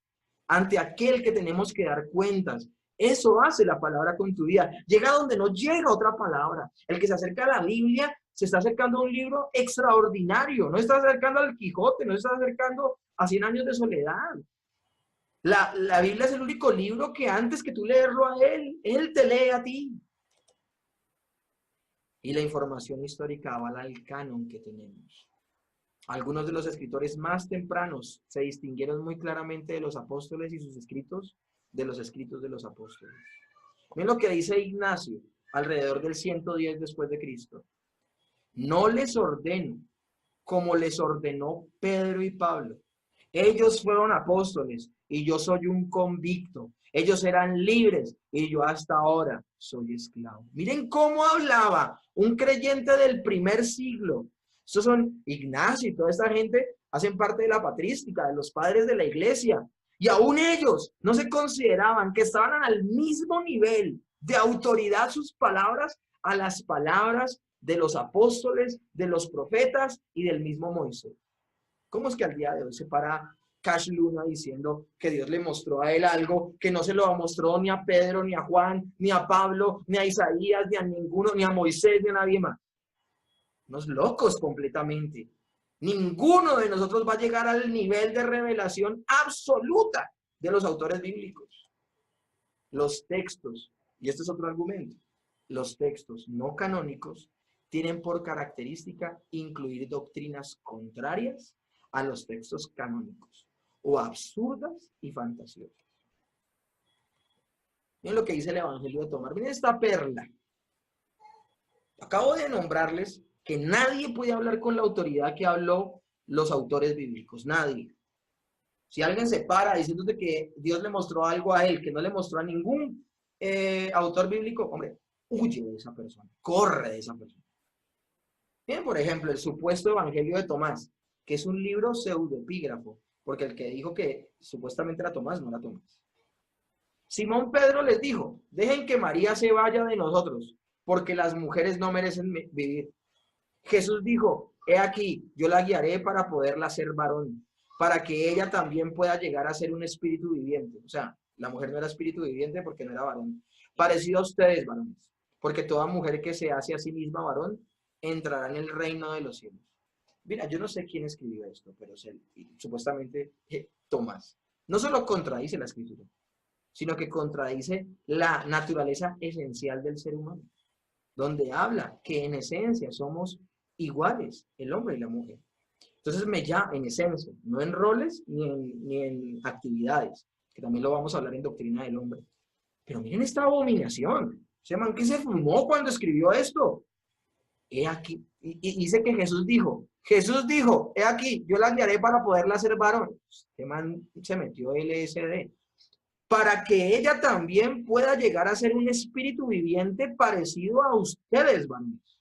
[SPEAKER 2] ante aquel que tenemos que dar cuentas. Eso hace la palabra con tu vida. Llega donde no llega otra palabra. El que se acerca a la Biblia se está acercando a un libro extraordinario. No está acercando al Quijote, no está acercando a 100 años de soledad. La Biblia es el único libro que antes que tú leerlo a él te lee a ti. Y la información histórica avala el canon que tenemos. Algunos de los escritores más tempranos se distinguieron muy claramente de los apóstoles y sus escritos de los escritos de los apóstoles. Miren lo que dice Ignacio alrededor del 110 después de Cristo. No les ordeno como les ordenó Pedro y Pablo. Ellos fueron apóstoles y yo soy un convicto. Ellos eran libres y yo hasta ahora soy esclavo. Miren cómo hablaba un creyente del primer siglo. Estos son Ignacio y toda esta gente hacen parte de la patrística, de los padres de la iglesia. Y aún ellos no se consideraban que estaban al mismo nivel de autoridad sus palabras a las palabras de los apóstoles, de los profetas y del mismo Moisés. ¿Cómo es que al día de hoy se para Cash Luna diciendo que Dios le mostró a él algo que no se lo mostró ni a Pedro, ni a Juan, ni a Pablo, ni a Isaías, ni a ninguno, ni a Moisés, ni a nadie más? Unos locos completamente. Ninguno de nosotros va a llegar al nivel de revelación absoluta de los autores bíblicos. Los textos, y este es otro argumento, los textos no canónicos tienen por característica incluir doctrinas contrarias a los textos canónicos o absurdas y fantasiosas. Miren lo que dice el Evangelio de Tomás. Miren esta perla. Acabo de nombrarles que nadie puede hablar con la autoridad que habló los autores bíblicos. Nadie. Si alguien se para diciéndote que Dios le mostró algo a él que no le mostró a ningún autor bíblico, hombre, huye de esa persona, corre de esa persona. Miren, por ejemplo, el supuesto Evangelio de Tomás, que es un libro pseudoepígrafo, porque el que dijo que supuestamente era Tomás no era Tomás. Simón Pedro les dijo, dejen que María se vaya de nosotros, porque las mujeres no merecen vivir. Jesús dijo, he aquí, yo la guiaré para poderla hacer varón, para que ella también pueda llegar a ser un espíritu viviente. O sea, la mujer no era espíritu viviente porque no era varón. Parecido a ustedes, varones, porque toda mujer que se hace a sí misma varón entrará en el reino de los cielos. Mira, yo no sé quién escribió esto, pero supuestamente Tomás. No solo contradice la escritura, sino que contradice la naturaleza esencial del ser humano, donde habla que en esencia somos iguales, el hombre y la mujer. Entonces en esencia, no en roles ni en actividades, que también lo vamos a hablar en Doctrina del Hombre. Pero miren esta abominación. Ese man que se fumó cuando escribió esto. He aquí, y dice que Jesús dijo, he aquí, yo la guiaré para poderla hacer varón. Este man se metió LSD. Para que ella también pueda llegar a ser un espíritu viviente parecido a ustedes, varones.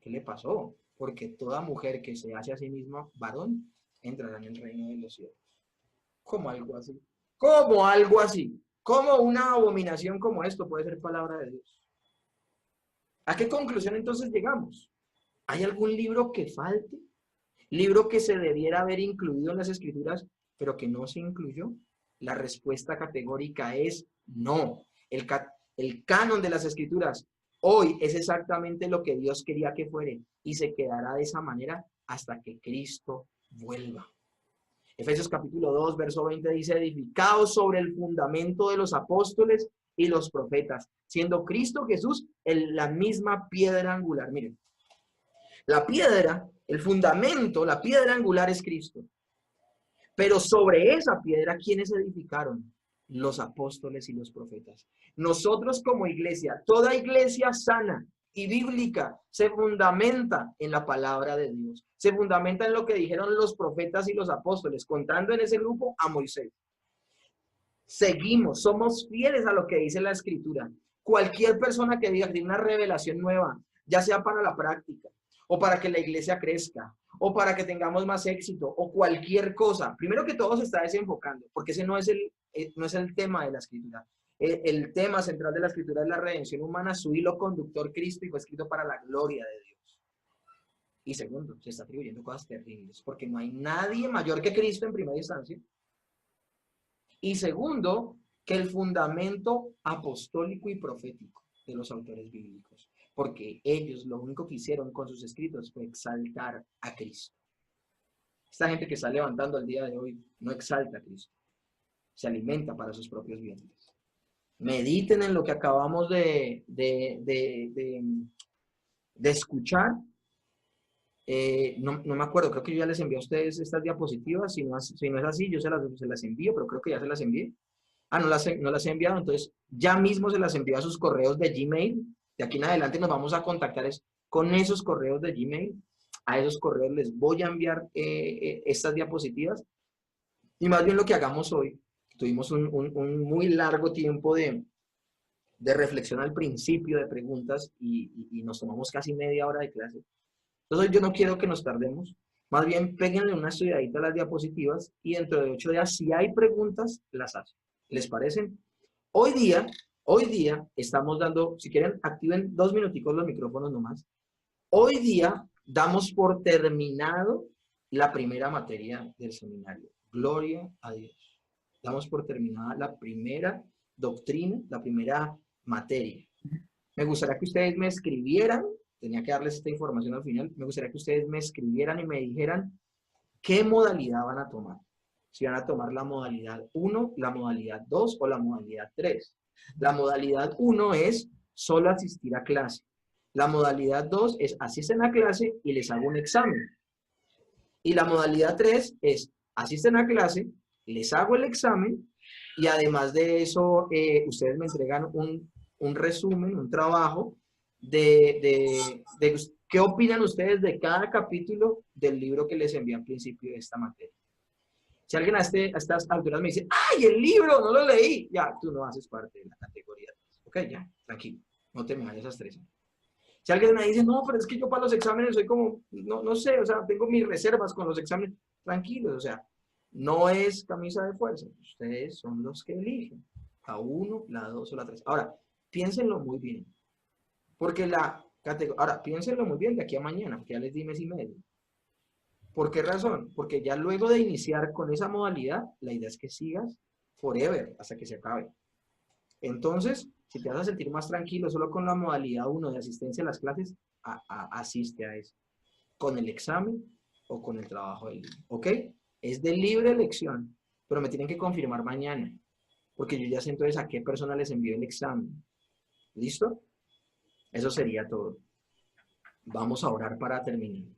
[SPEAKER 2] ¿Qué le pasó? Porque toda mujer que se hace a sí misma varón entrará en el reino de los cielos. ¿Cómo algo así? ¿Cómo algo así? ¿Cómo una abominación como esto puede ser palabra de Dios? ¿A qué conclusión entonces llegamos? ¿Hay algún libro que falte? ¿Libro que se debiera haber incluido en las Escrituras, pero que no se incluyó? La respuesta categórica es no. El canon de las Escrituras hoy es exactamente lo que Dios quería que fuere y se quedará de esa manera hasta que Cristo vuelva. Efesios capítulo 2, verso 20 dice, edificados sobre el fundamento de los apóstoles y los profetas, siendo Cristo Jesús la misma piedra angular. Miren, la piedra, el fundamento, la piedra angular es Cristo. Pero sobre esa piedra, ¿quiénes edificaron? Los apóstoles y los profetas. Nosotros como iglesia, toda iglesia sana y bíblica se fundamenta en la palabra de Dios. Se fundamenta en lo que dijeron los profetas y los apóstoles, contando en ese grupo a Moisés. Seguimos, somos fieles a lo que dice la Escritura. Cualquier persona que diga que tiene una revelación nueva, ya sea para la práctica, o para que la iglesia crezca, o para que tengamos más éxito, o cualquier cosa, primero que todo se está desenfocando, porque ese no es el tema de la Escritura. El tema central de la Escritura es la redención humana, su hilo conductor Cristo, y fue escrito para la gloria de Dios. Y segundo, se está atribuyendo cosas terribles, porque no hay nadie mayor que Cristo en primera instancia. Y segundo, que el fundamento apostólico y profético de los autores bíblicos, porque ellos lo único que hicieron con sus escritos fue exaltar a Cristo. Esta gente que está levantando el día de hoy no exalta a Cristo, se alimenta para sus propios vientres. Mediten en lo que acabamos de escuchar. No me acuerdo, creo que yo ya les envié a ustedes estas diapositivas. Si no es así, yo se las envío, pero creo que ya se las envié. No las he enviado, entonces ya mismo se las envío a sus correos de Gmail. De aquí en adelante nos vamos a contactar con esos correos de Gmail. A esos correos les voy a enviar estas diapositivas. Y más bien lo que hagamos hoy, tuvimos un muy largo tiempo de reflexión al principio, de preguntas, y nos tomamos casi media hora de clase. Entonces yo no quiero que nos tardemos. Más bien péguenle una estudiadita a las diapositivas y dentro de 8 días, si hay preguntas, las hacen. ¿Les parecen? Hoy día estamos dando, si quieren, activen 2 minuticos los micrófonos nomás. Hoy día damos por terminado la primera materia del seminario. Gloria a Dios. Damos por terminada la primera doctrina, la primera materia. Me gustaría que ustedes me escribieran, tenía que darles esta información al final, me gustaría que ustedes me escribieran y me dijeran qué modalidad van a tomar. Si van a tomar la modalidad 1, la modalidad 2 o la modalidad 3. La modalidad 1 es solo asistir a clase. La modalidad 2 es asisten a clase y les hago un examen. Y la modalidad 3 es asisten a clase, les hago el examen y además de eso ustedes me entregan un resumen, un trabajo de qué opinan ustedes de cada capítulo del libro que les envié al principio de esta materia. Si alguien a estas alturas me dice, ¡ay, el libro! No lo leí. Ya, tú no haces parte de la categoría. Ok, ya, tranquilo. No te me vayas a estresar. Si alguien me dice, no, pero es que yo para los exámenes soy como, no sé, o sea, tengo mis reservas con los exámenes. Tranquilos, o sea, no es camisa de fuerza. Ustedes son los que eligen. La 1, la 2 o la 3. Ahora, piénsenlo muy bien. Porque ahora, piénsenlo muy bien de aquí a mañana, porque ya les di mes y medio. ¿Por qué razón? Porque ya luego de iniciar con esa modalidad, la idea es que sigas forever, hasta que se acabe. Entonces, si te vas a sentir más tranquilo solo con la modalidad 1 de asistencia a las clases, asiste a eso. Con el examen o con el trabajo del libro. ¿Ok? Es de libre elección, pero me tienen que confirmar mañana, porque yo ya sé entonces a qué persona les envío el examen. ¿Listo? Eso sería todo. Vamos a orar para terminar.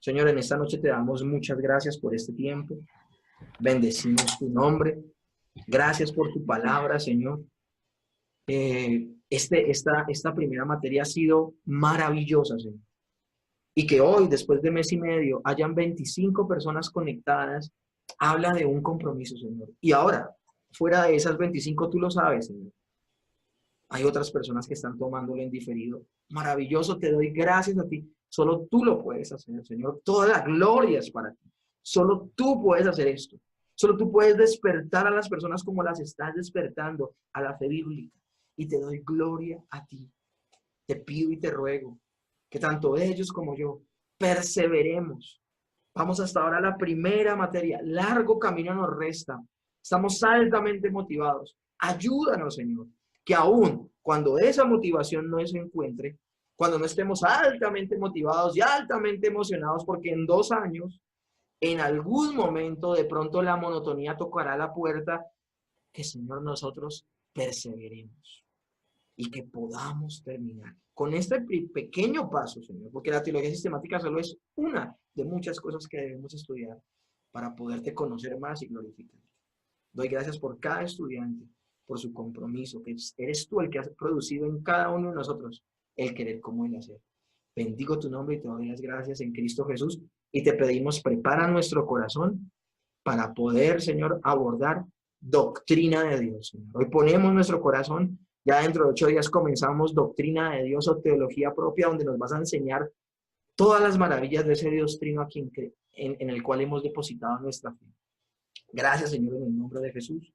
[SPEAKER 2] Señor, en esta noche te damos muchas gracias por este tiempo. Bendecimos tu nombre. Gracias por tu palabra, Señor. Esta primera materia ha sido maravillosa, Señor. Y que hoy, después de mes y medio, hayan 25 personas conectadas, habla de un compromiso, Señor. Y ahora, fuera de esas 25, tú lo sabes, Señor. Hay otras personas que están tomándolo en diferido. Maravilloso, te doy gracias a ti. Solo tú lo puedes hacer, Señor. Toda la gloria es para ti. Solo tú puedes hacer esto. Solo tú puedes despertar a las personas como las estás despertando a la fe bíblica. Y te doy gloria a ti. Te pido y te ruego que tanto ellos como yo perseveremos. Vamos hasta ahora a la primera materia. Largo camino nos resta. Estamos altamente motivados. Ayúdanos, Señor, que aún cuando esa motivación no se encuentre, cuando no estemos altamente motivados y altamente emocionados, porque en 2 años, en algún momento, de pronto la monotonía tocará la puerta, que, Señor, nosotros perseveremos y que podamos terminar con este pequeño paso, Señor, porque la teología sistemática solo es una de muchas cosas que debemos estudiar para poderte conocer más y glorificar. Doy gracias por cada estudiante, por su compromiso, que eres tú el que has producido en cada uno de nosotros el querer como el hacer. Bendigo tu nombre y te doy las gracias en Cristo Jesús y te pedimos, prepara nuestro corazón para poder, Señor, abordar doctrina de Dios, Señor. Hoy ponemos nuestro corazón, ya dentro de 8 días comenzamos doctrina de Dios o teología propia, donde nos vas a enseñar todas las maravillas de ese Dios trino a quien en el cual hemos depositado nuestra fe. Gracias, Señor, en el nombre de Jesús.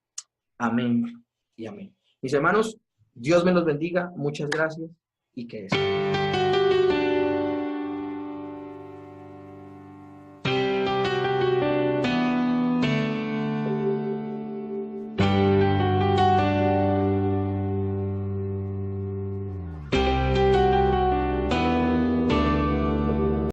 [SPEAKER 2] Amén y amén. Mis hermanos, Dios me los bendiga. Muchas gracias y que deseen.